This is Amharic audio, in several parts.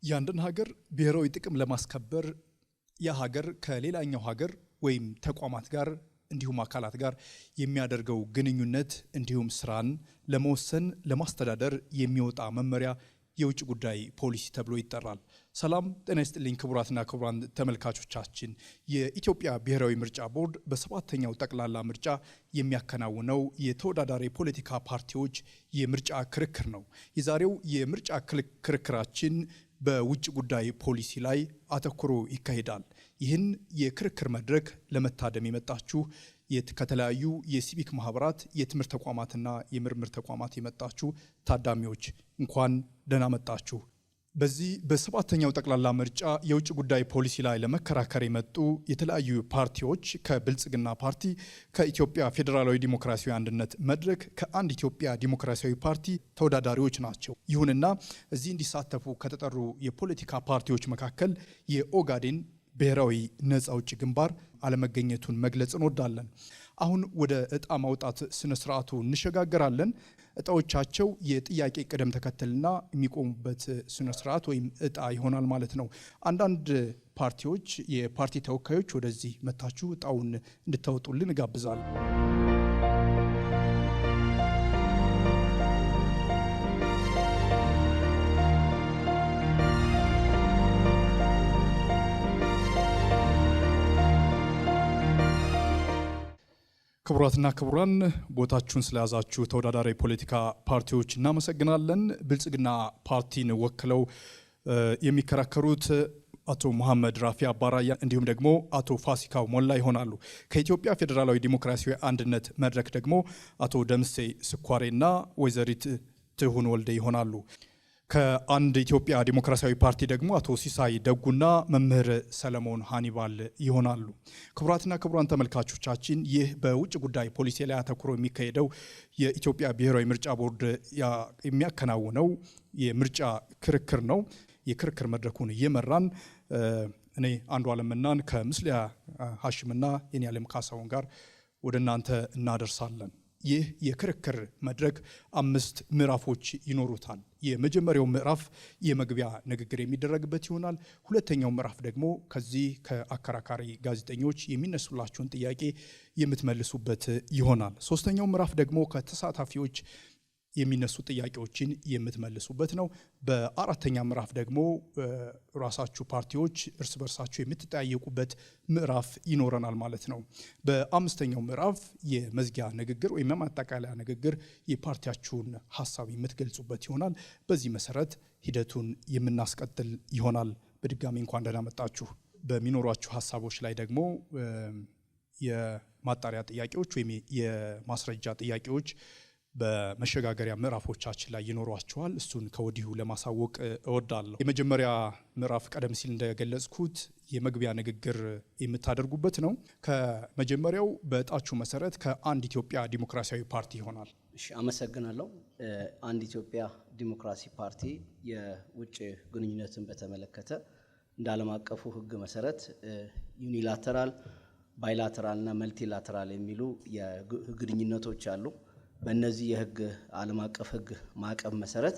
ያንድን ሀገር ብሔራዊ ጥቅም ለማስከበር የሀገር ከሌላኛው ሀገር ወይም ተቋማት ጋር እንዲሁም አካላት ጋር የሚያደርገው ግንኙነት እንዲሁም ስራን ለመወሰን ለማስተዳደር የሚወጣ መመሪያ የውጭ ጉዳይ ፖሊሲ ተብሎ ይጠራል። ሰላም ጤና ይስጥልኝ ክቡራትና ክቡራን ተመልካቾቻችን፣ የኢትዮጵያ ብሔራዊ ምርጫ ቦርድ በሰባተኛው ጠቅላላ ምርጫ የሚያከናውነው የተወዳዳሪ ፖለቲካ ፓርቲዎች የምርጫ ክርክር ነው። የዛሬው የምርጫ ክርክራችን በውጭ ጉዳይ ፖሊሲ ላይ አተኩሮ ይካሄዳል። ይህን የክርክር መድረክ ለመታደም የመጣችሁ ከተለያዩ የሲቪክ ማህበራት የትምህርት ተቋማትና የምርምር ተቋማት የመጣችሁ ታዳሚዎች እንኳን ደህና መጣችሁ። በዚህ በሰባተኛው ጠቅላላ ምርጫ የውጭ ጉዳይ ፖሊሲ ላይ ለመከራከር የመጡ የተለያዩ ፓርቲዎች ከብልጽግና ፓርቲ፣ ከኢትዮጵያ ፌዴራላዊ ዲሞክራሲያዊ አንድነት መድረክ፣ ከአንድ ኢትዮጵያ ዲሞክራሲያዊ ፓርቲ ተወዳዳሪዎች ናቸው። ይሁንና እዚህ እንዲሳተፉ ከተጠሩ የፖለቲካ ፓርቲዎች መካከል የኦጋዴን ብሔራዊ ነፃ አውጪ ግንባር አለመገኘቱን መግለጽ እንወዳለን። አሁን ወደ እጣ ማውጣት ስነ ስርዓቱ እንሸጋገራለን። እጣዎቻቸው የጥያቄ ቅደም ተከተልና የሚቆሙበት ስነ ስርዓት ወይም እጣ ይሆናል ማለት ነው። አንዳንድ ፓርቲዎች የፓርቲ ተወካዮች ወደዚህ መታችሁ እጣውን እንድታወጡልን እጋብዛለሁ። ክቡራትና ክቡራን ቦታችሁን ስለያዛችሁ ተወዳዳሪ ፖለቲካ ፓርቲዎች እናመሰግናለን። ብልጽግና ፓርቲን ወክለው የሚከራከሩት አቶ መሐመድ ራፊ አባራያ እንዲሁም ደግሞ አቶ ፋሲካው ሞላ ይሆናሉ። ከኢትዮጵያ ፌዴራላዊ ዲሞክራሲያዊ አንድነት መድረክ ደግሞ አቶ ደምሴ ስኳሬና ወይዘሪት ትሁን ወልደ ይሆናሉ። ከአንድ ኢትዮጵያ ዲሞክራሲያዊ ፓርቲ ደግሞ አቶ ሲሳይ ደጉና መምህር ሰለሞን ሃኒባል ይሆናሉ። ክቡራትና ክቡራን ተመልካቾቻችን ይህ በውጭ ጉዳይ ፖሊሲ ላይ አተኩሮ የሚካሄደው የኢትዮጵያ ብሔራዊ ምርጫ ቦርድ የሚያከናውነው የምርጫ ክርክር ነው። የክርክር መድረኩን እየመራን እኔ አንዱ አለምናን ከምስሊያ ሀሽምና የኔ ዓለም ካሳውን ጋር ወደ እናንተ እናደርሳለን። ይህ የክርክር መድረክ 5 ምዕራፎች ይኖሩታል። የመጀመሪያው ምዕራፍ የመግቢያ ንግግር የሚደረግበት ይሆናል። ሁለተኛው ምዕራፍ ደግሞ ከዚህ ከአከራካሪ ጋዜጠኞች የሚነሱላችሁን ጥያቄ የምትመልሱበት ይሆናል። ሶስተኛው ምዕራፍ ደግሞ ከተሳታፊዎች የሚነሱ ጥያቄዎችን የምትመልሱበት ነው። በአራተኛ ምዕራፍ ደግሞ ራሳችሁ ፓርቲዎች እርስ በርሳችሁ የምትጠያየቁበት ምዕራፍ ይኖረናል ማለት ነው። በአምስተኛው ምዕራፍ የመዝጊያ ንግግር ወይም የማጠቃለያ ንግግር የፓርቲያችሁን ሀሳብ የምትገልጹበት ይሆናል። በዚህ መሰረት ሂደቱን የምናስቀጥል ይሆናል። በድጋሚ እንኳን ደህና መጣችሁ። በሚኖሯችሁ ሀሳቦች ላይ ደግሞ የማጣሪያ ጥያቄዎች ወይም የማስረጃ ጥያቄዎች በመሸጋገሪያ ምዕራፎቻችን ላይ ይኖሯቸዋል። እሱን ከወዲሁ ለማሳወቅ እወዳለሁ። የመጀመሪያ ምዕራፍ ቀደም ሲል እንደገለጽኩት የመግቢያ ንግግር የምታደርጉበት ነው። ከመጀመሪያው በእጣችሁ መሰረት ከአንድ ኢትዮጵያ ዲሞክራሲያዊ ፓርቲ ይሆናል። እሺ፣ አመሰግናለሁ። አንድ ኢትዮጵያ ዲሞክራሲ ፓርቲ የውጭ ግንኙነትን በተመለከተ እንደ ዓለም አቀፉ ሕግ መሰረት ዩኒላተራል፣ ባይላተራል እና መልቲላተራል የሚሉ የግንኙነቶች አሉ። በእነዚህ የህግ ዓለም አቀፍ ህግ ማዕቀፍ መሰረት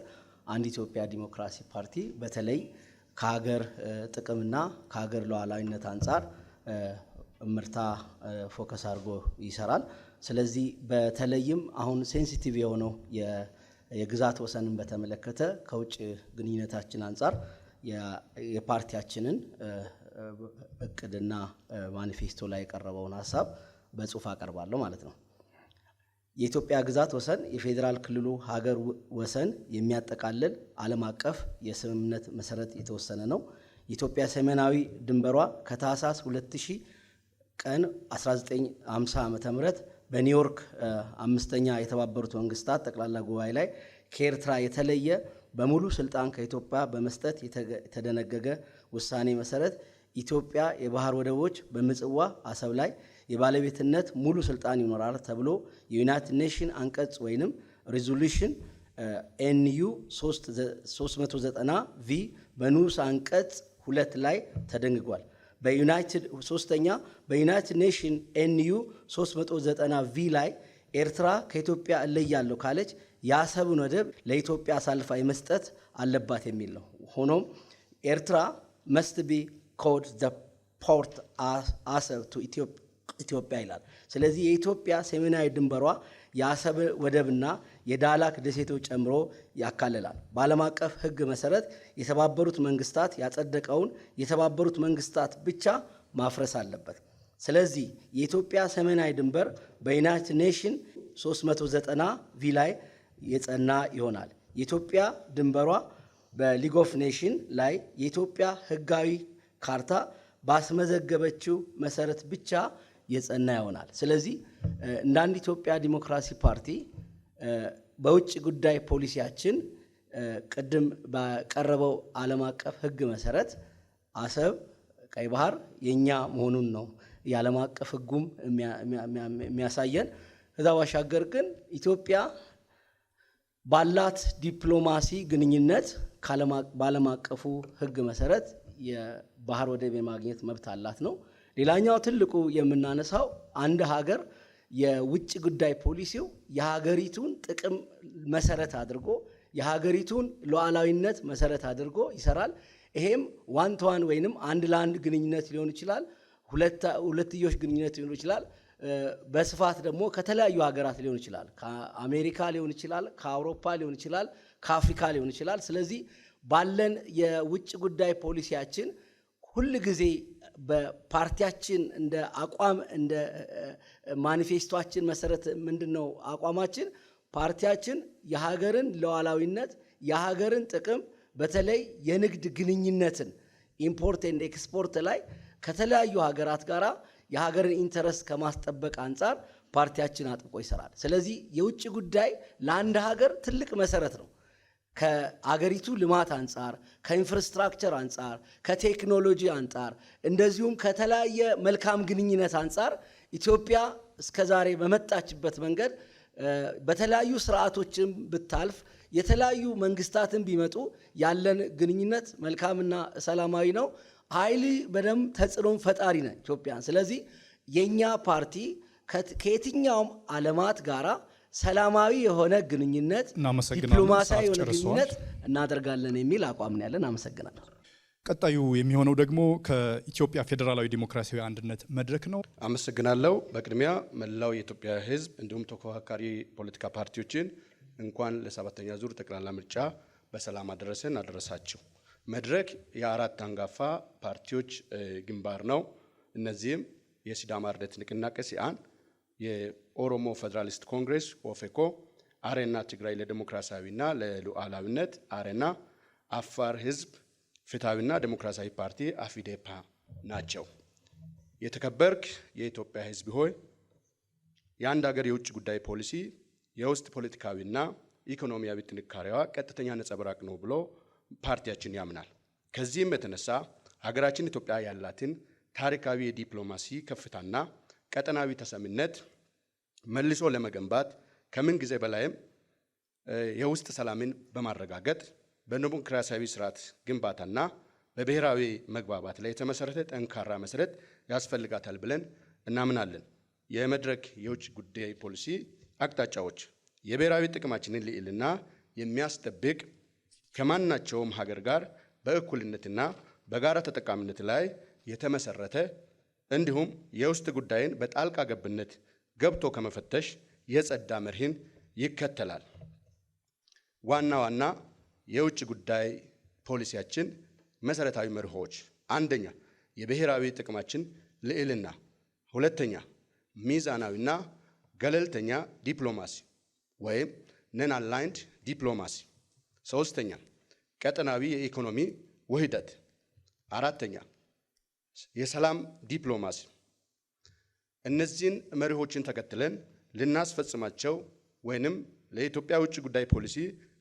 አንድ ኢትዮጵያ ዲሞክራሲ ፓርቲ በተለይ ከሀገር ጥቅምና ከሀገር ሉዓላዊነት አንጻር ምርታ ፎከስ አድርጎ ይሰራል። ስለዚህ በተለይም አሁን ሴንሲቲቭ የሆነው የግዛት ወሰንን በተመለከተ ከውጭ ግንኙነታችን አንጻር የፓርቲያችንን እቅድና ማኒፌስቶ ላይ የቀረበውን ሀሳብ በጽሁፍ አቀርባለሁ ማለት ነው። የኢትዮጵያ ግዛት ወሰን የፌዴራል ክልሉ ሀገር ወሰን የሚያጠቃልል ዓለም አቀፍ የስምምነት መሰረት የተወሰነ ነው። የኢትዮጵያ ሰሜናዊ ድንበሯ ከታህሳስ 2000 ቀን 1950 ዓ.ም በኒውዮርክ 5ኛ የተባበሩት መንግስታት ጠቅላላ ጉባኤ ላይ ከኤርትራ የተለየ በሙሉ ስልጣን ከኢትዮጵያ በመስጠት የተደነገገ ውሳኔ መሰረት ኢትዮጵያ የባህር ወደቦች በምጽዋ አሰብ ላይ የባለቤትነት ሙሉ ስልጣን ይኖራል ተብሎ የዩናይትድ ኔሽን አንቀጽ ወይንም ሪዞሉሽን ኤንዩ 390 ቪ በንዑስ አንቀጽ 2 ላይ ተደንግጓል። በዩናይትድ ኔሽን ኤንዩ 390 ቪ ላይ ኤርትራ ከኢትዮጵያ እለያለሁ ካለች የአሰብን ወደብ ለኢትዮጵያ አሳልፋ የመስጠት አለባት የሚል ነው። ሆኖም ኤርትራ must be called the port Asab to ኢትዮጵያ ይላል። ስለዚህ የኢትዮጵያ ሰሜናዊ ድንበሯ የአሰብ ወደብና የዳላክ ደሴቶች ጨምሮ ያካልላል። በዓለም አቀፍ ሕግ መሰረት የተባበሩት መንግስታት ያጸደቀውን የተባበሩት መንግስታት ብቻ ማፍረስ አለበት። ስለዚህ የኢትዮጵያ ሰሜናዊ ድንበር በዩናይትድ ኔሽን 390 ቪ ላይ የጸና ይሆናል። የኢትዮጵያ ድንበሯ በሊግ ኦፍ ኔሽን ላይ የኢትዮጵያ ህጋዊ ካርታ ባስመዘገበችው መሰረት ብቻ የጸና ይሆናል። ስለዚህ እንደ አንድ ኢትዮጵያ ዲሞክራሲ ፓርቲ በውጭ ጉዳይ ፖሊሲያችን ቅድም በቀረበው ዓለም አቀፍ ህግ መሰረት አሰብ ቀይ ባህር የኛ መሆኑን ነው የዓለም አቀፍ ህጉም የሚያሳየን። ከዛ ባሻገር ግን ኢትዮጵያ ባላት ዲፕሎማሲ ግንኙነት በዓለም አቀፉ ህግ መሰረት የባህር ወደብ የማግኘት መብት አላት ነው። ሌላኛው ትልቁ የምናነሳው አንድ ሀገር የውጭ ጉዳይ ፖሊሲው የሀገሪቱን ጥቅም መሰረት አድርጎ የሀገሪቱን ሉዓላዊነት መሰረት አድርጎ ይሰራል። ይሄም ዋን ቱ ዋን ወይንም አንድ ለአንድ ግንኙነት ሊሆን ይችላል፣ ሁለትዮሽ ግንኙነት ሊሆን ይችላል። በስፋት ደግሞ ከተለያዩ ሀገራት ሊሆን ይችላል፣ ከአሜሪካ ሊሆን ይችላል፣ ከአውሮፓ ሊሆን ይችላል፣ ከአፍሪካ ሊሆን ይችላል። ስለዚህ ባለን የውጭ ጉዳይ ፖሊሲያችን ሁል ጊዜ በፓርቲያችን እንደ አቋም እንደ ማኒፌስቶአችን መሰረት ምንድነው አቋማችን? ፓርቲያችን የሀገርን ሉዓላዊነት የሀገርን ጥቅም በተለይ የንግድ ግንኙነትን ኢምፖርት ኤንድ ኤክስፖርት ላይ ከተለያዩ ሀገራት ጋራ የሀገርን ኢንተረስት ከማስጠበቅ አንጻር ፓርቲያችን አጥብቆ ይሰራል። ስለዚህ የውጭ ጉዳይ ለአንድ ሀገር ትልቅ መሰረት ነው። ከአገሪቱ ልማት አንጻር፣ ከኢንፍራስትራክቸር አንጻር፣ ከቴክኖሎጂ አንጻር እንደዚሁም ከተለያየ መልካም ግንኙነት አንጻር ኢትዮጵያ እስከዛሬ በመጣችበት መንገድ በተለያዩ ስርዓቶችን ብታልፍ የተለያዩ መንግስታትን ቢመጡ ያለን ግንኙነት መልካምና ሰላማዊ ነው። ኃይል በደም ተጽዕኖም ፈጣሪ ነው ኢትዮጵያን። ስለዚህ የኛ ፓርቲ ከየትኛውም ዓለማት ጋራ ሰላማዊ የሆነ ግንኙነት ዲፕሎማሲያዊ የሆነ ግንኙነት እናደርጋለን የሚል አቋም ነው ያለን። አመሰግናለሁ። ቀጣዩ የሚሆነው ደግሞ ከኢትዮጵያ ፌዴራላዊ ዲሞክራሲያዊ አንድነት መድረክ ነው። አመሰግናለሁ። በቅድሚያ መላው የኢትዮጵያ ሕዝብ እንዲሁም ተፎካካሪ ፖለቲካ ፓርቲዎችን እንኳን ለሰባተኛ ዙር ጠቅላላ ምርጫ በሰላም አደረሰን አደረሳችሁ። መድረክ የአራት አንጋፋ ፓርቲዎች ግንባር ነው። እነዚህም የሲዳማ አርነት ንቅናቄ ሲአን፣ የኦሮሞ ፌዴራሊስት ኮንግሬስ ኦፌኮ፣ አሬና ትግራይ ለዲሞክራሲያዊና ለሉዓላዊነት አሬና፣ አፋር ህዝብ ፍትሃዊና ዲሞክራሲያዊ ፓርቲ አፊዴፓ ናቸው። የተከበርክ የኢትዮጵያ ህዝብ ሆይ የአንድ ሀገር የውጭ ጉዳይ ፖሊሲ የውስጥ ፖለቲካዊና ኢኮኖሚያዊ ጥንካሬዋ ቀጥተኛ ነጸብራቅ ነው ብሎ ፓርቲያችን ያምናል። ከዚህም የተነሳ ሀገራችን ኢትዮጵያ ያላትን ታሪካዊ የዲፕሎማሲ ከፍታና ቀጠናዊ ተሰሚነት መልሶ ለመገንባት ከምን ጊዜ በላይም የውስጥ ሰላምን በማረጋገጥ በዲሞክራሲያዊ ስርዓት ግንባታና በብሔራዊ መግባባት ላይ የተመሰረተ ጠንካራ መሰረት ያስፈልጋታል ብለን እናምናለን። የመድረክ የውጭ ጉዳይ ፖሊሲ አቅጣጫዎች የብሔራዊ ጥቅማችንን ልዕልና የሚያስጠብቅ ከማናቸውም ሀገር ጋር በእኩልነትና በጋራ ተጠቃሚነት ላይ የተመሰረተ እንዲሁም የውስጥ ጉዳይን በጣልቃ ገብነት ገብቶ ከመፈተሽ የጸዳ መርህን ይከተላል። ዋና ዋና የውጭ ጉዳይ ፖሊሲያችን መሰረታዊ መርሆች፣ አንደኛ የብሔራዊ ጥቅማችን ልዕልና፣ ሁለተኛ ሚዛናዊና ገለልተኛ ዲፕሎማሲ ወይም ነን አላይንድ ዲፕሎማሲ፣ ሶስተኛ ቀጠናዊ የኢኮኖሚ ውህደት፣ አራተኛ የሰላም ዲፕሎማሲ። እነዚህን መርሆችን ተከትለን ልናስፈጽማቸው ወይንም ለኢትዮጵያ ውጭ ጉዳይ ፖሊሲ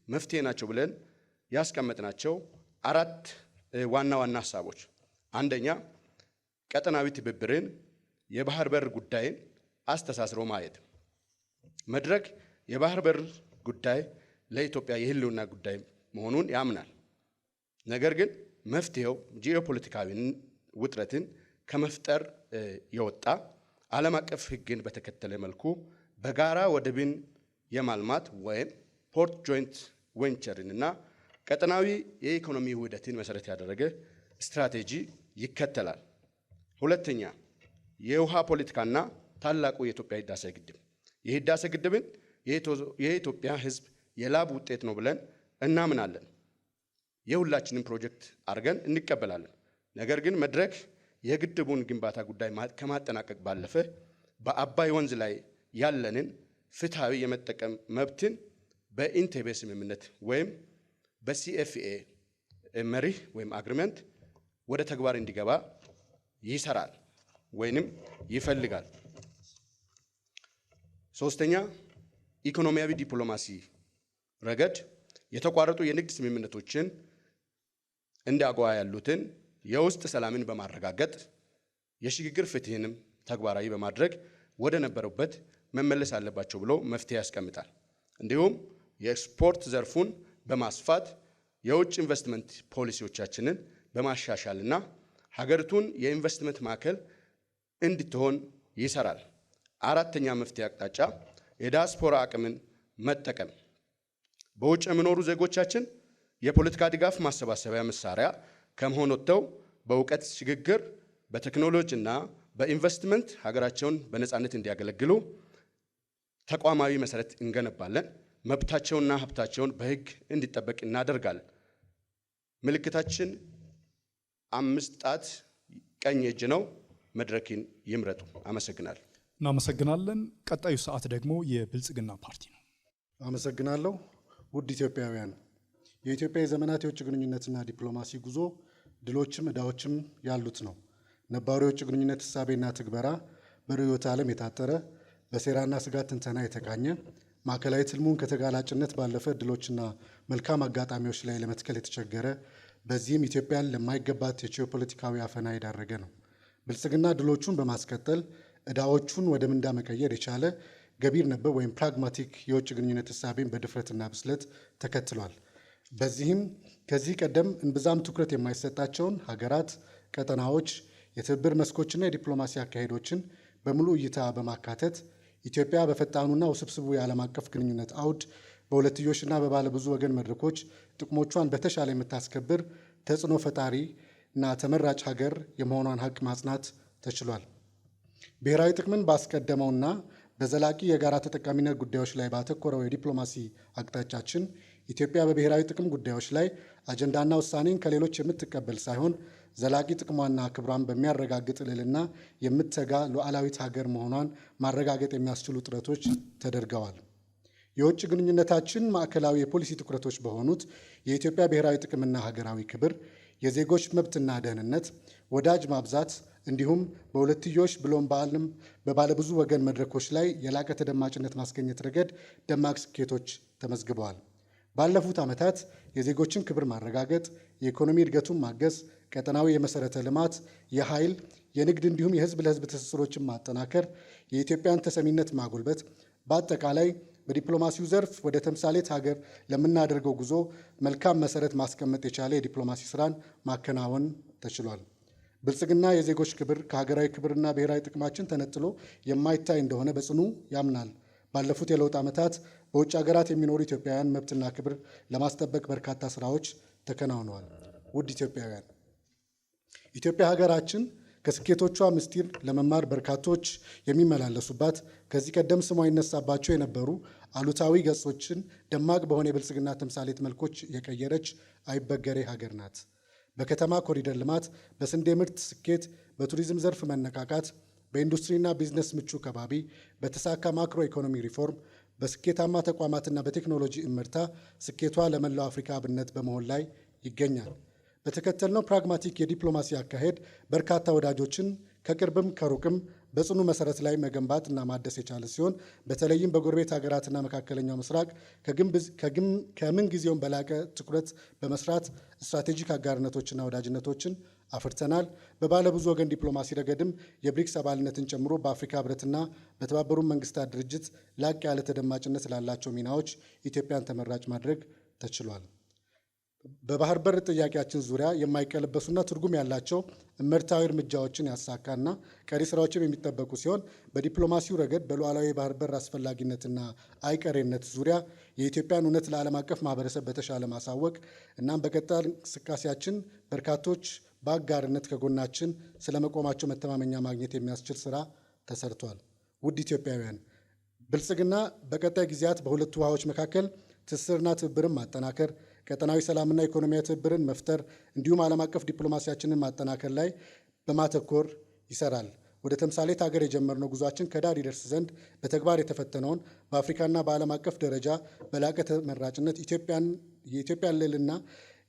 መፍትሄ ናቸው ብለን ያስቀመጥናቸው አራት ዋና ዋና ሀሳቦች፣ አንደኛ ቀጠናዊ ትብብርን፣ የባህር በር ጉዳይን አስተሳስሮ ማየት። መድረክ የባህር በር ጉዳይ ለኢትዮጵያ የህልውና ጉዳይ መሆኑን ያምናል። ነገር ግን መፍትሄው ጂኦፖለቲካዊ ውጥረትን ከመፍጠር የወጣ ዓለም አቀፍ ህግን በተከተለ መልኩ በጋራ ወደብን የማልማት ወይም ፖርት ጆይንት ቬንቸርንና ቀጠናዊ የኢኮኖሚ ውህደትን መሰረት ያደረገ ስትራቴጂ ይከተላል። ሁለተኛ፣ የውሃ ፖለቲካና ታላቁ የኢትዮጵያ ህዳሴ ግድብ። የህዳሴ ግድብን የኢትዮጵያ ህዝብ የላብ ውጤት ነው ብለን እናምናለን። የሁላችንም ፕሮጀክት አድርገን እንቀበላለን። ነገር ግን መድረክ የግድቡን ግንባታ ጉዳይ ከማጠናቀቅ ባለፈ በአባይ ወንዝ ላይ ያለንን ፍትሃዊ የመጠቀም መብትን በኢንቴቤ ስምምነት ወይም በሲኤፍኤ መሪህ ወይም አግሪመንት ወደ ተግባር እንዲገባ ይሰራል ወይንም ይፈልጋል። ሶስተኛ፣ ኢኮኖሚያዊ ዲፕሎማሲ ረገድ የተቋረጡ የንግድ ስምምነቶችን እንደ አጎዋ ያሉትን የውስጥ ሰላምን በማረጋገጥ የሽግግር ፍትህንም ተግባራዊ በማድረግ ወደ ነበሩበት መመለስ አለባቸው ብሎ መፍትሄ ያስቀምጣል። እንዲሁም የኤክስፖርት ዘርፉን በማስፋት የውጭ ኢንቨስትመንት ፖሊሲዎቻችንን በማሻሻልና ሀገሪቱን የኢንቨስትመንት ማዕከል እንድትሆን ይሰራል። አራተኛ መፍትሄ አቅጣጫ የዲያስፖራ አቅምን መጠቀም። በውጭ የሚኖሩ ዜጎቻችን የፖለቲካ ድጋፍ ማሰባሰቢያ መሳሪያ ከመሆን ወጥተው በእውቀት ሽግግር፣ በቴክኖሎጂና በኢንቨስትመንት ሀገራቸውን በነፃነት እንዲያገለግሉ ተቋማዊ መሰረት እንገነባለን። መብታቸውና ሀብታቸውን በህግ እንዲጠበቅ እናደርጋለን። ምልክታችን 5 ጣት ቀኝ እጅ ነው። መድረክን ይምረጡ። አመሰግናለሁ። እናመሰግናለን። ቀጣዩ ሰዓት ደግሞ የብልጽግና ፓርቲ ነው። አመሰግናለሁ። ውድ ኢትዮጵያውያን፣ የኢትዮጵያ የዘመናት የውጭ ግንኙነትና ዲፕሎማሲ ጉዞ ድሎችም ዕዳዎችም ያሉት ነው። ነባሩ የውጭ ግንኙነት እሳቤና ትግበራ በርዕዮተ ዓለም የታጠረ በሴራና ስጋት ትንተና የተቃኘ ማዕከላዊ ትልሙን ከተጋላጭነት ባለፈ ድሎችና መልካም አጋጣሚዎች ላይ ለመትከል የተቸገረ በዚህም ኢትዮጵያን ለማይገባት የጂኦፖለቲካዊ አፈና የዳረገ ነው። ብልጽግና ድሎቹን በማስቀጠል ዕዳዎቹን ወደ ምንዳ መቀየር የቻለ ገቢር ነበብ ወይም ፕራግማቲክ የውጭ ግንኙነት እሳቤን በድፍረትና ብስለት ተከትሏል። በዚህም ከዚህ ቀደም እንብዛም ትኩረት የማይሰጣቸውን ሀገራት፣ ቀጠናዎች፣ የትብብር መስኮችና የዲፕሎማሲ አካሄዶችን በሙሉ እይታ በማካተት ኢትዮጵያ በፈጣኑና ውስብስቡ የዓለም አቀፍ ግንኙነት አውድ በሁለትዮሽና በባለ ብዙ ወገን መድረኮች ጥቅሞቿን በተሻለ የምታስከብር ተጽዕኖ ፈጣሪ እና ተመራጭ ሀገር የመሆኗን ሀቅ ማጽናት ተችሏል። ብሔራዊ ጥቅምን ባስቀደመውና በዘላቂ የጋራ ተጠቃሚነት ጉዳዮች ላይ ባተኮረው የዲፕሎማሲ አቅጣጫችን ኢትዮጵያ በብሔራዊ ጥቅም ጉዳዮች ላይ አጀንዳና ውሳኔን ከሌሎች የምትቀበል ሳይሆን ዘላቂ ጥቅሟና ክብሯን በሚያረጋግጥ ልዕልና የምትተጋ ሉዓላዊት ሀገር መሆኗን ማረጋገጥ የሚያስችሉ ጥረቶች ተደርገዋል። የውጭ ግንኙነታችን ማዕከላዊ የፖሊሲ ትኩረቶች በሆኑት የኢትዮጵያ ብሔራዊ ጥቅምና ሀገራዊ ክብር፣ የዜጎች መብትና ደህንነት፣ ወዳጅ ማብዛት እንዲሁም በሁለትዮሽ ብሎም በዓለም በባለብዙ ወገን መድረኮች ላይ የላቀ ተደማጭነት ማስገኘት ረገድ ደማቅ ስኬቶች ተመዝግበዋል። ባለፉት ዓመታት የዜጎችን ክብር ማረጋገጥ፣ የኢኮኖሚ እድገቱን ማገዝ፣ ቀጠናዊ የመሰረተ ልማት፣ የኃይል፣ የንግድ እንዲሁም የህዝብ ለህዝብ ትስስሮችን ማጠናከር፣ የኢትዮጵያን ተሰሚነት ማጎልበት፣ በአጠቃላይ በዲፕሎማሲው ዘርፍ ወደ ተምሳሌት ሀገር ለምናደርገው ጉዞ መልካም መሰረት ማስቀመጥ የቻለ የዲፕሎማሲ ስራን ማከናወን ተችሏል። ብልጽግና የዜጎች ክብር ከሀገራዊ ክብርና ብሔራዊ ጥቅማችን ተነጥሎ የማይታይ እንደሆነ በጽኑ ያምናል። ባለፉት የለውጥ ዓመታት በውጭ ሀገራት የሚኖሩ ኢትዮጵያውያን መብትና ክብር ለማስጠበቅ በርካታ ስራዎች ተከናውነዋል። ውድ ኢትዮጵያውያን፣ ኢትዮጵያ ሀገራችን ከስኬቶቿ ምስጢር ለመማር በርካቶች የሚመላለሱባት ከዚህ ቀደም ስሟ ይነሳባቸው የነበሩ አሉታዊ ገጾችን ደማቅ በሆነ የብልጽግና ተምሳሌት መልኮች የቀየረች አይበገሬ ሀገር ናት። በከተማ ኮሪደር ልማት፣ በስንዴ ምርት ስኬት፣ በቱሪዝም ዘርፍ መነቃቃት፣ በኢንዱስትሪና ቢዝነስ ምቹ ከባቢ፣ በተሳካ ማክሮ ኢኮኖሚ ሪፎርም፣ በስኬታማ ተቋማትና በቴክኖሎጂ እምርታ ስኬቷ ለመላው አፍሪካ አብነት በመሆን ላይ ይገኛል። በተከተልነው ፕራግማቲክ የዲፕሎማሲ አካሄድ በርካታ ወዳጆችን ከቅርብም ከሩቅም በጽኑ መሰረት ላይ መገንባት እና ማደስ የቻለ ሲሆን በተለይም በጎረቤት ሀገራትና መካከለኛው ምስራቅ ከምን ጊዜውም በላቀ ትኩረት በመስራት ስትራቴጂክ አጋርነቶችና ወዳጅነቶችን አፍርተናል። በባለብዙ ወገን ዲፕሎማሲ ረገድም የብሪክስ አባልነትን ጨምሮ በአፍሪካ ህብረትና በተባበሩት መንግስታት ድርጅት ላቅ ያለ ተደማጭነት ላላቸው ሚናዎች ኢትዮጵያን ተመራጭ ማድረግ ተችሏል። በባህር በር ጥያቄያችን ዙሪያ የማይቀለበሱና ትርጉም ያላቸው እመርታዊ እርምጃዎችን ያሳካና ቀሪ ስራዎችም የሚጠበቁ ሲሆን በዲፕሎማሲው ረገድ በሉዓላዊ የባህር በር አስፈላጊነትና አይቀሬነት ዙሪያ የኢትዮጵያን እውነት ለዓለም አቀፍ ማህበረሰብ በተሻለ ማሳወቅ እናም በቀጣይ እንቅስቃሴያችን በርካቶች በአጋርነት ከጎናችን ስለመቆማቸው መተማመኛ ማግኘት የሚያስችል ስራ ተሰርቷል። ውድ ኢትዮጵያውያን፣ ብልጽግና በቀጣይ ጊዜያት በሁለቱ ውሃዎች መካከል ትስስርና ትብብርን ማጠናከር፣ ቀጠናዊ ሰላምና ኢኮኖሚያዊ ትብብርን መፍጠር እንዲሁም ዓለም አቀፍ ዲፕሎማሲያችንን ማጠናከር ላይ በማተኮር ይሰራል። ወደ ተምሳሌት ሀገር የጀመርነው ጉዟችን ከዳር ይደርስ ዘንድ በተግባር የተፈተነውን በአፍሪካና በዓለም አቀፍ ደረጃ በላቀ ተመራጭነት የኢትዮጵያን ልዕልና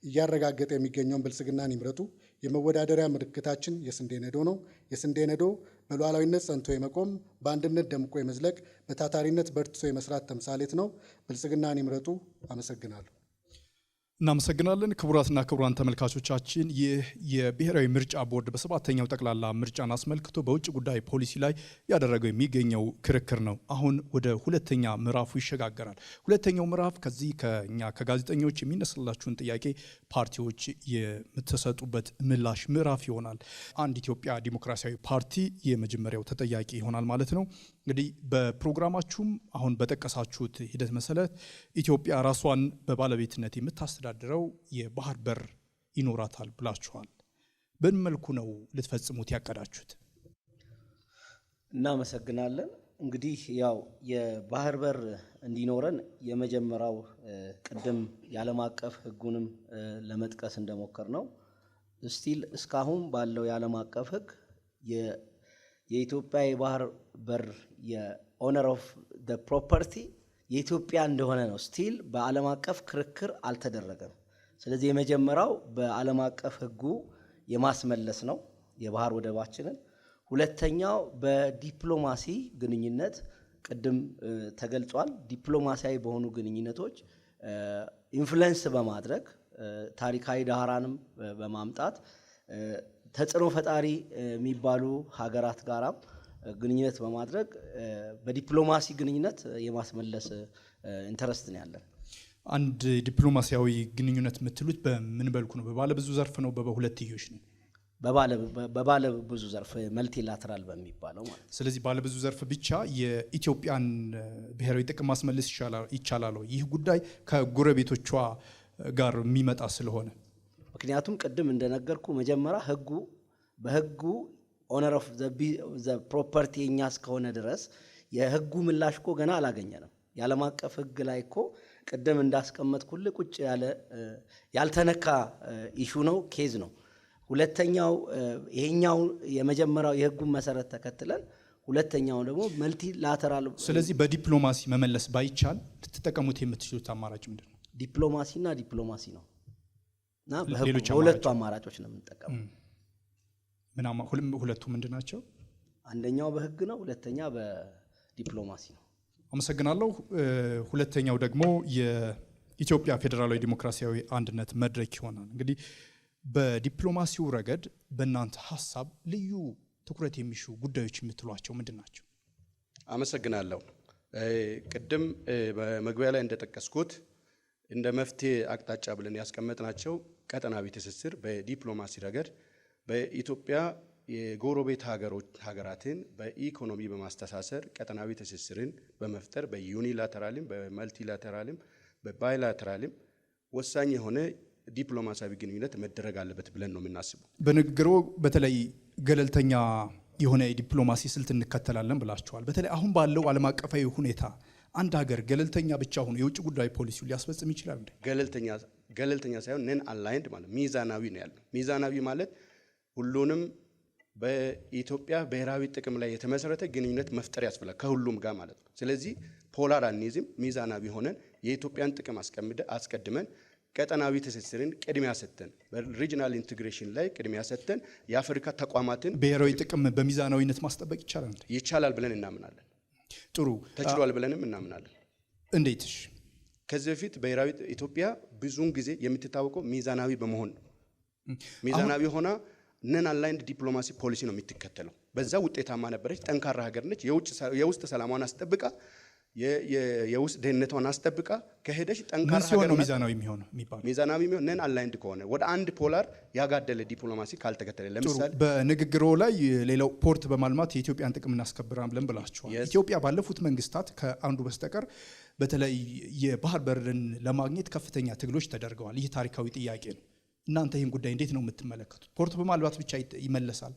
እያረጋገጠ የሚገኘውን ብልጽግናን ይምረጡ የመወዳደሪያ ምልክታችን የስንዴ ነዶ ነው። የስንዴ ነዶ በሉዓላዊነት ጸንቶ የመቆም በአንድነት ደምቆ የመዝለቅ በታታሪነት በርትቶ የመስራት ተምሳሌት ነው። ብልጽግናን ይምረጡ። አመሰግናለሁ። እናመሰግናለን። ክቡራትና ክቡራን ተመልካቾቻችን ይህ የብሔራዊ ምርጫ ቦርድ በሰባተኛው ጠቅላላ ምርጫን አስመልክቶ በውጭ ጉዳይ ፖሊሲ ላይ ያደረገው የሚገኘው ክርክር ነው። አሁን ወደ ሁለተኛ ምዕራፉ ይሸጋገራል። ሁለተኛው ምዕራፍ ከዚህ ከኛ ከጋዜጠኞች የሚነሳላችሁን ጥያቄ ፓርቲዎች የምትሰጡበት ምላሽ ምዕራፍ ይሆናል። አንድ ኢትዮጵያ ዲሞክራሲያዊ ፓርቲ የመጀመሪያው ተጠያቂ ይሆናል ማለት ነው። እንግዲህ በፕሮግራማችሁም አሁን በጠቀሳችሁት ሂደት መሰረት ኢትዮጵያ ራሷን በባለቤትነት የምታስተዳድረው የባህር በር ይኖራታል ብላችኋል። በምን መልኩ ነው ልትፈጽሙት ያቀዳችሁት? እናመሰግናለን። እንግዲህ ያው የባህር በር እንዲኖረን የመጀመሪያው ቅድም የዓለም አቀፍ ሕጉንም ለመጥቀስ እንደሞከር ነው ስቲል እስካሁን ባለው የዓለም አቀፍ ሕግ የኢትዮጵያ የባህር በር የኦነር ኦፍ ዘ ፕሮፐርቲ የኢትዮጵያ እንደሆነ ነው። ስቲል በዓለም አቀፍ ክርክር አልተደረገም። ስለዚህ የመጀመሪያው በዓለም አቀፍ ሕጉ የማስመለስ ነው የባህር ወደባችንን። ሁለተኛው በዲፕሎማሲ ግንኙነት ቅድም ተገልጿል። ዲፕሎማሲያዊ በሆኑ ግንኙነቶች ኢንፍሉዌንስ በማድረግ ታሪካዊ ዳራንም በማምጣት ተጽዕኖ ፈጣሪ የሚባሉ ሀገራት ጋራም ግንኙነት በማድረግ በዲፕሎማሲ ግንኙነት የማስመለስ ኢንተረስት ነው ያለን። አንድ ዲፕሎማሲያዊ ግንኙነት የምትሉት በምን መልኩ ነው? በባለ ብዙ ዘርፍ ነው? በሁለትዮሽ ነው? በባለ ብዙ ዘርፍ መልቲላተራል በሚባለው ማለት ነው። ስለዚህ ባለ ብዙ ዘርፍ ብቻ የኢትዮጵያን ብሔራዊ ጥቅም ማስመለስ ይቻላል? ይህ ጉዳይ ከጎረቤቶቿ ጋር የሚመጣ ስለሆነ ምክንያቱም ቅድም እንደነገርኩ መጀመሪያ በህጉ ኦነር ኦፍ ዘ ፕሮፐርቲ የኛ እስከሆነ ድረስ የህጉ ምላሽ እኮ ገና አላገኘንም። የዓለም አቀፍ ህግ ላይ እኮ ቅድም እንዳስቀመጥኩልህ ቁጭ ያለ ያልተነካ ኢሹ ነው፣ ኬዝ ነው። ሁለተኛው ይሄኛው የመጀመሪያው የህጉን መሰረት ተከትለን ሁለተኛው ደግሞ መልቲላተራል። ስለዚህ በዲፕሎማሲ መመለስ ባይቻል ልትጠቀሙት የምትችሉት አማራጭ ምንድን ነው? ዲፕሎማሲና ዲፕሎማሲ ነው እና በሁለቱ አማራጮች ነው የምንጠቀመው። ሁለቱ ምንድን ናቸው? አንደኛው በህግ ነው፣ ሁለተኛ በዲፕሎማሲ ነው። አመሰግናለሁ። ሁለተኛው ደግሞ የኢትዮጵያ ፌዴራላዊ ዲሞክራሲያዊ አንድነት መድረክ ይሆናል። እንግዲህ በዲፕሎማሲው ረገድ በእናንተ ሀሳብ ልዩ ትኩረት የሚሹ ጉዳዮች የምትሏቸው ምንድን ናቸው? አመሰግናለሁ። ቅድም በመግቢያ ላይ እንደጠቀስኩት እንደ መፍትሄ አቅጣጫ ብለን ያስቀመጥናቸው ቀጠናዊ ትስስር በዲፕሎማሲ ረገድ በኢትዮጵያ የጎረቤት ሀገራትን በኢኮኖሚ በማስተሳሰር ቀጠናዊ ትስስርን በመፍጠር በዩኒላተራልም በመልቲላተራልም በባይላተራልም ወሳኝ የሆነ ዲፕሎማሲያዊ ግንኙነት መደረግ አለበት ብለን ነው የምናስበው። በንግግሩ በተለይ ገለልተኛ የሆነ የዲፕሎማሲ ስልት እንከተላለን ብላችኋል። በተለይ አሁን ባለው ዓለም አቀፋዊ ሁኔታ አንድ ሀገር ገለልተኛ ብቻ ሆኖ የውጭ ጉዳይ ፖሊሲውን ሊያስፈጽም ይችላል እንዴ? ገለልተኛ ሳይሆን ነን አላይንድ ማለት ሚዛናዊ ነው ያለው። ሚዛናዊ ማለት ሁሉንም በኢትዮጵያ ብሔራዊ ጥቅም ላይ የተመሰረተ ግንኙነት መፍጠር ያስፈልጋል ከሁሉም ጋር ማለት ነው። ስለዚህ ፖላር አንይዝም፣ ሚዛናዊ ሆነን የኢትዮጵያን ጥቅም አስቀድመን ቀጠናዊ ትስስርን ቅድሚያ ሰጥተን በሪጂናል ኢንቴግሬሽን ላይ ቅድሚያ ሰጥተን የአፍሪካ ተቋማትን ብሔራዊ ጥቅም በሚዛናዊነት ማስጠበቅ ይቻላል እንዴ? ይቻላል ብለን እናምናለን። ጥሩ ተችሏል ብለንም እናምናለን። እንዴትሽ? ከዚህ በፊት ብሔራዊ ኢትዮጵያ ብዙውን ጊዜ የምትታወቀው ሚዛናዊ በመሆን ነው። ሚዛናዊ ሆና ነን አላይንድ ዲፕሎማሲ ፖሊሲ ነው የምትከተለው። በዛ ውጤታማ ነበረች፣ ጠንካራ ሀገር ነች። የውስጥ ሰላሟን አስጠብቃ የውስጥ ደህንነቷን አስጠብቃ ከሄደች ጠንካራ ሀገር ነው ሚዛናዊ የሚሆነው የሚባለው። ሚዛናዊ የሚሆነው ነን አላይንድ ከሆነ ወደ አንድ ፖላር ያጋደለ ዲፕሎማሲ ካልተከተለ። ለምሳሌ በንግግሮ ላይ ሌላው ፖርት በማልማት የኢትዮጵያን ጥቅም እናስከብራለን ብላችኋል። ኢትዮጵያ ባለፉት መንግስታት ከአንዱ በስተቀር በተለይ የባህር በርን ለማግኘት ከፍተኛ ትግሎች ተደርገዋል። ይህ ታሪካዊ ጥያቄ ነው። እናንተ ይህን ጉዳይ እንዴት ነው የምትመለከቱት? ፖርት በማልማት ብቻ ይመለሳል?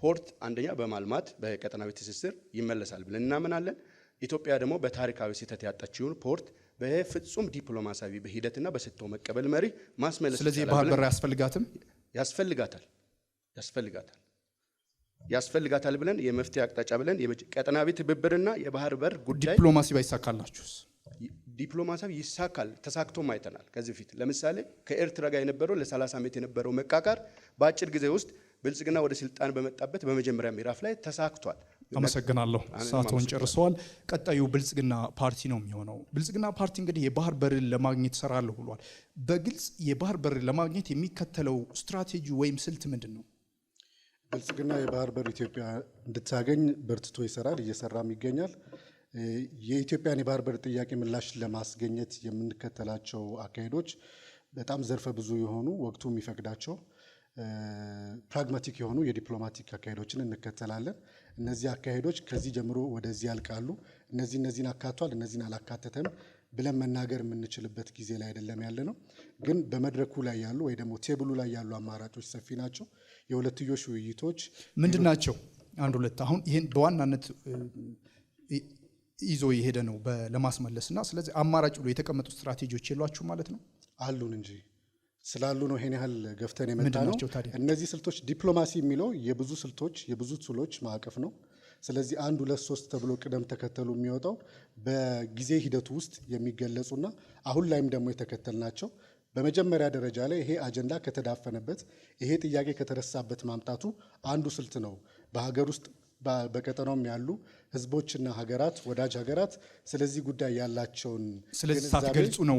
ፖርት አንደኛ በማልማት በቀጠናዊ ትስስር ይመለሳል ብለን እናምናለን። ኢትዮጵያ ደግሞ በታሪካዊ ስህተት ያጣችውን ፖርት በፍጹም ዲፕሎማሲያዊ በሂደትና በሰጥቶ መቀበል መሪ ማስመለስ። ስለዚህ የባህር በር አያስፈልጋትም? ያስፈልጋታል ብለን የመፍትሄ አቅጣጫ ብለን ቀጠናዊ ትብብርና የባህር በር ጉዳይ ዲፕሎማሲ ባይሳካላችሁስ? ዲፕሎማሲያዊ ይሳካል፣ ተሳክቶም አይተናል። ከዚህ ፊት ለምሳሌ ከኤርትራ ጋር የነበረው ለ30 ዓመት የነበረው መቃቃር በአጭር ጊዜ ውስጥ ብልጽግና ወደ ስልጣን በመጣበት በመጀመሪያ ምዕራፍ ላይ ተሳክቷል። አመሰግናለሁ። ሰዓቱን ጨርሰዋል። ቀጣዩ ብልጽግና ፓርቲ ነው የሚሆነው። ብልጽግና ፓርቲ እንግዲህ የባህር በርን ለማግኘት እሰራለሁ ብሏል። በግልጽ የባህር በርን ለማግኘት የሚከተለው ስትራቴጂ ወይም ስልት ምንድን ነው? ብልጽግና የባህር በር ኢትዮጵያ እንድታገኝ በርትቶ ይሰራል፣ እየሰራም ይገኛል። የኢትዮጵያን የባህር በር ጥያቄ ምላሽ ለማስገኘት የምንከተላቸው አካሄዶች በጣም ዘርፈ ብዙ የሆኑ ወቅቱ የሚፈቅዳቸው ፕራግማቲክ የሆኑ የዲፕሎማቲክ አካሄዶችን እንከተላለን። እነዚህ አካሄዶች ከዚህ ጀምሮ ወደዚህ ያልቃሉ፣ እነዚህን አካቷል፣ እነዚህን አላካተተም ብለን መናገር የምንችልበት ጊዜ ላይ አይደለም ያለ ነው። ግን በመድረኩ ላይ ያሉ ወይ ደግሞ ቴብሉ ላይ ያሉ አማራጮች ሰፊ ናቸው። የሁለትዮሽ ውይይቶች ምንድን ናቸው? አንድ ሁለት አሁን ይህን በዋናነት ይዞ የሄደ ነው ለማስመለስና ስለዚህ አማራጭ ብሎ የተቀመጡ ስትራቴጂዎች የሏችሁ ማለት ነው? አሉን እንጂ ስላሉ ነው ይሄን ያህል ገፍተን የመጣ ነው። እነዚህ ስልቶች ዲፕሎማሲ የሚለው የብዙ ስልቶች የብዙ ቱሎች ማዕቀፍ ነው። ስለዚህ 1 2 3 ተብሎ ቅደም ተከተሉ የሚወጣው በጊዜ ሂደቱ ውስጥ የሚገለጹና አሁን ላይም ደግሞ የተከተልናቸው በመጀመሪያ ደረጃ ላይ ይሄ አጀንዳ ከተዳፈነበት ይሄ ጥያቄ ከተረሳበት ማምጣቱ አንዱ ስልት ነው። በሀገር ውስጥ በቀጠናውም ያሉ ህዝቦችና ሀገራት ወዳጅ ሀገራት ስለዚህ ጉዳይ ያላቸውን ስለዚህ ሳትገልጹ ነው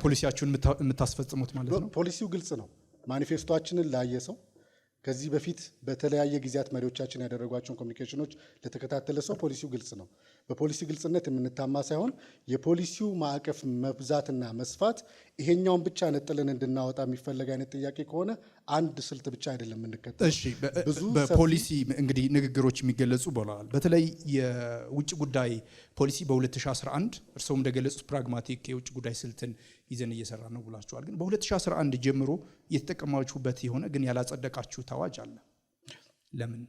ፖሊሲያችሁን የምታስፈጽሙት ማለት ነው? ፖሊሲው ግልጽ ነው። ማኒፌስቶአችንን ላየ ሰው ከዚህ በፊት በተለያየ ጊዜያት መሪዎቻችን ያደረጓቸውን ኮሚኒኬሽኖች ለተከታተለ ሰው ፖሊሲው ግልጽ ነው። በፖሊሲ ግልጽነት የምንታማ ሳይሆን የፖሊሲው ማዕቀፍ መብዛትና መስፋት ይሄኛውን ብቻ ነጥለን እንድናወጣ የሚፈለግ አይነት ጥያቄ ከሆነ አንድ ስልት ብቻ አይደለም የምንከተለው። እሺ፣ በፖሊሲ እንግዲህ ንግግሮች የሚገለጹ ብለዋል። በተለይ የውጭ ጉዳይ ፖሊሲ በ2011 እርስዎም እንደገለጹት ፕራግማቲክ የውጭ ጉዳይ ስልትን ይዘን እየሰራ ነው ብላችኋል። ግን በ2011 ጀምሮ የተጠቀማችሁበት የሆነ ግን ያላጸደቃችሁት አዋጅ አለ። ለምን?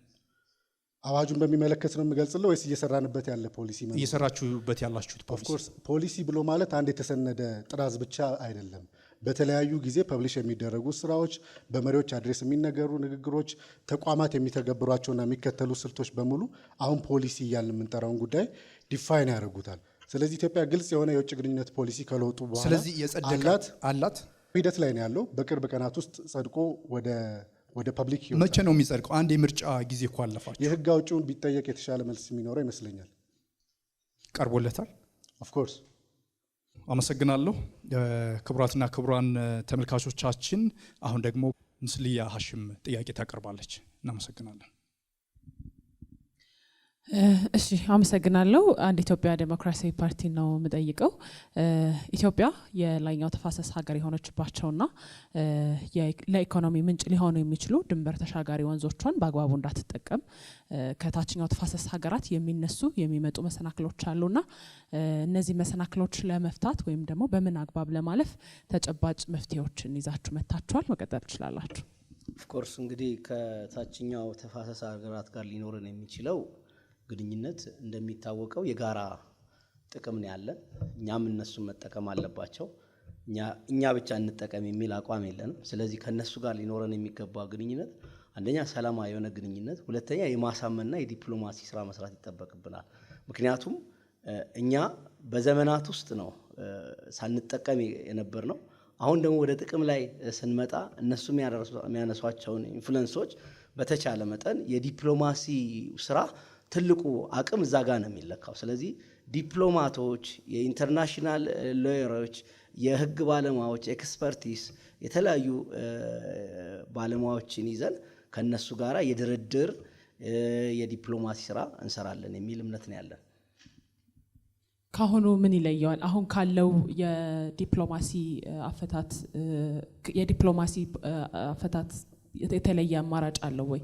አዋጁን በሚመለከት ነው የምገልጽለው ወይስ እየሰራንበት ያለ ፖሊሲ? እየሰራችሁበት ያላችሁት ፖሊሲ። ፖሊሲ ብሎ ማለት አንድ የተሰነደ ጥራዝ ብቻ አይደለም። በተለያዩ ጊዜ ፐብሊሽ የሚደረጉ ስራዎች፣ በመሪዎች አድሬስ የሚነገሩ ንግግሮች፣ ተቋማት የሚተገብሯቸውና የሚከተሉ ስልቶች በሙሉ አሁን ፖሊሲ እያልን የምንጠራውን ጉዳይ ዲፋይን ያደርጉታል። ስለዚህ ኢትዮጵያ ግልጽ የሆነ የውጭ ግንኙነት ፖሊሲ ከለውጡ በኋላ ስለዚህ የጸደቀ አላት ሂደት ላይ ነው ያለው። በቅርብ ቀናት ውስጥ ጸድቆ ወደ ፐብሊክ ይወጣል። መቼ ነው የሚጸድቀው? አንድ የምርጫ ጊዜ እኮ አለፋችሁ። የህግ አውጪውን ቢጠየቅ የተሻለ መልስ የሚኖረው ይመስለኛል። ቀርቦለታል? ኦፍ ኮርስ። አመሰግናለሁ። ክቡራትና ክቡራን ተመልካቾቻችን፣ አሁን ደግሞ ምስልያ ሀሽም ጥያቄ ታቀርባለች። እናመሰግናለን። እሺ፣ አመሰግናለሁ። አንድ ኢትዮጵያ ዴሞክራሲያዊ ፓርቲ ነው የምጠይቀው። ኢትዮጵያ የላይኛው ተፋሰስ ሀገር የሆነችባቸውና ለኢኮኖሚ ምንጭ ሊሆኑ የሚችሉ ድንበር ተሻጋሪ ወንዞቿን በአግባቡ እንዳትጠቀም ከታችኛው ተፋሰስ ሀገራት የሚመጡ መሰናክሎች አሉና እነዚህ መሰናክሎች ለመፍታት ወይም ደግሞ በምን አግባብ ለማለፍ ተጨባጭ መፍትሄዎችን ይዛችሁ መጥታችኋል? መቀጠል ትችላላችሁ። ኦፍኮርስ እንግዲህ ከታችኛው ተፋሰስ ሀገራት ጋር ሊኖረን የሚችለው ግንኙነት እንደሚታወቀው የጋራ ጥቅም ነው ያለን። እኛም እነሱን መጠቀም አለባቸው። እኛ ብቻ እንጠቀም የሚል አቋም የለንም። ስለዚህ ከነሱ ጋር ሊኖረን የሚገባ ግንኙነት አንደኛ ሰላማዊ የሆነ ግንኙነት፣ ሁለተኛ የማሳመንና የዲፕሎማሲ ስራ መስራት ይጠበቅብናል። ምክንያቱም እኛ በዘመናት ውስጥ ነው ሳንጠቀም የነበር ነው። አሁን ደግሞ ወደ ጥቅም ላይ ስንመጣ እነሱ የሚያነሷቸውን ኢንፍሉዌንሶች በተቻለ መጠን የዲፕሎማሲ ስራ ትልቁ አቅም እዛ ጋር ነው የሚለካው። ስለዚህ ዲፕሎማቶች፣ የኢንተርናሽናል ሎየሮች፣ የህግ ባለሙያዎች፣ ኤክስፐርቲስ የተለያዩ ባለሙያዎችን ይዘን ከነሱ ጋር የድርድር የዲፕሎማሲ ስራ እንሰራለን የሚል እምነት ነው ያለን። ካሁኑ ምን ይለየዋል? አሁን ካለው የዲፕሎማሲ አፈታት የተለየ አማራጭ አለው ወይ?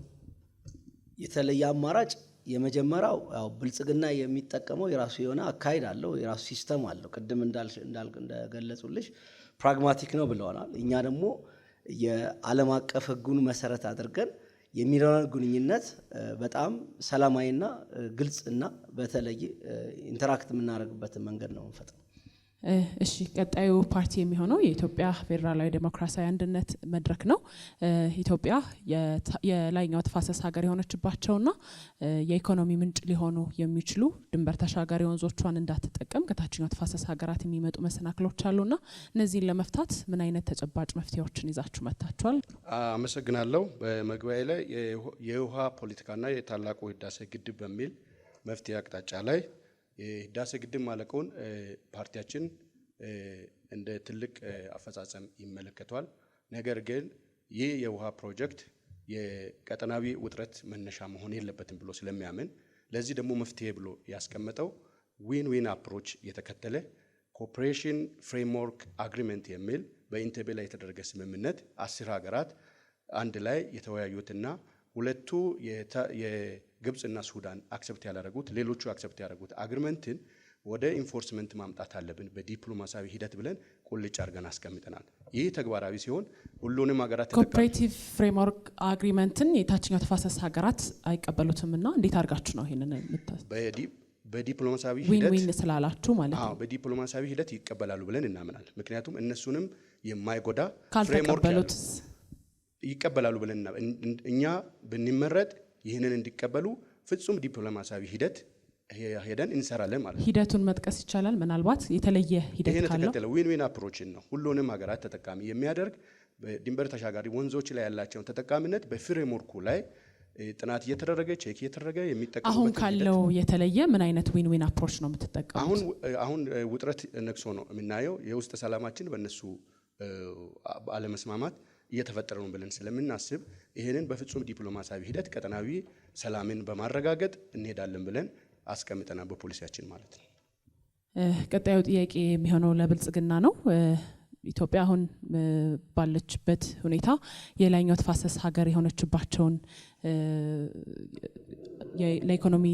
የተለየ አማራጭ የመጀመሪያው ያው ብልጽግና የሚጠቀመው የራሱ የሆነ አካሄድ አለው፣ የራሱ ሲስተም አለው። ቅድም እንደገለጹልሽ ፕራግማቲክ ነው ብለዋል። እኛ ደግሞ የዓለም አቀፍ ሕጉን መሰረት አድርገን የሚኖረን ግንኙነት በጣም ሰላማዊና ግልጽና በተለይ ኢንተራክት የምናደርግበትን መንገድ ነው የምንፈጥረው። እሺ ቀጣዩ ፓርቲ የሚሆነው የኢትዮጵያ ፌዴራላዊ ዴሞክራሲያዊ አንድነት መድረክ ነው። ኢትዮጵያ የላይኛው ተፋሰስ ሀገር የሆነችባቸውና የኢኮኖሚ ምንጭ ሊሆኑ የሚችሉ ድንበር ተሻጋሪ ወንዞቿን እንዳትጠቀም ከታችኛው ተፋሰስ ሀገራት የሚመጡ መሰናክሎች አሉና እነዚህን ለመፍታት ምን አይነት ተጨባጭ መፍትሄዎችን ይዛችሁ መጥታችኋል? አመሰግናለሁ። በመግቢያ ላይ የውሃ ፖለቲካና የታላቁ ህዳሴ ግድብ በሚል መፍትሄ አቅጣጫ ላይ የህዳሴ ግድብ ማለቁን ፓርቲያችን እንደ ትልቅ አፈጻጸም ይመለከቷል። ነገር ግን ይህ የውሃ ፕሮጀክት የቀጠናዊ ውጥረት መነሻ መሆን የለበትም ብሎ ስለሚያምን ለዚህ ደግሞ መፍትሄ ብሎ ያስቀመጠው ዊን ዊን አፕሮች የተከተለ ኮኦፕሬሽን ፍሬምወርክ አግሪመንት የሚል በኢንቴቤ ላይ የተደረገ ስምምነት 10 ሀገራት አንድ ላይ የተወያዩትና ሁለቱ የግብጽና ሱዳን አክሰፕት ያላረጉት ሌሎቹ አክሰፕት ያደረጉት አግሪመንትን ወደ ኢንፎርስመንት ማምጣት አለብን በዲፕሎማሲያዊ ሂደት ብለን ቁልጭ አድርገን አስቀምጠናል። ይህ ተግባራዊ ሲሆን ሁሉንም ሀገራት ኮኦፕሬቲቭ ፍሬምወርክ አግሪመንትን የታችኛው ተፋሰስ ሀገራት አይቀበሉትምና እንዴት አድርጋችሁ ነው ይሄንን በዲፕሎማሲያዊ ሂደት ዊን ስላላችሁ ማለት ነው? በዲፕሎማሲያዊ ሂደት ይቀበላሉ ብለን እናምናል። ምክንያቱም እነሱንም የማይጎዳ ካልተቀበሉት ይቀበላሉ ብለን እኛ ብንመረጥ ይህንን እንዲቀበሉ ፍጹም ዲፕሎማሲያዊ ሂደት ሄደን እንሰራለን ማለት ነው። ሂደቱን መጥቀስ ይቻላል? ምናልባት የተለየ ሂደት ካለው ይሄን ተከተለ ዊን ዊን አፕሮችን ነው ሁሉንም ሀገራት ተጠቃሚ የሚያደርግ በድንበር ተሻጋሪ ወንዞች ላይ ያላቸውን ተጠቃሚነት በፍሬምወርኩ ላይ ጥናት እየተደረገ ቼክ እየተደረገ የሚጠቀሙበት አሁን ካለው የተለየ ምን አይነት ዊን ዊን አፕሮች ነው የምትጠቀሙት? አሁን ውጥረት ነክሶ ነው የምናየው። የውስጥ ሰላማችን በእነሱ አለመስማማት እየተፈጠረ ነው ብለን ስለምናስብ ይሄንን በፍጹም ዲፕሎማሲያዊ ሂደት ቀጠናዊ ሰላምን በማረጋገጥ እንሄዳለን ብለን አስቀምጠናል በፖሊሲያችን ማለት ነው። ቀጣዩ ጥያቄ የሚሆነው ለብልጽግና ነው። ኢትዮጵያ አሁን ባለችበት ሁኔታ የላይኛው ተፋሰስ ሀገር የሆነችባቸውን ለኢኮኖሚ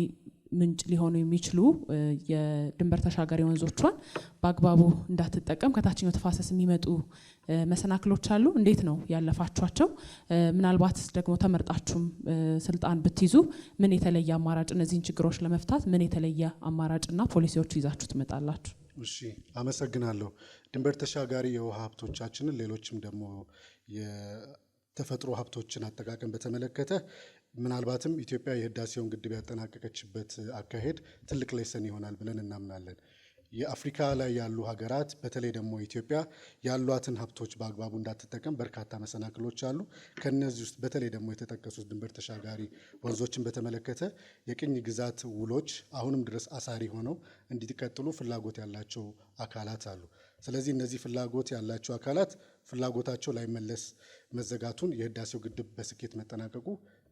ምንጭ ሊሆኑ የሚችሉ የድንበር ተሻጋሪ ወንዞቿን በአግባቡ እንዳትጠቀም ከታችኛው ተፋሰስ የሚመጡ መሰናክሎች አሉ። እንዴት ነው ያለፋችኋቸው? ምናልባት ደግሞ ተመርጣችሁም ስልጣን ብትይዙ ምን የተለየ አማራጭ እነዚህን ችግሮች ለመፍታት ምን የተለየ አማራጭና ፖሊሲዎች ይዛችሁ ትመጣላችሁ? እሺ አመሰግናለሁ። ድንበር ተሻጋሪ የውሃ ሀብቶቻችንን ሌሎችም ደግሞ የተፈጥሮ ሀብቶችን አጠቃቀም በተመለከተ ምናልባትም ኢትዮጵያ የህዳሴውን ግድብ ያጠናቀቀችበት አካሄድ ትልቅ ሌሰን ይሆናል ብለን እናምናለን። የአፍሪካ ላይ ያሉ ሀገራት በተለይ ደግሞ ኢትዮጵያ ያሏትን ሀብቶች በአግባቡ እንዳትጠቀም በርካታ መሰናክሎች አሉ። ከነዚህ ውስጥ በተለይ ደግሞ የተጠቀሱት ድንበር ተሻጋሪ ወንዞችን በተመለከተ የቅኝ ግዛት ውሎች አሁንም ድረስ አሳሪ ሆነው እንዲቀጥሉ ፍላጎት ያላቸው አካላት አሉ። ስለዚህ እነዚህ ፍላጎት ያላቸው አካላት ፍላጎታቸው ላይመለስ መዘጋቱን የህዳሴው ግድብ በስኬት መጠናቀቁ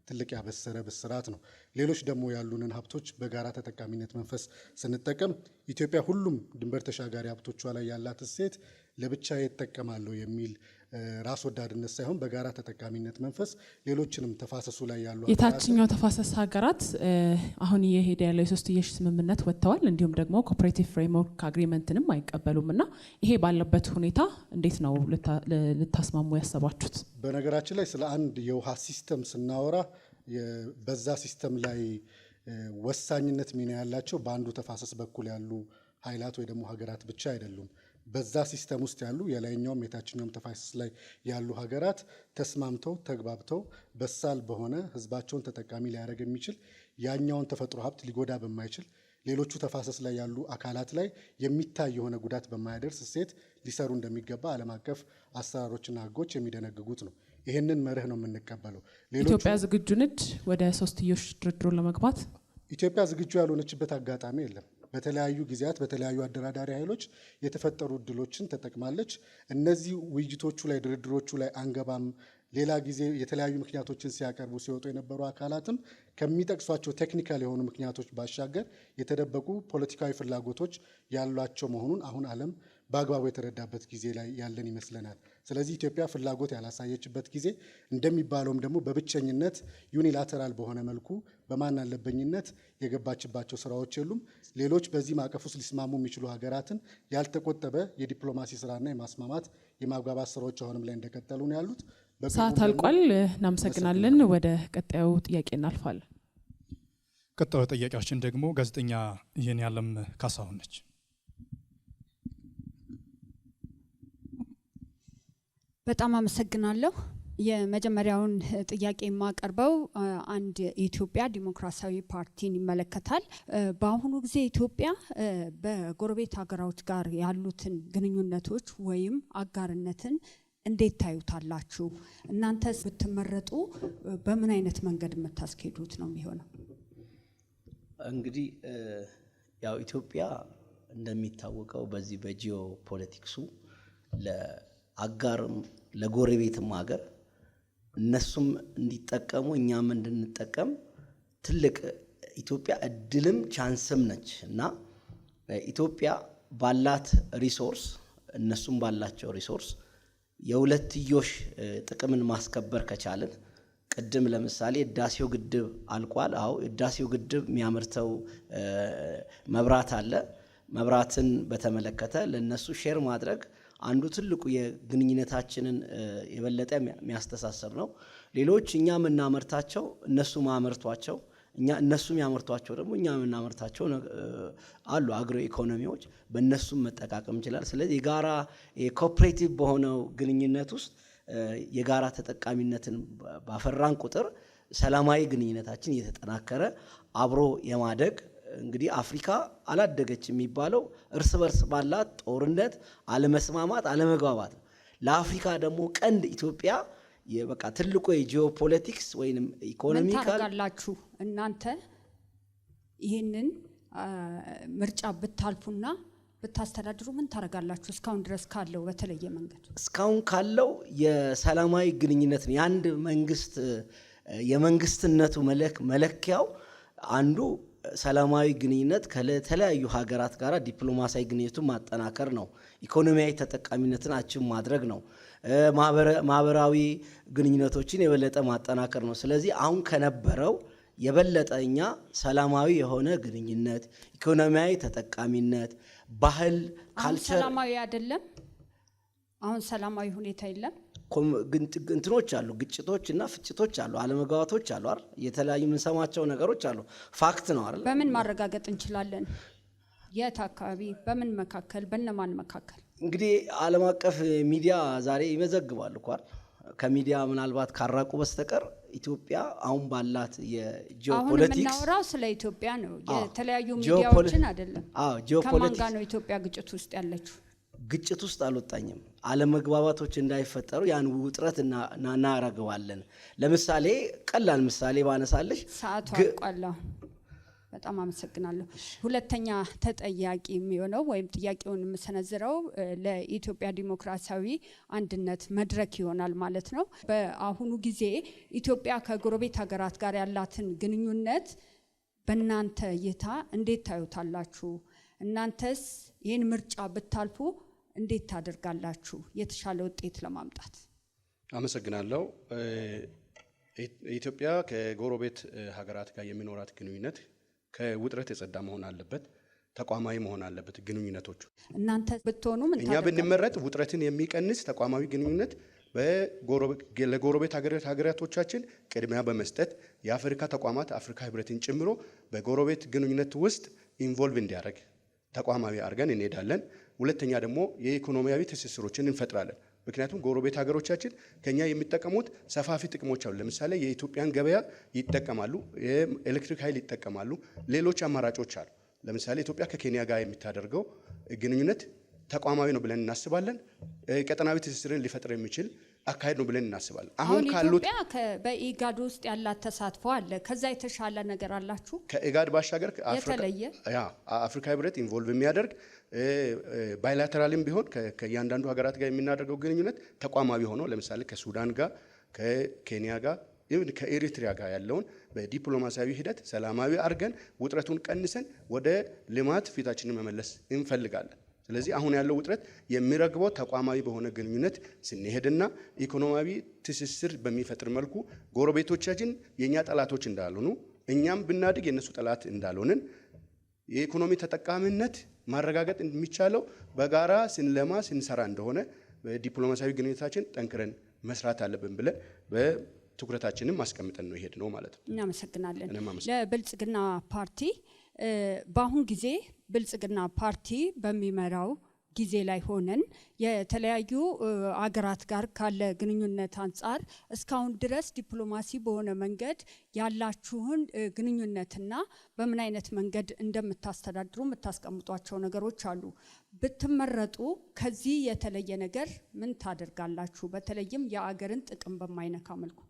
ትልቅ ያበሰረ ብስራት ነው። ሌሎች ደግሞ ያሉንን ሀብቶች በጋራ ተጠቃሚነት መንፈስ ስንጠቀም ኢትዮጵያ ሁሉም ድንበር ተሻጋሪ ሀብቶቿ ላይ ያላት እሴት ለብቻ ይጠቀማለሁ የሚል ራስ ወዳድነት ሳይሆን በጋራ ተጠቃሚነት መንፈስ ሌሎችንም ተፋሰሱ ላይ ያሉ የታችኛው ተፋሰስ ሀገራት አሁን እየሄደ ያለው የሶስትዮሽ ስምምነት ወጥተዋል። እንዲሁም ደግሞ ኮኦፕሬቲቭ ፍሬምወርክ አግሪመንትንም አይቀበሉም እና ይሄ ባለበት ሁኔታ እንዴት ነው ልታስማሙ ያሰባችሁት? በነገራችን ላይ ስለ አንድ የውሃ ሲስተም ስናወራ በዛ ሲስተም ላይ ወሳኝነት ሚና ያላቸው በአንዱ ተፋሰስ በኩል ያሉ ኃይላት ወይ ደግሞ ሀገራት ብቻ አይደሉም። በዛ ሲስተም ውስጥ ያሉ የላይኛውም የታችኛውም ተፋሰስ ላይ ያሉ ሀገራት ተስማምተው ተግባብተው በሳል በሆነ ህዝባቸውን ተጠቃሚ ሊያደርግ የሚችል ያኛውን ተፈጥሮ ሀብት ሊጎዳ በማይችል ሌሎቹ ተፋሰስ ላይ ያሉ አካላት ላይ የሚታይ የሆነ ጉዳት በማያደርስ እሴት ሊሰሩ እንደሚገባ ዓለም አቀፍ አሰራሮችና ህጎች የሚደነግጉት ነው። ይህንን መርህ ነው የምንቀበለው። ኢትዮጵያ ዝግጁ ነች ወደ ሶስትዮሽ ድርድሩን ለመግባት? ኢትዮጵያ ዝግጁ ያልሆነችበት አጋጣሚ የለም። በተለያዩ ጊዜያት በተለያዩ አደራዳሪ ኃይሎች የተፈጠሩ እድሎችን ተጠቅማለች። እነዚህ ውይይቶቹ ላይ ድርድሮቹ ላይ አንገባም ሌላ ጊዜ የተለያዩ ምክንያቶችን ሲያቀርቡ ሲወጡ የነበሩ አካላትም ከሚጠቅሷቸው ቴክኒካል የሆኑ ምክንያቶች ባሻገር የተደበቁ ፖለቲካዊ ፍላጎቶች ያሏቸው መሆኑን አሁን ዓለም በአግባቡ የተረዳበት ጊዜ ላይ ያለን ይመስለናል። ስለዚህ ኢትዮጵያ ፍላጎት ያላሳየችበት ጊዜ እንደሚባለውም ደግሞ በብቸኝነት ዩኒላተራል በሆነ መልኩ በማን አለበኝነት የገባችባቸው ስራዎች የሉም። ሌሎች በዚህ ማዕቀፍ ውስጥ ሊስማሙ የሚችሉ ሀገራትን ያልተቆጠበ የዲፕሎማሲ ስራና የማስማማት የማግባባት ስራዎች አሁንም ላይ እንደቀጠሉ ነው ያሉት። ሰዓት አልቋል። እናመሰግናለን። ወደ ቀጣዩ ጥያቄ እናልፋለን። ቀጣዩ ጥያቄያችን ደግሞ ጋዜጠኛ ይህነዓለም ካሳሁን ነች። በጣም አመሰግናለሁ። የመጀመሪያውን ጥያቄ የማቀርበው አንድ የኢትዮጵያ ዲሞክራሲያዊ ፓርቲን ይመለከታል። በአሁኑ ጊዜ ኢትዮጵያ በጎረቤት ሀገሮች ጋር ያሉትን ግንኙነቶች ወይም አጋርነትን እንዴት ታዩታላችሁ? እናንተስ ብትመረጡ በምን አይነት መንገድ የምታስኬዱት ነው የሚሆነው? እንግዲህ ያው ኢትዮጵያ እንደሚታወቀው በዚህ በጂኦ ፖለቲክሱ ለአጋርም ለጎረቤትም ሀገር እነሱም እንዲጠቀሙ እኛም እንድንጠቀም ትልቅ ኢትዮጵያ እድልም ቻንስም ነች እና ኢትዮጵያ ባላት ሪሶርስ እነሱም ባላቸው ሪሶርስ የሁለትዮሽ ጥቅምን ማስከበር ከቻለን ቅድም ለምሳሌ ህዳሴው ግድብ አልቋል። አዎ ህዳሴው ግድብ የሚያመርተው መብራት አለ። መብራትን በተመለከተ ለነሱ ሼር ማድረግ አንዱ ትልቁ የግንኙነታችንን የበለጠ የሚያስተሳሰብ ነው። ሌሎች እኛ የምናመርታቸው እነሱ ማመርቷቸው እነሱ የሚያመርቷቸው ደግሞ እኛ የምናመርታቸው አሉ አግሮ ኢኮኖሚዎች በእነሱም መጠቃቀም ይችላል። ስለዚህ የጋራ የኮኦፕሬቲቭ በሆነው ግንኙነት ውስጥ የጋራ ተጠቃሚነትን ባፈራን ቁጥር ሰላማዊ ግንኙነታችን እየተጠናከረ አብሮ የማደግ እንግዲህ አፍሪካ አላደገች የሚባለው እርስ በርስ ባላት ጦርነት፣ አለመስማማት፣ አለመግባባት ለአፍሪካ ደግሞ ቀንድ ኢትዮጵያ የበቃ ትልቁ የጂኦፖለቲክስ ወይንም ኢኮኖሚካል ታርጋላችሁ እናንተ ይሄንን ምርጫ ብታልፉና ብታስተዳድሩ ምን ታረጋላችሁ? እስካሁን ድረስ ካለው በተለየ መንገድ እስካሁን ካለው የሰላማዊ ግንኙነት ነው። የአንድ መንግስት የመንግስትነቱ መለኪያው አንዱ ሰላማዊ ግንኙነት ከተለያዩ ሀገራት ጋር ዲፕሎማሲያዊ ግንኙነቱን ማጠናከር ነው። ኢኮኖሚያዊ ተጠቃሚነትን አችም ማድረግ ነው። ማህበራዊ ግንኙነቶችን የበለጠ ማጠናከር ነው። ስለዚህ አሁን ከነበረው የበለጠ እኛ ሰላማዊ የሆነ ግንኙነት፣ ኢኮኖሚያዊ ተጠቃሚነት፣ ባህል፣ ካልቸር ሰላማዊ አይደለም። አሁን ሰላማዊ ሁኔታ የለም። እንትኖች አሉ፣ ግጭቶች እና ፍጭቶች አሉ፣ አለመግባባቶች አሉ አይደል? የተለያዩ የምንሰማቸው ነገሮች አሉ። ፋክት ነው አይደል? በምን ማረጋገጥ እንችላለን? የት አካባቢ፣ በምን መካከል፣ በእነማን መካከል? እንግዲህ ዓለም አቀፍ ሚዲያ ዛሬ ይመዘግባሉ እኮ አይደል? ከሚዲያ ምናልባት ካራቁ በስተቀር ኢትዮጵያ አሁን ባላት የጂኦፖለቲክስ አሁን የምናወራው ስለ ኢትዮጵያ ነው። የተለያዩ ሚዲያዎችን አይደለም። ከማን ጋር ነው ኢትዮጵያ ግጭት ውስጥ ያለችው? ግጭት ውስጥ አልወጣኝም። አለመግባባቶች እንዳይፈጠሩ ያን ውጥረት እናረገዋለን። ለምሳሌ ቀላል ምሳሌ ባነሳለሽ ሰዓቱ አልቋል። በጣም አመሰግናለሁ። ሁለተኛ ተጠያቂ የሚሆነው ወይም ጥያቄውን የምሰነዝረው ለኢትዮጵያ ዲሞክራሲያዊ አንድነት መድረክ ይሆናል ማለት ነው። በአሁኑ ጊዜ ኢትዮጵያ ከጎረቤት ሀገራት ጋር ያላትን ግንኙነት በእናንተ እይታ እንዴት ታዩታላችሁ? እናንተስ ይህን ምርጫ ብታልፉ እንዴት ታደርጋላችሁ የተሻለ ውጤት ለማምጣት? አመሰግናለሁ። ኢትዮጵያ ከጎረቤት ሀገራት ጋር የሚኖራት ግንኙነት ከውጥረት የጸዳ መሆን አለበት፣ ተቋማዊ መሆን አለበት። ግንኙነቶቹ እናንተ ብትሆኑ ምን እኛ ብንመረጥ ውጥረትን የሚቀንስ ተቋማዊ ግንኙነት ለጎረቤት ሀገራቶቻችን ቅድሚያ በመስጠት የአፍሪካ ተቋማት አፍሪካ ህብረትን ጨምሮ በጎረቤት ግንኙነት ውስጥ ኢንቮልቭ እንዲያደርግ ተቋማዊ አድርገን እንሄዳለን። ሁለተኛ ደግሞ የኢኮኖሚያዊ ትስስሮችን እንፈጥራለን። ምክንያቱም ጎረቤት ሀገሮቻችን ከኛ የሚጠቀሙት ሰፋፊ ጥቅሞች አሉ። ለምሳሌ የኢትዮጵያን ገበያ ይጠቀማሉ፣ የኤሌክትሪክ ኃይል ይጠቀማሉ፣ ሌሎች አማራጮች አሉ። ለምሳሌ ኢትዮጵያ ከኬንያ ጋር የምታደርገው ግንኙነት ተቋማዊ ነው ብለን እናስባለን። ቀጠናዊ ትስስርን ሊፈጥር የሚችል አካሄድ ነው ብለን እናስባለን። አሁን ካሉት ኢትዮጵያ በኢጋድ ውስጥ ያላት ተሳትፎ አለ። ከዛ የተሻለ ነገር አላችሁ? ከኢጋድ ባሻገር አፍሪካ ህብረት ኢንቮልቭ የሚያደርግ ባይላተራልም ቢሆን ከእያንዳንዱ ሀገራት ጋር የምናደርገው ግንኙነት ተቋማዊ ሆኖ ለምሳሌ ከሱዳን ጋር ከኬንያ ጋር ይሁን ከኤሪትሪያ ጋር ያለውን በዲፕሎማሲያዊ ሂደት ሰላማዊ አድርገን ውጥረቱን ቀንሰን ወደ ልማት ፊታችንን መመለስ እንፈልጋለን። ስለዚህ አሁን ያለው ውጥረት የሚረግበው ተቋማዊ በሆነ ግንኙነት ስንሄድና ኢኮኖሚያዊ ትስስር በሚፈጥር መልኩ ጎረቤቶቻችን የኛ ጠላቶች እንዳልሆኑ እኛም ብናድግ የነሱ ጠላት እንዳልሆንን የኢኮኖሚ ተጠቃሚነት ማረጋገጥ የሚቻለው በጋራ ስንለማ ስንሰራ እንደሆነ በዲፕሎማሲያዊ ግንኙነታችን ጠንክረን መስራት አለብን ብለን በትኩረታችንን ማስቀምጠን ነው ይሄድ ነው ማለት ነው። እናመሰግናለን። ለብልጽግና ፓርቲ በአሁን ጊዜ ብልጽግና ፓርቲ በሚመራው ጊዜ ላይ ሆነን የተለያዩ አገራት ጋር ካለ ግንኙነት አንጻር እስካሁን ድረስ ዲፕሎማሲ በሆነ መንገድ ያላችሁን ግንኙነትና በምን አይነት መንገድ እንደምታስተዳድሩ የምታስቀምጧቸው ነገሮች አሉ። ብትመረጡ ከዚህ የተለየ ነገር ምን ታደርጋላችሁ? በተለይም የአገርን ጥቅም በማይነካ መልኩ።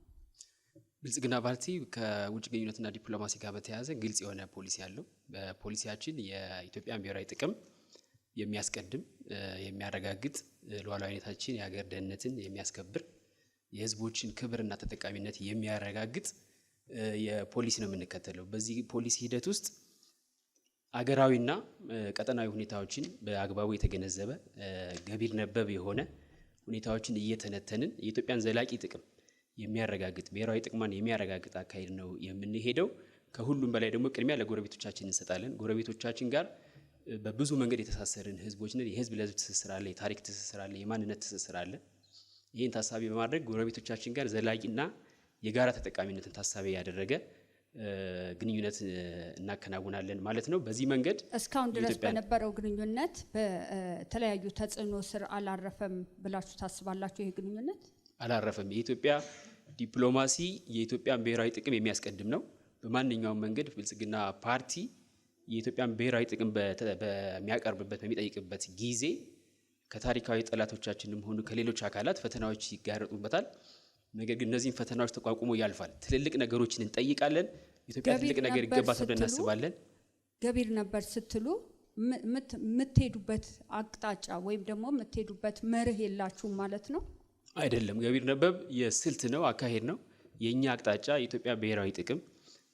ብልጽግና ፓርቲ ከውጭ ግንኙነትና ዲፕሎማሲ ጋር በተያያዘ ግልጽ የሆነ ፖሊሲ አለው። በፖሊሲያችን የኢትዮጵያን ብሔራዊ ጥቅም የሚያስቀድም የሚያረጋግጥ ሉዓላዊነታችን የሀገር ደህንነትን የሚያስከብር የሕዝቦችን ክብርና ተጠቃሚነት የሚያረጋግጥ የፖሊሲ ነው የምንከተለው። በዚህ ፖሊሲ ሂደት ውስጥ አገራዊና ቀጠናዊ ሁኔታዎችን በአግባቡ የተገነዘበ ገቢር ነበብ የሆነ ሁኔታዎችን እየተነተንን የኢትዮጵያን ዘላቂ ጥቅም የሚያረጋግጥ ብሔራዊ ጥቅሟን የሚያረጋግጥ አካሄድ ነው የምንሄደው። ከሁሉም በላይ ደግሞ ቅድሚያ ለጎረቤቶቻችን እንሰጣለን። ጎረቤቶቻችን ጋር በብዙ መንገድ የተሳሰርን ህዝቦች ነን። የህዝብ ለህዝብ ትስስር አለ፣ የታሪክ ትስስር አለ፣ የማንነት ትስስር አለ። ይህን ታሳቢ በማድረግ ጎረቤቶቻችን ጋር ዘላቂና የጋራ ተጠቃሚነትን ታሳቢ ያደረገ ግንኙነት እናከናውናለን ማለት ነው። በዚህ መንገድ እስካሁን ድረስ በነበረው ግንኙነት በተለያዩ ተጽዕኖ ስር አላረፈም ብላችሁ ታስባላችሁ? ይሄ ግንኙነት አላረፈም። የኢትዮጵያ ዲፕሎማሲ የኢትዮጵያን ብሔራዊ ጥቅም የሚያስቀድም ነው። በማንኛውም መንገድ ብልጽግና ፓርቲ የኢትዮጵያን ብሔራዊ ጥቅም በሚያቀርብበት በሚጠይቅበት ጊዜ ከታሪካዊ ጠላቶቻችንም ሆኑ ከሌሎች አካላት ፈተናዎች ይጋረጡበታል። ነገር ግን እነዚህን ፈተናዎች ተቋቁሞ ያልፋል። ትልልቅ ነገሮችን እንጠይቃለን። ኢትዮጵያ ትልቅ ነገር ይገባታል ብለን እናስባለን። ገቢር ነበር ስትሉ የምትሄዱበት አቅጣጫ ወይም ደግሞ የምትሄዱበት መርህ የላችሁም ማለት ነው? አይደለም። ገቢር ነበብ የስልት ነው፣ አካሄድ ነው። የኛ አቅጣጫ የኢትዮጵያ ብሔራዊ ጥቅም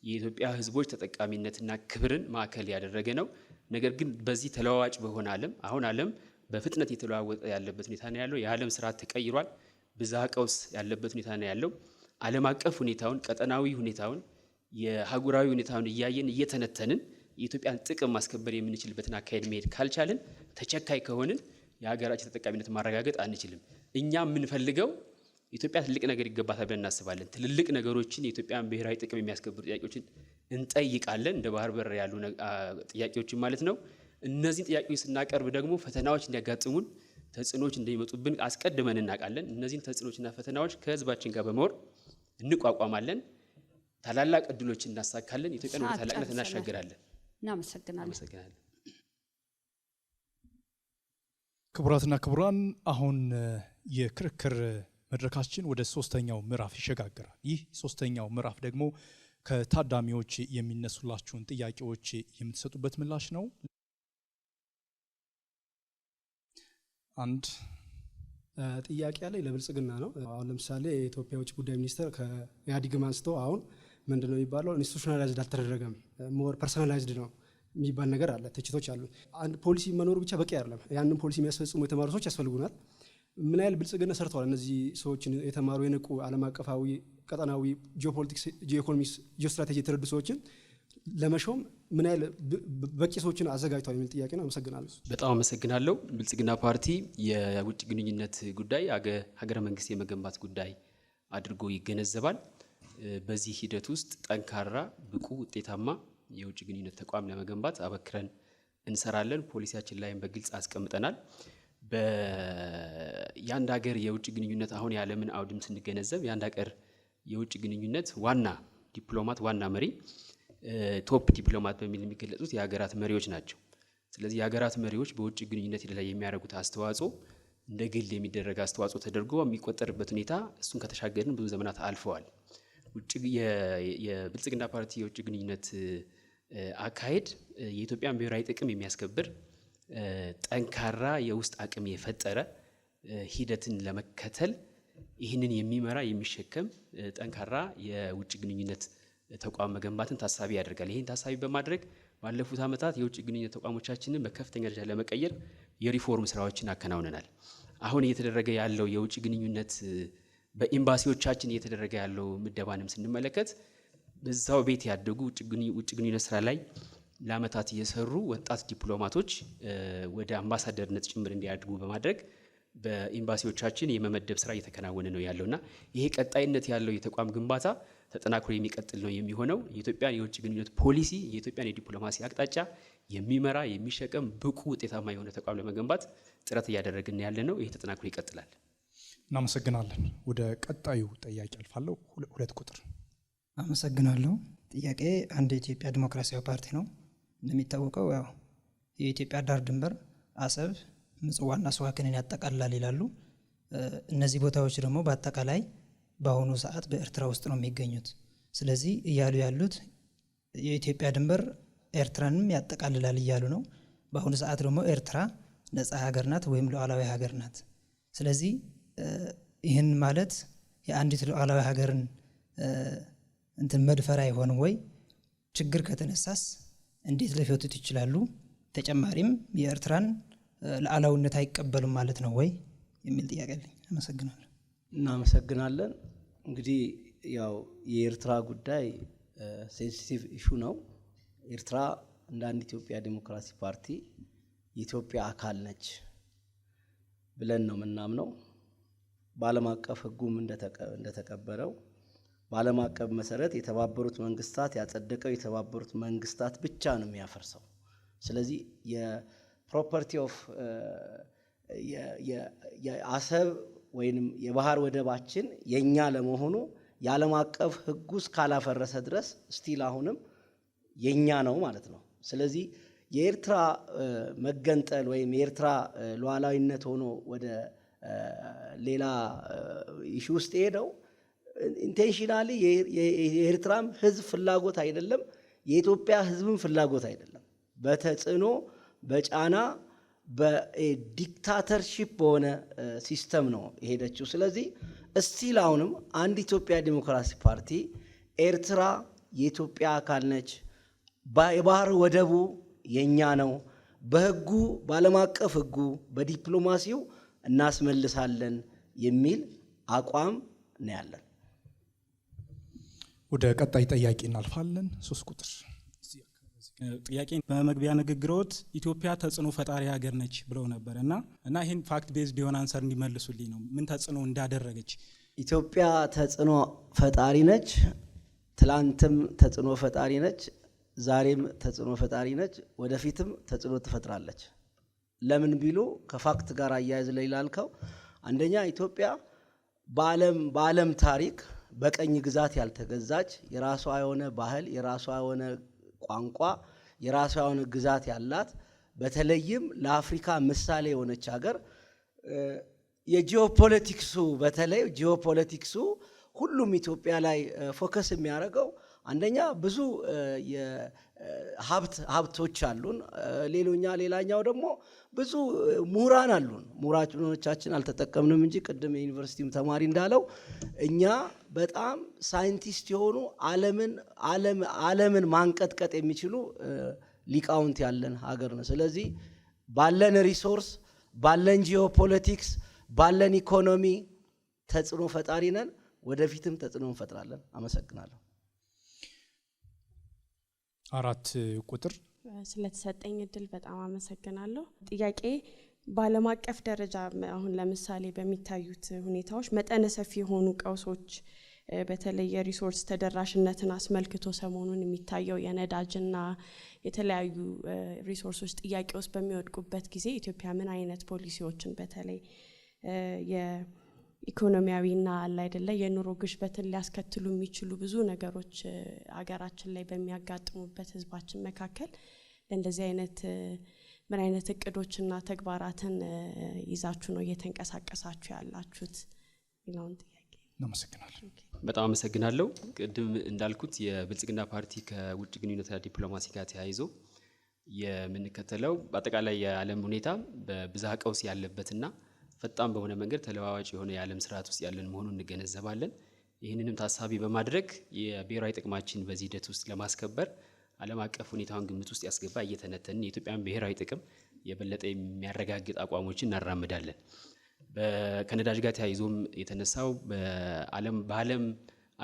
የኢትዮጵያ ሕዝቦች ተጠቃሚነትና ክብርን ማዕከል ያደረገ ነው። ነገር ግን በዚህ ተለዋዋጭ በሆነ ዓለም አሁን ዓለም በፍጥነት የተለዋወጠ ያለበት ሁኔታ ነው ያለው። የዓለም ስርዓት ተቀይሯል። ብዝሃ ቀውስ ያለበት ሁኔታ ነው ያለው። ዓለም አቀፍ ሁኔታውን፣ ቀጠናዊ ሁኔታውን፣ የሀገራዊ ሁኔታውን እያየን እየተነተንን የኢትዮጵያን ጥቅም ማስከበር የምንችልበትን አካሄድ መሄድ ካልቻልን፣ ተቸካይ ከሆንን የሀገራችን ተጠቃሚነት ማረጋገጥ አንችልም። እኛ የምንፈልገው ኢትዮጵያ ትልቅ ነገር ይገባታል ብለን እናስባለን። ትልልቅ ነገሮችን የኢትዮጵያን ብሔራዊ ጥቅም የሚያስከብሩ ጥያቄዎችን እንጠይቃለን፣ እንደ ባህር በር ያሉ ጥያቄዎችን ማለት ነው። እነዚህን ጥያቄዎች ስናቀርብ ደግሞ ፈተናዎች እንዲያጋጥሙን፣ ተጽዕኖዎች እንደሚመጡብን አስቀድመን እናውቃለን። እነዚህን ተጽዕኖችና ፈተናዎች ከህዝባችን ጋር በመወር እንቋቋማለን። ታላላቅ እድሎችን እናሳካለን። ኢትዮጵያን ወደ ታላቅነት እናሻገራለን። እናመሰግናለን። ክቡራትና ክቡራን፣ አሁን የክርክር መድረካችን ወደ ሶስተኛው ምዕራፍ ይሸጋግራል። ይህ ሶስተኛው ምዕራፍ ደግሞ ከታዳሚዎች የሚነሱላችሁን ጥያቄዎች የምትሰጡበት ምላሽ ነው። አንድ ጥያቄ ያለ ለብልጽግና ነው። አሁን ለምሳሌ የኢትዮጵያ ውጭ ጉዳይ ሚኒስቴር ከኢህአዴግም አንስቶ አሁን ምንድነው የሚባለው ኢንስቲቱሽናላይዝድ አልተደረገም፣ ሞር ፐርሰናላይዝድ ነው የሚባል ነገር አለ። ትችቶች አሉ። አንድ ፖሊሲ መኖሩ ብቻ በቂ አይደለም። ያንን ፖሊሲ የሚያስፈጽሙ የተማሩ ሰዎች ያስፈልጉናል። ምን ያህል ብልጽግና ሰርተዋል? እነዚህ ሰዎችን የተማሩ የንቁ ዓለም አቀፋዊ፣ ቀጠናዊ፣ ጂኦፖለቲክስ፣ ጂኦኢኮኖሚክስ፣ ጂኦስትራቴጂ የተረዱ ሰዎችን ለመሾም ምን ያህል በቂ ሰዎችን አዘጋጅተዋል የሚል ጥያቄ ነው። አመሰግናለሁ። በጣም አመሰግናለሁ። ብልጽግና ፓርቲ የውጭ ግንኙነት ጉዳይ ሀገረ መንግስት የመገንባት ጉዳይ አድርጎ ይገነዘባል። በዚህ ሂደት ውስጥ ጠንካራ፣ ብቁ፣ ውጤታማ የውጭ ግንኙነት ተቋም ለመገንባት አበክረን እንሰራለን። ፖሊሲያችን ላይም በግልጽ አስቀምጠናል። የአንድ ሀገር የውጭ ግንኙነት አሁን የዓለምን አውድም ስንገነዘብ የአንድ ሀገር የውጭ ግንኙነት ዋና ዲፕሎማት፣ ዋና መሪ፣ ቶፕ ዲፕሎማት በሚል የሚገለጹት የሀገራት መሪዎች ናቸው። ስለዚህ የሀገራት መሪዎች በውጭ ግንኙነት ላይ የሚያደርጉት አስተዋጽኦ እንደ ግል የሚደረግ አስተዋጽኦ ተደርጎ የሚቆጠርበት ሁኔታ እሱን ከተሻገርን ብዙ ዘመናት አልፈዋል። የብልጽግና ፓርቲ የውጭ ግንኙነት አካሄድ የኢትዮጵያን ብሔራዊ ጥቅም የሚያስከብር ጠንካራ የውስጥ አቅም የፈጠረ ሂደትን ለመከተል ይህንን የሚመራ የሚሸከም ጠንካራ የውጭ ግንኙነት ተቋም መገንባትን ታሳቢ ያደርጋል። ይህን ታሳቢ በማድረግ ባለፉት ዓመታት የውጭ ግንኙነት ተቋሞቻችንን በከፍተኛ ደረጃ ለመቀየር የሪፎርም ስራዎችን አከናውነናል። አሁን እየተደረገ ያለው የውጭ ግንኙነት በኤምባሲዎቻችን እየተደረገ ያለው ምደባንም ስንመለከት በዛው ቤት ያደጉ ውጭ ግንኙነት ስራ ላይ ለዓመታት እየሰሩ ወጣት ዲፕሎማቶች ወደ አምባሳደርነት ጭምር እንዲያድጉ በማድረግ በኤምባሲዎቻችን የመመደብ ስራ እየተከናወነ ነው ያለውና ይሄ ቀጣይነት ያለው የተቋም ግንባታ ተጠናክሮ የሚቀጥል ነው የሚሆነው። የኢትዮጵያን የውጭ ግንኙነት ፖሊሲ የኢትዮጵያን የዲፕሎማሲ አቅጣጫ የሚመራ የሚሸከም ብቁ ውጤታማ የሆነ ተቋም ለመገንባት ጥረት እያደረግን ያለ ነው። ይሄ ተጠናክሮ ይቀጥላል። እናመሰግናለን። ወደ ቀጣዩ ጥያቄ አልፋለሁ። 2 ቁጥር። አመሰግናለሁ። ጥያቄ አንድ የኢትዮጵያ ዲሞክራሲያዊ ፓርቲ ነው። እንደሚታወቀው ያው የኢትዮጵያ ዳር ድንበር አሰብ፣ ምጽዋና ስዋክንን ያጠቃልላል ይላሉ። እነዚህ ቦታዎች ደግሞ በአጠቃላይ በአሁኑ ሰዓት በኤርትራ ውስጥ ነው የሚገኙት። ስለዚህ እያሉ ያሉት የኢትዮጵያ ድንበር ኤርትራንም ያጠቃልላል እያሉ ነው። በአሁኑ ሰዓት ደግሞ ኤርትራ ነጻ ሀገር ናት ወይም ሉዓላዊ ሀገር ናት። ስለዚህ ይህን ማለት የአንዲት ሉዓላዊ ሀገርን እንትን መድፈር አይሆንም ወይ? ችግር ከተነሳስ እንዴት ሊፈቱት ይችላሉ? ተጨማሪም የኤርትራን ሉዓላዊነት አይቀበሉም ማለት ነው ወይ የሚል ጥያቄ አለኝ። አመሰግናለሁ። እናመሰግናለን። እንግዲህ ያው የኤርትራ ጉዳይ ሴንሲቲቭ ኢሹ ነው። ኤርትራ እንደ አንድ ኢትዮጵያ ዲሞክራሲ ፓርቲ የኢትዮጵያ አካል ነች ብለን ነው የምናምነው። በዓለም አቀፍ ሕጉም እንደተቀበለው በዓለም አቀፍ መሰረት የተባበሩት መንግስታት ያጸደቀው የተባበሩት መንግስታት ብቻ ነው የሚያፈርሰው። ስለዚህ የፕሮፐርቲ ኦፍ የአሰብ ወይንም የባህር ወደባችን የኛ ለመሆኑ የዓለም አቀፍ ሕጉ እስካላፈረሰ ድረስ ስቲል አሁንም የኛ ነው ማለት ነው። ስለዚህ የኤርትራ መገንጠል ወይም የኤርትራ ሉዓላዊነት ሆኖ ወደ ሌላ ኢሹ ውስጥ ሄደው ኢንቴንሽናሊ የኤርትራም ህዝብ ፍላጎት አይደለም፣ የኢትዮጵያ ህዝብም ፍላጎት አይደለም። በተጽዕኖ በጫና በዲክታተርሺፕ በሆነ ሲስተም ነው የሄደችው። ስለዚህ እስቲል አሁንም አንድ ኢትዮጵያ ዲሞክራሲ ፓርቲ ኤርትራ የኢትዮጵያ አካል ነች፣ የባህር ወደቡ የኛ ነው፣ በህጉ በዓለም አቀፍ ህጉ በዲፕሎማሲው እናስመልሳለን የሚል አቋም ነው ያለን። ወደ ቀጣይ ጥያቄ እናልፋለን። 3 ቁጥር። ጥያቄ በመግቢያ ንግግሮት ኢትዮጵያ ተጽዕኖ ፈጣሪ ሀገር ነች ብለው ነበር እና ይህን ፋክት ቤዝድ የሆነ አንሰር እንዲመልሱልኝ ነው። ምን ተጽዕኖ እንዳደረገች? ኢትዮጵያ ተጽዕኖ ፈጣሪ ነች። ትላንትም ተጽዕኖ ፈጣሪ ነች፣ ዛሬም ተጽዕኖ ፈጣሪ ነች፣ ወደፊትም ተጽዕኖ ትፈጥራለች። ለምን ቢሉ ከፋክት ጋር አያይዝ ላይ ላልከው፣ አንደኛ ኢትዮጵያ በዓለም ታሪክ በቀኝ ግዛት ያልተገዛች የራሷ የሆነ ባህል፣ የራሷ የሆነ ቋንቋ፣ የራሷ የሆነ ግዛት ያላት በተለይም ለአፍሪካ ምሳሌ የሆነች ሀገር። የጂኦፖለቲክሱ በተለይ ጂኦፖለቲክሱ ሁሉም ኢትዮጵያ ላይ ፎከስ የሚያደርገው አንደኛ ብዙ ሀብቶች አሉን፣ ሌላኛው ደግሞ ብዙ ምሁራን አሉን። ምሁራኖቻችን አልተጠቀምንም እንጂ ቅድም የዩኒቨርሲቲም ተማሪ እንዳለው እኛ በጣም ሳይንቲስት የሆኑ ዓለምን ማንቀጥቀጥ የሚችሉ ሊቃውንት ያለን ሀገር ነው። ስለዚህ ባለን ሪሶርስ፣ ባለን ጂኦፖለቲክስ፣ ባለን ኢኮኖሚ ተጽዕኖ ፈጣሪ ነን። ወደፊትም ተጽዕኖ እንፈጥራለን። አመሰግናለሁ። 4 ቁጥር። ስለተሰጠኝ እድል በጣም አመሰግናለሁ። ጥያቄ በዓለም አቀፍ ደረጃ አሁን ለምሳሌ በሚታዩት ሁኔታዎች መጠነ ሰፊ የሆኑ ቀውሶች በተለይ የሪሶርስ ተደራሽነትን አስመልክቶ ሰሞኑን የሚታየው የነዳጅና የተለያዩ ሪሶርሶች ጥያቄ ውስጥ በሚወድቁበት ጊዜ ኢትዮጵያ ምን አይነት ፖሊሲዎችን በተለይ ኢኮኖሚያዊና አለ አይደለ የኑሮ ግሽበትን ሊያስከትሉ የሚችሉ ብዙ ነገሮች አገራችን ላይ በሚያጋጥሙበት ህዝባችን መካከል ለእንደዚህ አይነት ምን አይነት እቅዶችና ተግባራትን ይዛችሁ ነው እየተንቀሳቀሳችሁ ያላችሁት? ይላውን ጥያቄ እናመሰግናለን። በጣም አመሰግናለሁ። ቅድም እንዳልኩት የብልጽግና ፓርቲ ከውጭ ግንኙነትና ዲፕሎማሲ ጋር ተያይዞ የምንከተለው በአጠቃላይ የዓለም ሁኔታ በብዝሃ ቀውስ ያለበትና ፈጣን በሆነ መንገድ ተለዋዋጭ የሆነ የዓለም ስርዓት ውስጥ ያለን መሆኑን እንገነዘባለን። ይህንንም ታሳቢ በማድረግ የብሔራዊ ጥቅማችን በዚህ ሂደት ውስጥ ለማስከበር ዓለም አቀፍ ሁኔታውን ግምት ውስጥ ያስገባ እየተነተንን የኢትዮጵያን ብሔራዊ ጥቅም የበለጠ የሚያረጋግጥ አቋሞችን እናራምዳለን። ከነዳጅ ጋር ተያይዞም የተነሳው በዓለም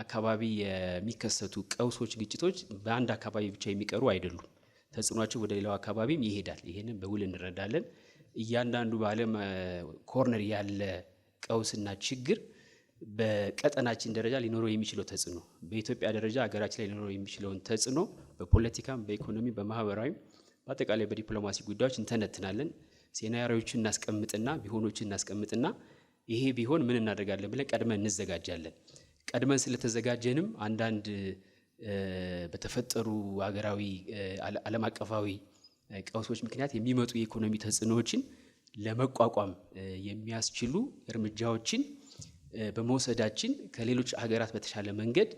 አካባቢ የሚከሰቱ ቀውሶች፣ ግጭቶች በአንድ አካባቢ ብቻ የሚቀሩ አይደሉም። ተጽዕኗቸው ወደ ሌላው አካባቢም ይሄዳል። ይሄንን በውል እንረዳለን። እያንዳንዱ በዓለም ኮርነር ያለ ቀውስና ችግር በቀጠናችን ደረጃ ሊኖረው የሚችለው ተጽዕኖ፣ በኢትዮጵያ ደረጃ ሀገራችን ላይ ሊኖረው የሚችለውን ተጽዕኖ በፖለቲካም፣ በኢኮኖሚ፣ በማህበራዊም በአጠቃላይ በዲፕሎማሲ ጉዳዮች እንተነትናለን። ሴናሪዎችን እናስቀምጥና ቢሆኖችን እናስቀምጥና ይሄ ቢሆን ምን እናደርጋለን ብለን ቀድመን እንዘጋጃለን። ቀድመን ስለተዘጋጀንም አንዳንድ በተፈጠሩ ሀገራዊ ዓለም አቀፋዊ ቀውሶች ምክንያት የሚመጡ የኢኮኖሚ ተጽዕኖዎችን ለመቋቋም የሚያስችሉ እርምጃዎችን በመውሰዳችን ከሌሎች ሀገራት በተሻለ መንገድ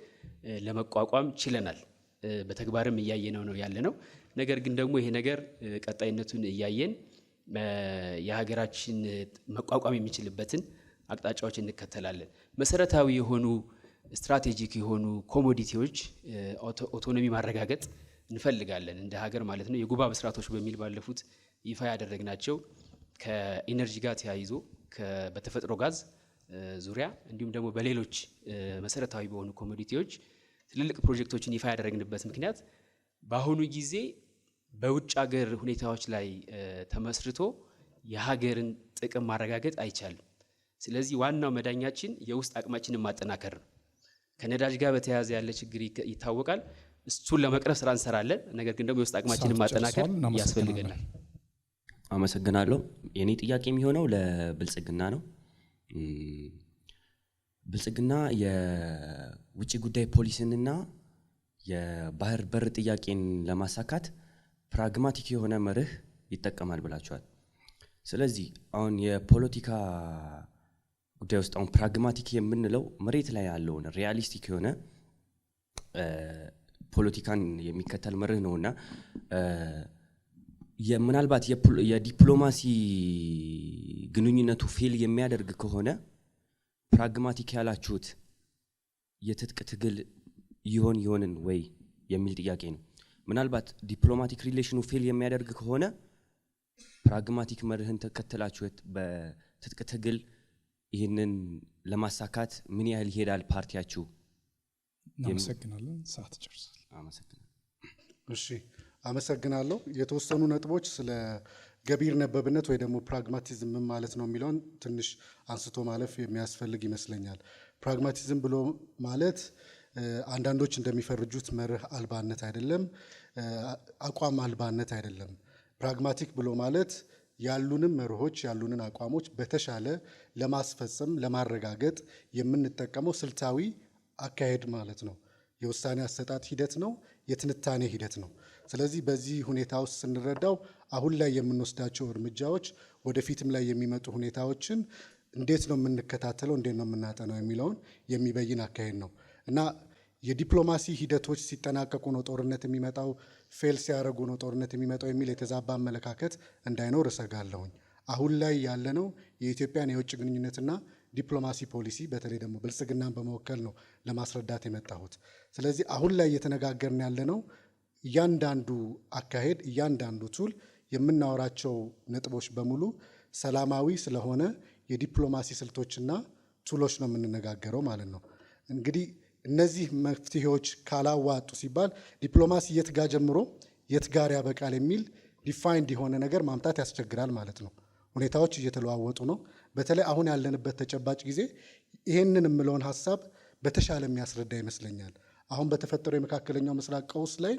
ለመቋቋም ችለናል። በተግባርም እያየነው ነው ያለነው። ነገር ግን ደግሞ ይሄ ነገር ቀጣይነቱን እያየን የሀገራችን መቋቋም የሚችልበትን አቅጣጫዎች እንከተላለን። መሰረታዊ የሆኑ ስትራቴጂክ የሆኑ ኮሞዲቲዎች ኦቶኖሚ ማረጋገጥ እንፈልጋለን እንደ ሀገር ማለት ነው። የጉባ ብስራቶች በሚል ባለፉት ይፋ ያደረግናቸው ከኢነርጂ ጋር ተያይዞ በተፈጥሮ ጋዝ ዙሪያ እንዲሁም ደግሞ በሌሎች መሰረታዊ በሆኑ ኮሞዲቲዎች ትልልቅ ፕሮጀክቶችን ይፋ ያደረግንበት ምክንያት በአሁኑ ጊዜ በውጭ ሀገር ሁኔታዎች ላይ ተመስርቶ የሀገርን ጥቅም ማረጋገጥ አይቻልም። ስለዚህ ዋናው መዳኛችን የውስጥ አቅማችንን ማጠናከር ነው። ከነዳጅ ጋር በተያያዘ ያለ ችግር ይታወቃል። እሱን ለመቅረፍ ስራ እንሰራለን። ነገር ግን ደግሞ የውስጥ አቅማችንን ማጠናከር ያስፈልገናል። አመሰግናለሁ። የኔ ጥያቄ የሚሆነው ለብልጽግና ነው። ብልጽግና የውጭ ጉዳይ ፖሊሲንና የባህር በር ጥያቄን ለማሳካት ፕራግማቲክ የሆነ መርህ ይጠቀማል ብላችኋል። ስለዚህ አሁን የፖለቲካ ጉዳይ ውስጥ አሁን ፕራግማቲክ የምንለው መሬት ላይ ያለውን ሪያሊስቲክ የሆነ ፖለቲካን የሚከተል መርህ ነውና ምናልባት የዲፕሎማሲ ግንኙነቱ ፌል የሚያደርግ ከሆነ ፕራግማቲክ ያላችሁት የትጥቅ ትግል ይሆንን ወይ የሚል ጥያቄ ነው። ምናልባት ዲፕሎማቲክ ሪሌሽኑ ፌል የሚያደርግ ከሆነ ፕራግማቲክ መርህን ተከተላችሁት በትጥቅ ትግል ይህንን ለማሳካት ምን ያህል ይሄዳል ፓርቲያችሁ? እናመሰግናለን። ሰዓት ጨርሳል። አመሰግናለሁ። እሺ፣ አመሰግናለሁ። የተወሰኑ ነጥቦች ስለ ገቢር ነበብነት ወይ ደግሞ ፕራግማቲዝም ምን ማለት ነው የሚለውን ትንሽ አንስቶ ማለፍ የሚያስፈልግ ይመስለኛል። ፕራግማቲዝም ብሎ ማለት አንዳንዶች እንደሚፈርጁት መርህ አልባነት አይደለም፣ አቋም አልባነት አይደለም። ፕራግማቲክ ብሎ ማለት ያሉንን መርሆች ያሉንን አቋሞች በተሻለ ለማስፈጸም ለማረጋገጥ የምንጠቀመው ስልታዊ አካሄድ ማለት ነው። የውሳኔ አሰጣጥ ሂደት ነው፣ የትንታኔ ሂደት ነው። ስለዚህ በዚህ ሁኔታ ውስጥ ስንረዳው አሁን ላይ የምንወስዳቸው እርምጃዎች ወደፊትም ላይ የሚመጡ ሁኔታዎችን እንዴት ነው የምንከታተለው፣ እንዴት ነው የምናጠናው የሚለውን የሚበይን አካሄድ ነው እና የዲፕሎማሲ ሂደቶች ሲጠናቀቁ ነው ጦርነት የሚመጣው፣ ፌል ሲያደርጉ ነው ጦርነት የሚመጣው የሚል የተዛባ አመለካከት እንዳይኖር እሰጋለሁኝ። አሁን ላይ ያለነው የኢትዮጵያን የውጭ ግንኙነትና ዲፕሎማሲ ፖሊሲ በተለይ ደግሞ ብልጽግናን በመወከል ነው ለማስረዳት የመጣሁት። ስለዚህ አሁን ላይ እየተነጋገርን ያለነው እያንዳንዱ አካሄድ እያንዳንዱ ቱል የምናወራቸው ነጥቦች በሙሉ ሰላማዊ ስለሆነ የዲፕሎማሲ ስልቶችና ቱሎች ነው የምንነጋገረው ማለት ነው። እንግዲህ እነዚህ መፍትሄዎች ካላዋጡ ሲባል ዲፕሎማሲ የት ጋር ጀምሮ የት ጋር ያበቃል የሚል ዲፋይንድ የሆነ ነገር ማምጣት ያስቸግራል ማለት ነው። ሁኔታዎች እየተለዋወጡ ነው። በተለይ አሁን ያለንበት ተጨባጭ ጊዜ ይሄንን የምለውን ሀሳብ በተሻለ የሚያስረዳ ይመስለኛል። አሁን በተፈጠረው የመካከለኛው ምስራቅ ቀውስ ላይ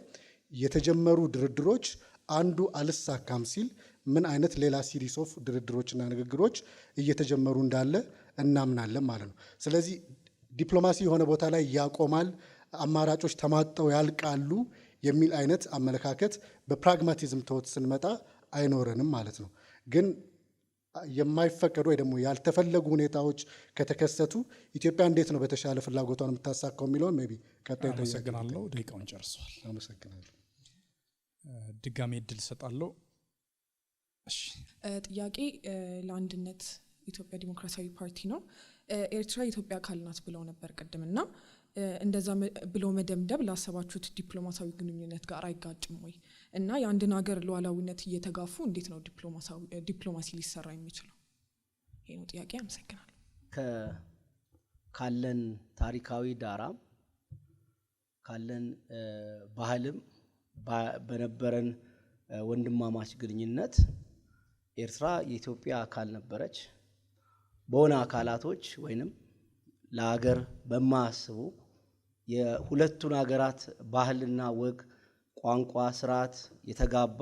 የተጀመሩ ድርድሮች አንዱ አልሳካም ሲል ምን አይነት ሌላ ሲሪስ ኦፍ ድርድሮችና ንግግሮች እየተጀመሩ እንዳለ እናምናለን ማለት ነው። ስለዚህ ዲፕሎማሲ የሆነ ቦታ ላይ ያቆማል፣ አማራጮች ተማጠው ያልቃሉ የሚል አይነት አመለካከት በፕራግማቲዝም ተወት ስንመጣ አይኖረንም ማለት ነው። ግን የማይፈቀዱ ወይ ደግሞ ያልተፈለጉ ሁኔታዎች ከተከሰቱ ኢትዮጵያ እንዴት ነው በተሻለ ፍላጎቷን የምታሳካው የሚለውን ሜይ ቢ ቀጣይ አመሰግናለሁ። ደቂቃውን ጨርሷል። አመሰግናለሁ። ድጋሜ እድል እሰጣለሁ። እሺ፣ ጥያቄ ለአንድነት ኢትዮጵያ ዲሞክራሲያዊ ፓርቲ ነው። ኤርትራ የኢትዮጵያ አካል ናት ብለው ነበር ቅድምና እንደዛ ብሎ መደምደብ ላሰባችሁት ዲፕሎማሲያዊ ግንኙነት ጋር አይጋጭም ወይ? እና የአንድን ሀገር ሉዓላዊነት እየተጋፉ እንዴት ነው ዲፕሎማሲ ሊሰራ የሚችለው? ይሄ ነው ጥያቄ። አመሰግናለሁ። ካለን ታሪካዊ ዳራም ካለን ባህልም በነበረን ወንድማማች ግንኙነት ኤርትራ የኢትዮጵያ አካል ነበረች። በሆነ አካላቶች ወይንም ለሀገር በማያስቡ የሁለቱን ሀገራት ባህልና ወግ፣ ቋንቋ፣ ስርዓት የተጋባ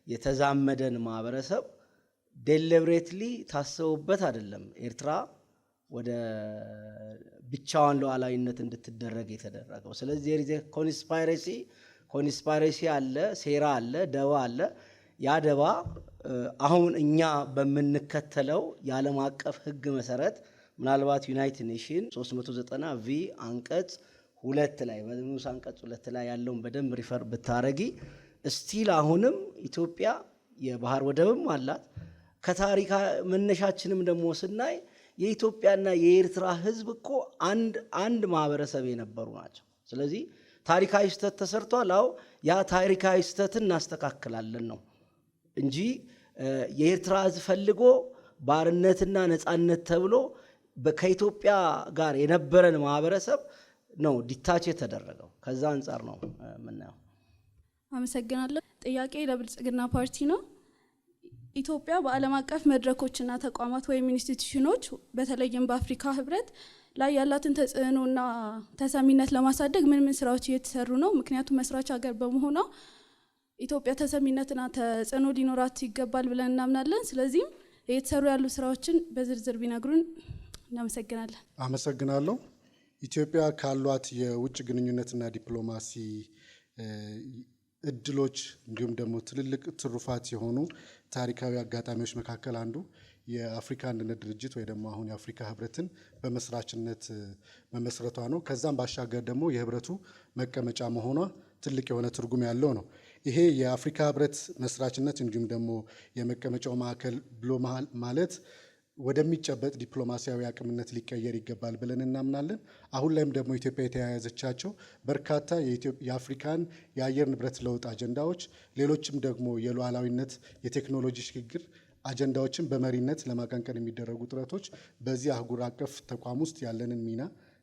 የተዛመደን ማህበረሰብ ዴሊብሬትሊ ታስበውበት አይደለም ኤርትራ ወደ ብቻዋን ሉዓላዊነት እንድትደረግ የተደረገው። ስለዚህ ኮንስፓይሬሲ አለ፣ ሴራ አለ፣ ደባ አለ። ያ ደባ አሁን እኛ በምንከተለው የዓለም አቀፍ ህግ መሰረት ምናልባት ዩናይትድ ኔሽን 390 ቪ አንቀጽ 2 ላይ በንዑስ አንቀጽ 2 ላይ ያለውን በደንብ ሪፈር ብታረጊ ስቲል አሁንም ኢትዮጵያ የባህር ወደብም አላት። ከታሪክ መነሻችንም ደግሞ ስናይ የኢትዮጵያና የኤርትራ ህዝብ እኮ አንድ ማህበረሰብ የነበሩ ናቸው። ስለዚህ ታሪካዊ ስህተት ተሰርቷል። አዎ ያ ታሪካዊ ስህተትን እናስተካክላለን ነው እንጂ የኤርትራ ህዝብ ፈልጎ ባርነትና ነፃነት ተብሎ ከኢትዮጵያ ጋር የነበረን ማህበረሰብ ነው ዲታች የተደረገው። ከዛ አንጻር ነው የምናየው። አመሰግናለሁ። ጥያቄ ለብልጽግና ፓርቲ ነው። ኢትዮጵያ በዓለም አቀፍ መድረኮችና ተቋማት ወይም ኢንስቲትዩሽኖች በተለይም በአፍሪካ ህብረት ላይ ያላትን ተጽዕኖና ተሰሚነት ለማሳደግ ምን ስራዎች እየተሰሩ ነው? ምክንያቱም መስራች ሀገር በመሆኗ ኢትዮጵያ ተሰሚነትና ተጽዕኖ ሊኖራት ይገባል ብለን እናምናለን። ስለዚህም እየተሰሩ ያሉ ስራዎችን በዝርዝር ቢነግሩን እናመሰግናለን። አመሰግናለሁ። ኢትዮጵያ ካሏት የውጭ ግንኙነትና ዲፕሎማሲ እድሎች እንዲሁም ደግሞ ትልልቅ ትሩፋት የሆኑ ታሪካዊ አጋጣሚዎች መካከል አንዱ የአፍሪካ አንድነት ድርጅት ወይ ደግሞ አሁን የአፍሪካ ህብረትን በመስራችነት መመስረቷ ነው። ከዛም ባሻገር ደግሞ የህብረቱ መቀመጫ መሆኗ ትልቅ የሆነ ትርጉም ያለው ነው። ይሄ የአፍሪካ ህብረት መስራችነት እንዲሁም ደግሞ የመቀመጫው ማዕከል ብሎ ማለት ወደሚጨበጥ ዲፕሎማሲያዊ አቅምነት ሊቀየር ይገባል ብለን እናምናለን። አሁን ላይም ደግሞ ኢትዮጵያ የተያያዘቻቸው በርካታ የአፍሪካን የአየር ንብረት ለውጥ አጀንዳዎች፣ ሌሎችም ደግሞ የሉዓላዊነት የቴክኖሎጂ ሽግግር አጀንዳዎችን በመሪነት ለማቀንቀን የሚደረጉ ጥረቶች በዚህ አህጉር አቀፍ ተቋም ውስጥ ያለንን ሚና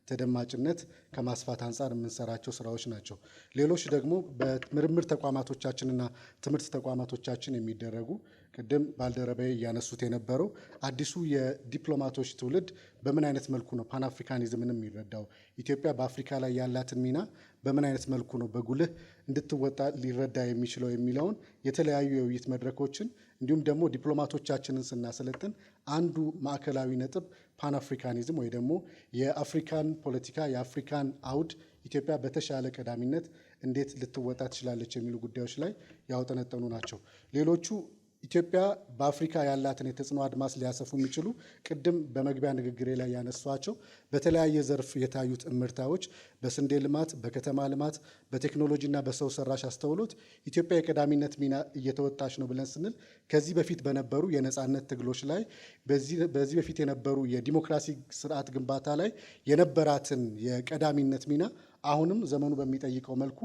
ተደማጭነት ከማስፋት አንጻር የምንሰራቸው ስራዎች ናቸው። ሌሎች ደግሞ በምርምር ተቋማቶቻችንና ትምህርት ተቋማቶቻችን የሚደረጉ ቅድም ባልደረባዬ እያነሱት የነበረው አዲሱ የዲፕሎማቶች ትውልድ በምን አይነት መልኩ ነው ፓን አፍሪካኒዝምን የሚረዳው፣ ኢትዮጵያ በአፍሪካ ላይ ያላትን ሚና በምን አይነት መልኩ ነው በጉልህ እንድትወጣ ሊረዳ የሚችለው የሚለውን የተለያዩ የውይይት መድረኮችን እንዲሁም ደግሞ ዲፕሎማቶቻችንን ስናሰለጥን አንዱ ማዕከላዊ ነጥብ ፓን አፍሪካኒዝም ወይ ደግሞ የአፍሪካን ፖለቲካ የአፍሪካን አውድ ኢትዮጵያ በተሻለ ቀዳሚነት እንዴት ልትወጣ ትችላለች የሚሉ ጉዳዮች ላይ ያውጠነጠኑ ናቸው። ሌሎቹ ኢትዮጵያ በአፍሪካ ያላትን የተጽዕኖ አድማስ ሊያሰፉ የሚችሉ ቅድም በመግቢያ ንግግሬ ላይ ያነሷቸው በተለያየ ዘርፍ የታዩት እምርታዎች በስንዴ ልማት፣ በከተማ ልማት፣ በቴክኖሎጂና በሰው ሰራሽ አስተውሎት ኢትዮጵያ የቀዳሚነት ሚና እየተወጣች ነው ብለን ስንል ከዚህ በፊት በነበሩ የነፃነት ትግሎች ላይ በዚህ በፊት የነበሩ የዲሞክራሲ ስርዓት ግንባታ ላይ የነበራትን የቀዳሚነት ሚና አሁንም ዘመኑ በሚጠይቀው መልኩ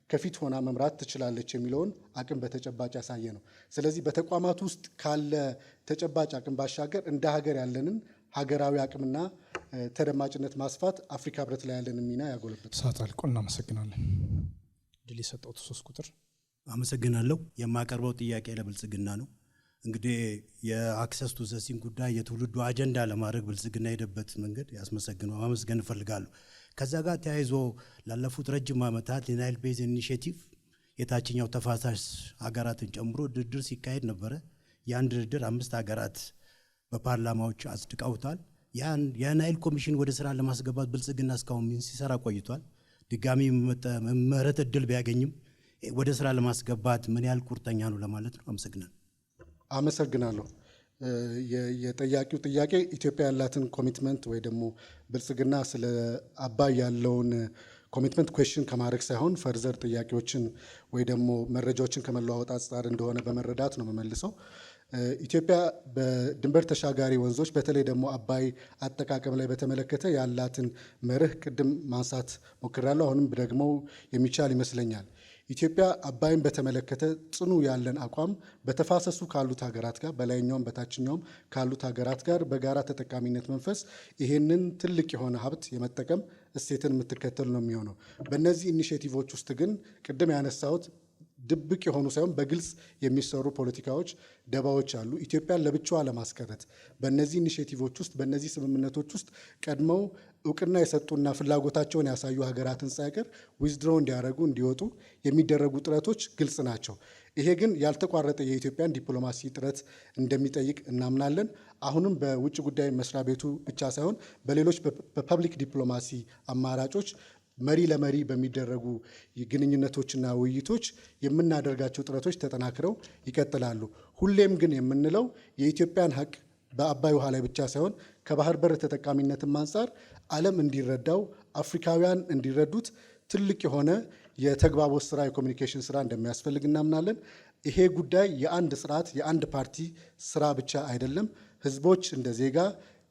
ከፊት ሆና መምራት ትችላለች የሚለውን አቅም በተጨባጭ ያሳየ ነው። ስለዚህ በተቋማት ውስጥ ካለ ተጨባጭ አቅም ባሻገር እንደ ሀገር ያለንን ሀገራዊ አቅምና ተደማጭነት ማስፋት አፍሪካ ህብረት ላይ ያለንን ሚና ያጎለብታል። ሰዓት አልቆ እናመሰግናለን። ድል የሰጠው 3 ቁጥር አመሰግናለሁ። የማቀርበው ጥያቄ ለብልጽግና ነው። እንግዲህ የአክሰስ ቱ ዘሲን ጉዳይ የትውልዱ አጀንዳ ለማድረግ ብልጽግና የሄደበት መንገድ ያስመሰግነው ማመስገን እፈልጋለሁ። ከዛ ጋር ተያይዞ ላለፉት ረጅም ዓመታት የናይል ቤዚን ኢኒሼቲቭ የታችኛው ተፋሳሽ ሀገራትን ጨምሮ ድርድር ሲካሄድ ነበረ። ያን ድርድር 5 ሀገራት በፓርላማዎች አጽድቀውታል። የናይል ኮሚሽን ወደ ስራ ለማስገባት ብልጽግና እስካሁን ሲሰራ ቆይቷል። ድጋሚ መመረጥ እድል ቢያገኝም ወደ ስራ ለማስገባት ምን ያህል ቁርጠኛ ነው ለማለት ነው። አመሰግናለሁ። የጠያቂው ጥያቄ ኢትዮጵያ ያላትን ኮሚትመንት ወይ ደግሞ ብልጽግና ስለ አባይ ያለውን ኮሚትመንት ኩዌስችን ከማድረግ ሳይሆን ፈርዘር ጥያቄዎችን ወይ ደግሞ መረጃዎችን ከመለዋወጥ አንጻር እንደሆነ በመረዳት ነው የምመልሰው። ኢትዮጵያ በድንበር ተሻጋሪ ወንዞች በተለይ ደግሞ አባይ አጠቃቀም ላይ በተመለከተ ያላትን መርህ ቅድም ማንሳት ሞክራለሁ። አሁንም ደግሞ የሚቻል ይመስለኛል። ኢትዮጵያ አባይን በተመለከተ ጽኑ ያለን አቋም በተፋሰሱ ካሉት ሀገራት ጋር በላይኛውም በታችኛውም ካሉት ሀገራት ጋር በጋራ ተጠቃሚነት መንፈስ ይሄንን ትልቅ የሆነ ሀብት የመጠቀም እሴትን የምትከተል ነው የሚሆነው። በእነዚህ ኢኒሼቲቮች ውስጥ ግን ቅድም ያነሳሁት ድብቅ የሆኑ ሳይሆን በግልጽ የሚሰሩ ፖለቲካዎች፣ ደባዎች አሉ። ኢትዮጵያን ለብቻዋ ለማስቀረት በእነዚህ ኢኒሼቲቮች ውስጥ በእነዚህ ስምምነቶች ውስጥ ቀድመው እውቅና የሰጡና ፍላጎታቸውን ያሳዩ ሀገራትን ሳይቀር ዊዝድሮው እንዲያደርጉ እንዲወጡ የሚደረጉ ጥረቶች ግልጽ ናቸው። ይሄ ግን ያልተቋረጠ የኢትዮጵያን ዲፕሎማሲ ጥረት እንደሚጠይቅ እናምናለን። አሁንም በውጭ ጉዳይ መስሪያ ቤቱ ብቻ ሳይሆን በሌሎች በፐብሊክ ዲፕሎማሲ አማራጮች መሪ ለመሪ በሚደረጉ ግንኙነቶችና ውይይቶች የምናደርጋቸው ጥረቶች ተጠናክረው ይቀጥላሉ። ሁሌም ግን የምንለው የኢትዮጵያን ሀቅ በአባይ ውሃ ላይ ብቻ ሳይሆን ከባህር በር ተጠቃሚነትም አንጻር ዓለም እንዲረዳው አፍሪካውያን እንዲረዱት ትልቅ የሆነ የተግባቦት ስራ የኮሚኒኬሽን ስራ እንደሚያስፈልግ እናምናለን። ይሄ ጉዳይ የአንድ ስርዓት የአንድ ፓርቲ ስራ ብቻ አይደለም። ህዝቦች እንደ ዜጋ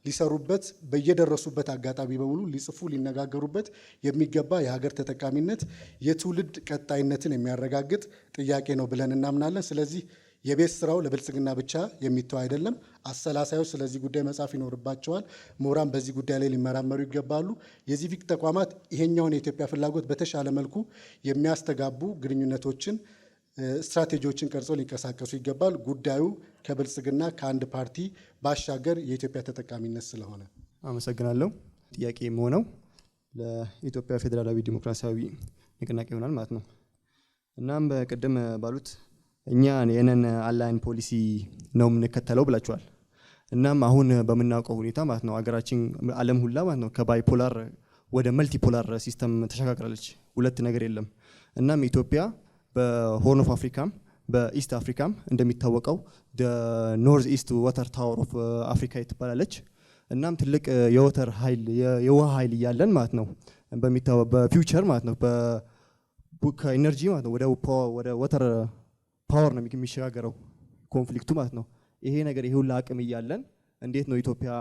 ሊሰሩበት በየደረሱበት አጋጣሚ በሙሉ ሊጽፉ ሊነጋገሩበት የሚገባ የሀገር ተጠቃሚነት የትውልድ ቀጣይነትን የሚያረጋግጥ ጥያቄ ነው ብለን እናምናለን። ስለዚህ የቤት ስራው ለብልጽግና ብቻ የሚተው አይደለም። አሰላሳዮች ስለዚህ ጉዳይ መጻፍ ይኖርባቸዋል። ምሁራን በዚህ ጉዳይ ላይ ሊመራመሩ ይገባሉ። የሲቪክ ተቋማት ይሄኛውን የኢትዮጵያ ፍላጎት በተሻለ መልኩ የሚያስተጋቡ ግንኙነቶችን፣ ስትራቴጂዎችን ቀርጸው ሊንቀሳቀሱ ይገባል። ጉዳዩ ከብልጽግና ከአንድ ፓርቲ ባሻገር የኢትዮጵያ ተጠቃሚነት ስለሆነ። አመሰግናለሁ። ጥያቄ የሆነው ለኢትዮጵያ ፌዴራላዊ ዲሞክራሲያዊ ንቅናቄ ይሆናል ማለት ነው። እናም በቅድም ባሉት እኛ የነን አላይን ፖሊሲ ነው የምንከተለው ብላችኋል። እናም አሁን በምናውቀው ሁኔታ ማለት ነው አገራችን ዓለም ሁላ ማለት ነው ከባይፖላር ወደ መልቲፖላር ሲስተም ተሸጋግራለች። ሁለት ነገር የለም። እናም ኢትዮጵያ በሆርን ኦፍ አፍሪካም በኢስት አፍሪካም እንደሚታወቀው ኖርዝ ኢስት ዋተር ታወር ኦፍ አፍሪካ ትባላለች። እናም ትልቅ የወተር ኃይል የውሃ ኃይል እያለን ማለት ነው በፊውቸር ማለት ነው ከኢነርጂ ማለት ነው ወደ ወተር ፓወር ነው የሚሸጋገረው ኮንፍሊክቱ ማለት ነው። ይሄ ነገር ይሄ ሁሉ አቅም እያለን እንዴት ነው ኢትዮጵያ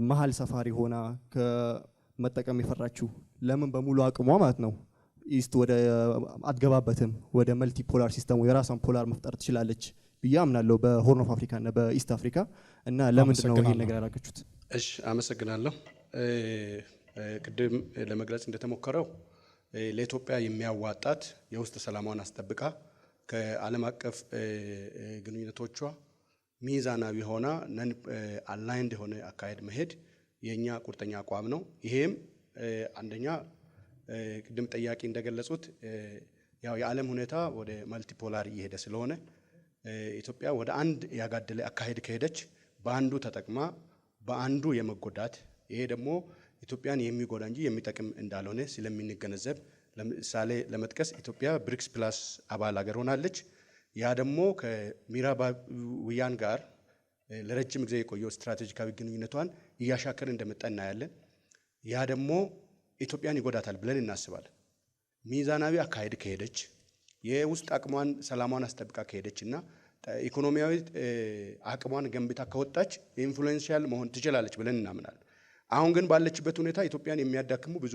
መሀል ሰፋሪ ሆና ከመጠቀም የፈራችው? ለምን በሙሉ አቅሟ ማለት ነው ኢስት ወደ አትገባበትም? ወደ መልቲ ፖላር ሲስተም የራሷን ፖላር መፍጠር ትችላለች ብዬ አምናለሁ በሆርን ኦፍ አፍሪካ እና በኢስት አፍሪካ። እና ለምንድን ነው ይሄን ነገር ያደረጋችሁት? እሺ አመሰግናለሁ። ቅድም ለመግለጽ እንደተሞከረው ለኢትዮጵያ የሚያዋጣት የውስጥ ሰላሟን አስጠብቃ ከዓለም አቀፍ ግንኙነቶቿ ሚዛናዊ ሆና ነን አላይንድ የሆነ አካሄድ መሄድ የኛ ቁርጠኛ አቋም ነው። ይሄም አንደኛ ቅድም ጠያቂ እንደገለጹት ያው የዓለም ሁኔታ ወደ መልቲፖላር እየሄደ ስለሆነ ኢትዮጵያ ወደ አንድ ያጋደለ አካሄድ ከሄደች በአንዱ ተጠቅማ በአንዱ የመጎዳት ይሄ ደግሞ ኢትዮጵያን የሚጎዳ እንጂ የሚጠቅም እንዳልሆነ ስለሚንገነዘብ ለምሳሌ ለመጥቀስ ኢትዮጵያ ብሪክስ ፕላስ አባል ሀገር ሆናለች። ያ ደግሞ ከምዕራባውያን ጋር ለረጅም ጊዜ የቆየው ስትራቴጂካዊ ግንኙነቷን እያሻከረ እንደመጣ እናያለን። ያ ደግሞ ኢትዮጵያን ይጎዳታል ብለን እናስባለን። ሚዛናዊ አካሄድ ከሄደች የውስጥ አቅሟን ሰላሟን አስጠብቃ ከሄደች እና ኢኮኖሚያዊ አቅሟን ገንብታ ከወጣች ኢንፍሉዌንሻል መሆን ትችላለች ብለን እናምናለን። አሁን ግን ባለችበት ሁኔታ ኢትዮጵያን የሚያዳክሙ ብዙ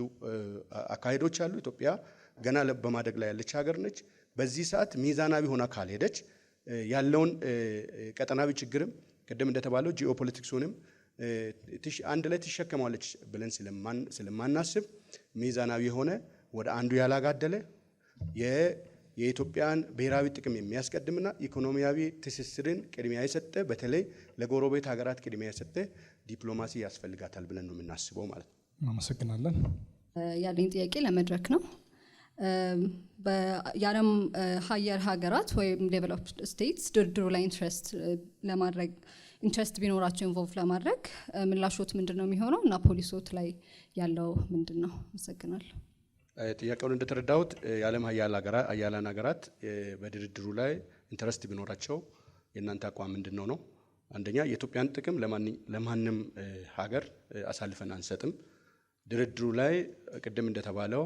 አካሄዶች አሉ። ኢትዮጵያ ገና በማደግ ላይ ያለች ሀገር ነች። በዚህ ሰዓት ሚዛናዊ ሆና ካልሄደች ያለውን ቀጠናዊ ችግርም ቅድም እንደተባለው ጂኦፖለቲክሱንም አንድ ላይ ትሸከማለች ብለን ስለማናስብ ሚዛናዊ የሆነ ወደ አንዱ ያላጋደለ የኢትዮጵያን ብሔራዊ ጥቅም የሚያስቀድምና ኢኮኖሚያዊ ትስስርን ቅድሚያ የሰጠ በተለይ ለጎረቤት ሀገራት ቅድሚያ የሰጠ ዲፕሎማሲ ያስፈልጋታል ብለን ነው የምናስበው ማለት ነው። አመሰግናለን። ያለኝ ጥያቄ ለመድረክ ነው። የዓለም ሀያል ሀገራት ወይም ዴቨሎፕድ ስቴትስ ድርድሩ ላይ ኢንትረስት ቢኖራቸው ኢንቮልቭ ለማድረግ ምላሾት ምንድን ነው የሚሆነው እና ፖሊሶት ላይ ያለው ምንድን ነው? አመሰግናለሁ። ጥያቄውን እንደተረዳሁት የዓለም ሀያላን ሀገራት በድርድሩ ላይ ኢንትረስት ቢኖራቸው የእናንተ አቋም ምንድን ነው ነው? አንደኛ የኢትዮጵያን ጥቅም ለማንም ሀገር አሳልፈን አንሰጥም። ድርድሩ ላይ ቅድም እንደተባለው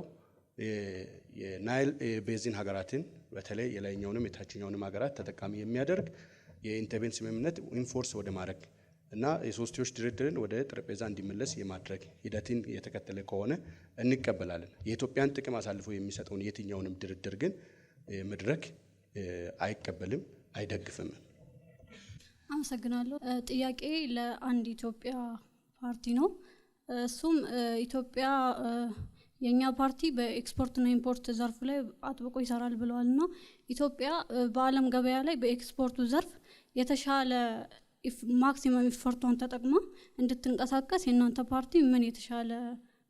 የናይል ቤዚን ሀገራትን በተለይ የላይኛውንም የታችኛውንም ሀገራት ተጠቃሚ የሚያደርግ የኢንተርቬንስ ስምምነት ኢንፎርስ ወደ ማድረግ እና የሶስትዮሽ ድርድርን ወደ ጠረጴዛ እንዲመለስ የማድረግ ሂደትን የተከተለ ከሆነ እንቀበላለን። የኢትዮጵያን ጥቅም አሳልፎ የሚሰጠውን የትኛውንም ድርድር ግን መድረክ አይቀበልም፣ አይደግፍም። አመሰግናለሁ። ጥያቄ ለአንድ ኢትዮጵያ ፓርቲ ነው። እሱም ኢትዮጵያ የኛ ፓርቲ በኤክስፖርትና ኢምፖርት ዘርፍ ላይ አጥብቆ ይሰራል ብለዋልና ኢትዮጵያ በዓለም ገበያ ላይ በኤክስፖርቱ ዘርፍ የተሻለ ማክሲመም ኢፎርቷን ተጠቅማ እንድትንቀሳቀስ የእናንተ ፓርቲ ምን የተሻለ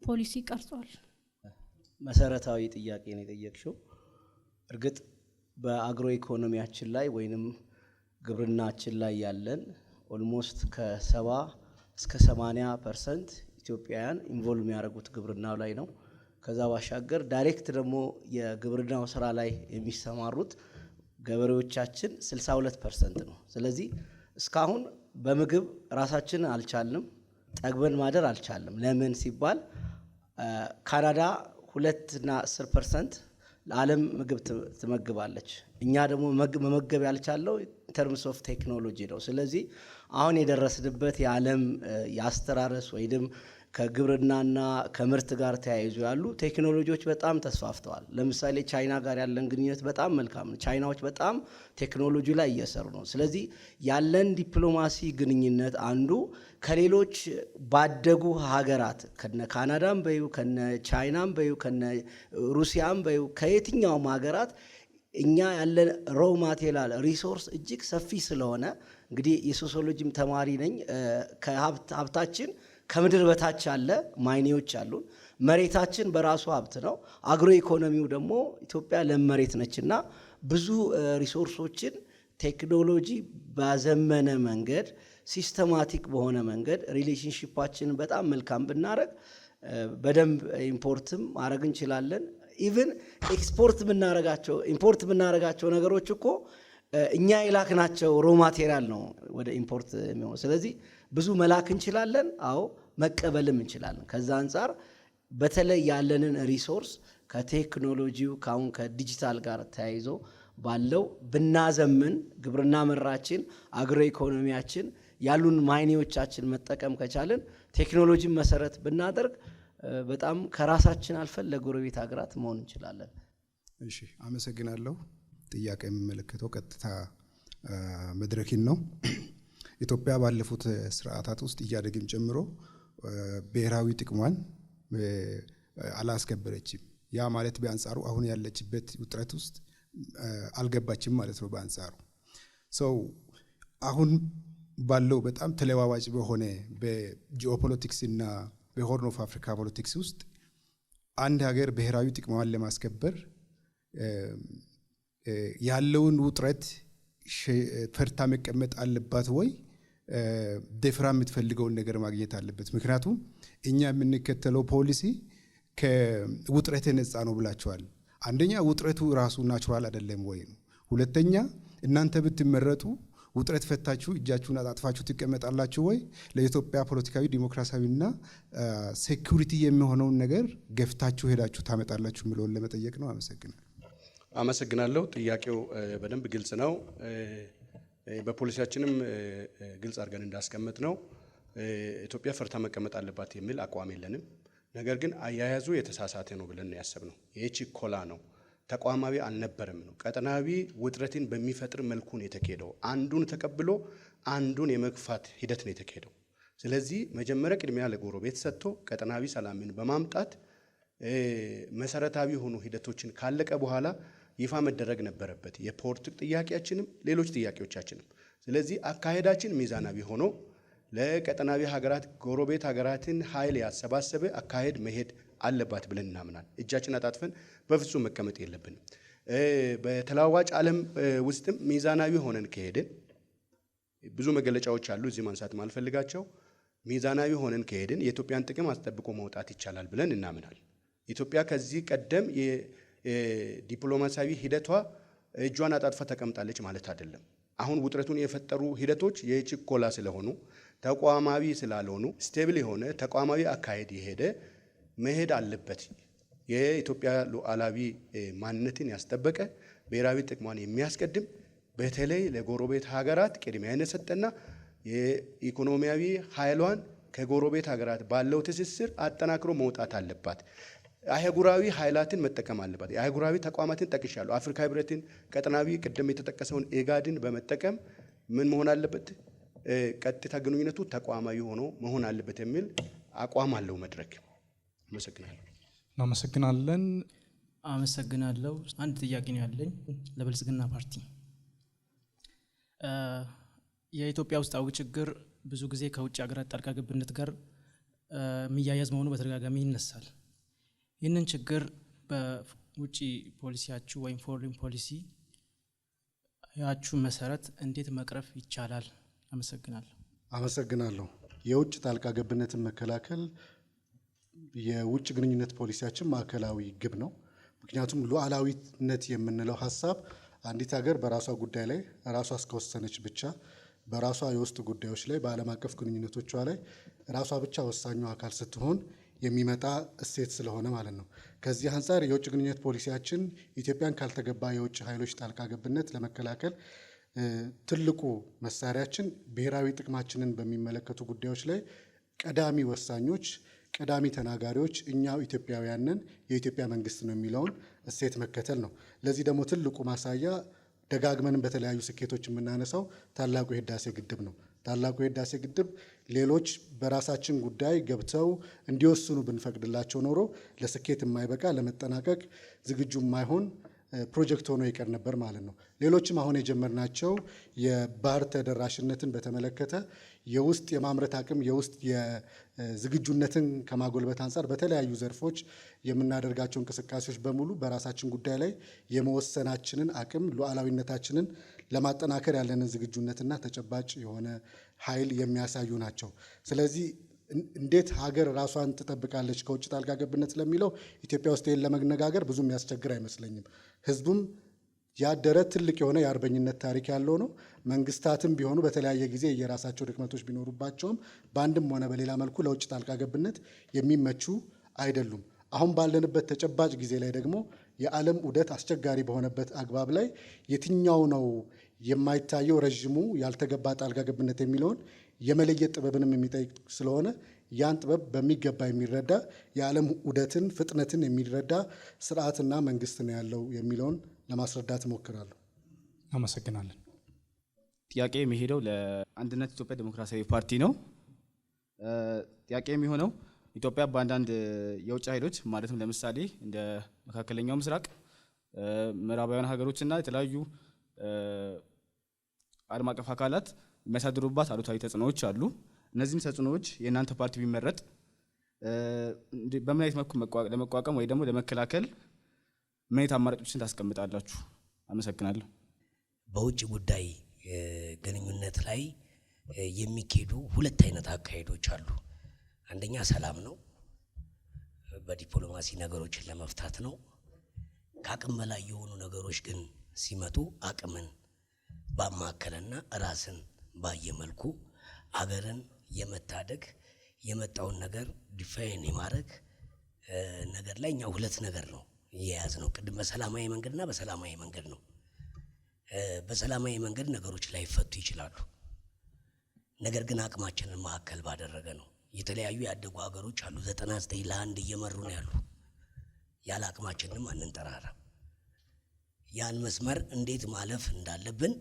ፖሊሲ ቀርጿል? መሰረታዊ ጥያቄ ነው የጠየቅሽው። እርግጥ በአግሮ ኢኮኖሚያችን ላይ ወይንም ግብርናችን ላይ ያለን ኦልሞስት ከ70 እስከ 80% ኢትዮጵያውያን ኢንቮልቭ የሚያደርጉት ግብርናው ላይ ነው። ከዛ ባሻገር ዳይሬክት ደግሞ የግብርናው ስራ ላይ የሚሰማሩት ገበሬዎቻችን 62% ነው። ስለዚህ እስካሁን በምግብ ራሳችን አልቻልንም፣ ጠግበን ማደር አልቻልንም። ለምን ሲባል ካናዳ 2 እና 10% ለዓለም ምግብ ትመግባለች። እኛ ደግሞ መመገብ ያልቻለው ኢንተርምስ ኦፍ ቴክኖሎጂ ነው። ስለዚህ አሁን የደረስንበት የዓለም የአስተራረስ ወይም ከግብርናና ከምርት ጋር ተያይዞ ያሉ ቴክኖሎጂዎች በጣም ተስፋፍተዋል። ለምሳሌ ቻይና ጋር ያለን ግንኙነት በጣም መልካም ነው። ቻይናዎች በጣም ቴክኖሎጂ ላይ እየሰሩ ነው። ስለዚህ ያለን ዲፕሎማሲ ግንኙነት አንዱ ከሌሎች ባደጉ ሀገራት ከነ ካናዳም በዩ ከነ ቻይናም በዩ ከነ ሩሲያም በዩ ከየትኛውም ሀገራት እኛ ያለን ሮው ማቴሪያል ሪሶርስ እጅግ ሰፊ ስለሆነ እንግዲህ የሶሲዮሎጂም ተማሪ ነኝ። ከሀብታችን ከምድር በታች ያለ ማይኒዎች አሉን። መሬታችን በራሱ ሀብት ነው። አግሮ ኢኮኖሚው ደግሞ ኢትዮጵያ ለም መሬት ነችና ብዙ ሪሶርሶችን ቴክኖሎጂ ባዘመነ መንገድ ሲስተማቲክ በሆነ መንገድ ሪሌሽንሺፓችንን በጣም መልካም ብናረግ በደንብ ኢምፖርትም ማድረግ እንችላለን። ኢቭን ኢምፖርት የምናረጋቸው ነገሮች እኮ እኛ የላክናቸው ሮ ማቴሪያል ነው ወደ ኢምፖርት የሚሆነው። ስለዚህ ብዙ መላክ እንችላለን፣ አዎ መቀበልም እንችላለን። ከዛ አንጻር በተለይ ያለንን ሪሶርስ ከቴክኖሎጂው ካሁን ከዲጂታል ጋር ተያይዞ ባለው ብናዘምን ግብርና መራችን አግሮ ኢኮኖሚያችን ያሉን ማይኒዎቻችን መጠቀም ከቻለን ቴክኖሎጂን መሰረት ብናደርግ በጣም ከራሳችን አልፈን ለጎረቤት ሀገራት መሆን እንችላለን። እሺ፣ አመሰግናለሁ። ጥያቄ የሚመለከተው ቀጥታ መድረክን ነው። ኢትዮጵያ ባለፉት ስርዓታት ውስጥ ኢህአዴግን ጨምሮ ብሔራዊ ጥቅሟን አላስከበረችም። ያ ማለት በአንጻሩ አሁን ያለችበት ውጥረት ውስጥ አልገባችም ማለት ነው። በአንጻሩ ሰው አሁን ባለው በጣም ተለዋዋጭ በሆነ በጂኦፖለቲክስ እና በሆርን ኦፍ አፍሪካ ፖለቲክስ ውስጥ አንድ ሀገር ብሔራዊ ጥቅሟን ለማስከበር ያለውን ውጥረት ፈርታ መቀመጥ አለባት ወይ ደፍራ የምትፈልገውን ነገር ማግኘት አለበት? ምክንያቱም እኛ የምንከተለው ፖሊሲ ከውጥረት ነፃ ነው ብላችኋል። አንደኛ ውጥረቱ ራሱ ናቹራል አይደለም ወይ ነው። ሁለተኛ እናንተ ብትመረጡ ውጥረት ፈታችሁ እጃችሁን አጣጥፋችሁ ትቀመጣላችሁ ወይ? ለኢትዮጵያ ፖለቲካዊ ዲሞክራሲያዊና ሴኩሪቲ የሚሆነውን ነገር ገፍታችሁ ሄዳችሁ ታመጣላችሁ የሚለውን ለመጠየቅ ነው። አመሰግናለሁ። ጥያቄው በደንብ ግልጽ ነው። በፖሊሲያችንም ግልጽ አድርገን እንዳስቀመጥ ነው ኢትዮጵያ ፈርታ መቀመጥ አለባት የሚል አቋም የለንም። ነገር ግን አያያዙ የተሳሳተ ነው ብለን ያሰብነው ይህ ችኮላ ነው፣ ተቋማዊ አልነበረም ነው። ቀጠናዊ ውጥረትን በሚፈጥር መልኩ ነው የተካሄደው። አንዱን ተቀብሎ አንዱን የመግፋት ሂደት ነው የተካሄደው። ስለዚህ መጀመሪያ ቅድሚያ ለጎረቤት ሰጥቶ ቀጠናዊ ሰላምን በማምጣት መሰረታዊ የሆኑ ሂደቶችን ካለቀ በኋላ ይፋ መደረግ ነበረበት፣ የፖርት ጥያቄያችንም ሌሎች ጥያቄዎቻችንም። ስለዚህ አካሄዳችን ሚዛናዊ ሆኖ ለቀጠናዊ ሀገራት ጎረቤት ሀገራትን ኃይል ያሰባሰበ አካሄድ መሄድ አለባት ብለን እናምናል። እጃችን አጣጥፈን በፍጹም መቀመጥ የለብንም። በተለዋዋጭ ዓለም ውስጥም ሚዛናዊ ሆነን ከሄድን ብዙ መገለጫዎች አሉ፣ እዚህ ማንሳት ማልፈልጋቸው። ሚዛናዊ ሆነን ከሄድን የኢትዮጵያን ጥቅም አስጠብቆ መውጣት ይቻላል ብለን እናምናል። ኢትዮጵያ ከዚህ ቀደም የዲፕሎማሲያዊ ሂደቷ እጇን አጣጥፋ ተቀምጣለች ማለት አይደለም። አሁን ውጥረቱን የፈጠሩ ሂደቶች የችኮላ ስለሆኑ ተቋማዊ ስላልሆኑ ስቴብል የሆነ ተቋማዊ አካሄድ የሄደ መሄድ አለበት። የኢትዮጵያ ሉዓላዊ ማንነትን ያስጠበቀ ብሔራዊ ጥቅሟን የሚያስቀድም በተለይ ለጎረቤት ሀገራት ቅድሚያ የሰጠና የኢኮኖሚያዊ ኃይሏን ከጎረቤት ሀገራት ባለው ትስስር አጠናክሮ መውጣት አለባት። አህጉራዊ ኃይላትን መጠቀም አለባት። የአህጉራዊ ተቋማትን ጠቅሻለሁ። አፍሪካ ህብረትን፣ ቀጠናዊ ቅድም የተጠቀሰውን ኤጋድን በመጠቀም ምን መሆን አለበት? ቀጥታ ግንኙነቱ ተቋማዊ ሆኖ መሆን አለበት የሚል አቋም አለው መድረክ። አመሰግናለሁ። እናመሰግናለን። አመሰግናለሁ። አንድ ጥያቄ ነው ያለኝ ለብልጽግና ፓርቲ። የኢትዮጵያ ውስጣዊ ችግር ብዙ ጊዜ ከውጭ ሀገራት ጣልቃ ገብነት ጋር የሚያያዝ መሆኑ በተደጋጋሚ ይነሳል። ይህንን ችግር በውጭ ፖሊሲያችሁ ወይም ፎሬን ፖሊሲ ያችሁ መሰረት እንዴት መቅረፍ ይቻላል? አመሰግናለሁ። አመሰግናለሁ። የውጭ ጣልቃ ገብነትን መከላከል የውጭ ግንኙነት ፖሊሲያችን ማዕከላዊ ግብ ነው። ምክንያቱም ሉዓላዊነት የምንለው ሀሳብ አንዲት ሀገር በራሷ ጉዳይ ላይ ራሷ እስከወሰነች ብቻ በራሷ የውስጥ ጉዳዮች ላይ በዓለም አቀፍ ግንኙነቶቿ ላይ ራሷ ብቻ ወሳኙ አካል ስትሆን የሚመጣ እሴት ስለሆነ ማለት ነው። ከዚህ አንጻር የውጭ ግንኙነት ፖሊሲያችን ኢትዮጵያን ካልተገባ የውጭ ኃይሎች ጣልቃ ገብነት ለመከላከል ትልቁ መሳሪያችን ብሔራዊ ጥቅማችንን በሚመለከቱ ጉዳዮች ላይ ቀዳሚ ወሳኞች፣ ቀዳሚ ተናጋሪዎች እኛው ኢትዮጵያውያንን የኢትዮጵያ መንግስት ነው የሚለውን እሴት መከተል ነው። ለዚህ ደግሞ ትልቁ ማሳያ ደጋግመንም በተለያዩ ስኬቶች የምናነሳው ታላቁ የህዳሴ ግድብ ነው። ታላቁ የህዳሴ ግድብ ሌሎች በራሳችን ጉዳይ ገብተው እንዲወስኑ ብንፈቅድላቸው ኖሮ ለስኬት የማይበቃ ለመጠናቀቅ ዝግጁ የማይሆን ፕሮጀክት ሆኖ ይቀር ነበር ማለት ነው። ሌሎችም አሁን የጀመርናቸው የባህር ተደራሽነትን በተመለከተ የውስጥ የማምረት አቅም የውስጥ የዝግጁነትን ከማጎልበት አንጻር በተለያዩ ዘርፎች የምናደርጋቸው እንቅስቃሴዎች በሙሉ በራሳችን ጉዳይ ላይ የመወሰናችንን አቅም ሉዓላዊነታችንን ለማጠናከር ያለንን ዝግጁነትና ተጨባጭ የሆነ ኃይል የሚያሳዩ ናቸው። ስለዚህ እንዴት ሀገር ራሷን ትጠብቃለች ከውጭ ጣልቃ ገብነት ለሚለው ኢትዮጵያ ውስጥ ይህን ለመነጋገር ብዙ የሚያስቸግር አይመስለኝም። ህዝቡም ያደረ ትልቅ የሆነ የአርበኝነት ታሪክ ያለው ነው። መንግስታትም ቢሆኑ በተለያየ ጊዜ የራሳቸው ድክመቶች ቢኖሩባቸውም በአንድም ሆነ በሌላ መልኩ ለውጭ ጣልቃ ገብነት የሚመቹ አይደሉም። አሁን ባለንበት ተጨባጭ ጊዜ ላይ ደግሞ የዓለም ዑደት አስቸጋሪ በሆነበት አግባብ ላይ የትኛው ነው የማይታየው ረዥሙ ያልተገባ ጣልቃ ገብነት የሚለውን የመለየት ጥበብንም የሚጠይቅ ስለሆነ ያን ጥበብ በሚገባ የሚረዳ የዓለም ዑደትን ፍጥነትን የሚረዳ ስርዓትና መንግስት ነው ያለው የሚለውን ለማስረዳት እሞክራለሁ። አመሰግናለን። ጥያቄ የሚሄደው ለአንድነት ኢትዮጵያ ዲሞክራሲያዊ ፓርቲ ነው። ጥያቄ የሚሆነው ኢትዮጵያ በአንዳንድ የውጭ ኃይሎች ማለትም ለምሳሌ እንደ መካከለኛው ምስራቅ ምዕራባውያን ሀገሮችና የተለያዩ ዓለም አቀፍ አካላት የሚያሳድሩባት አሉታዊ ተጽዕኖዎች አሉ። እነዚህም ተጽዕኖዎች የእናንተ ፓርቲ ቢመረጥ በምን አይነት መልኩ ለመቋቋም ወይ ደግሞ ለመከላከል ምን አይነት አማራጮችን ታስቀምጣላችሁ? አመሰግናለሁ። በውጭ ጉዳይ ግንኙነት ላይ የሚካሄዱ ሁለት አይነት አካሄዶች አሉ። አንደኛ ሰላም ነው፣ በዲፕሎማሲ ነገሮችን ለመፍታት ነው። ከአቅም በላይ የሆኑ ነገሮች ግን ሲመጡ አቅምን ባማከለና ራስን ባየ መልኩ አገርን የመታደግ የመጣውን ነገር ዲፋይን የማድረግ ነገር ላይ እኛ ሁለት ነገር ነው የያዝ ነው። ቅድም በሰላማዊ መንገድና በሰላማዊ መንገድ ነው። በሰላማዊ መንገድ ነገሮች ላይ ይፈቱ ይችላሉ። ነገር ግን አቅማችንን ማዕከል ባደረገ ነው። የተለያዩ ያደጉ ሀገሮች አሉ 99 ለ1 እየመሩ ነው ያሉ። ያለ አቅማችንም አንንጠራራ። ያን መስመር እንዴት ማለፍ እንዳለብን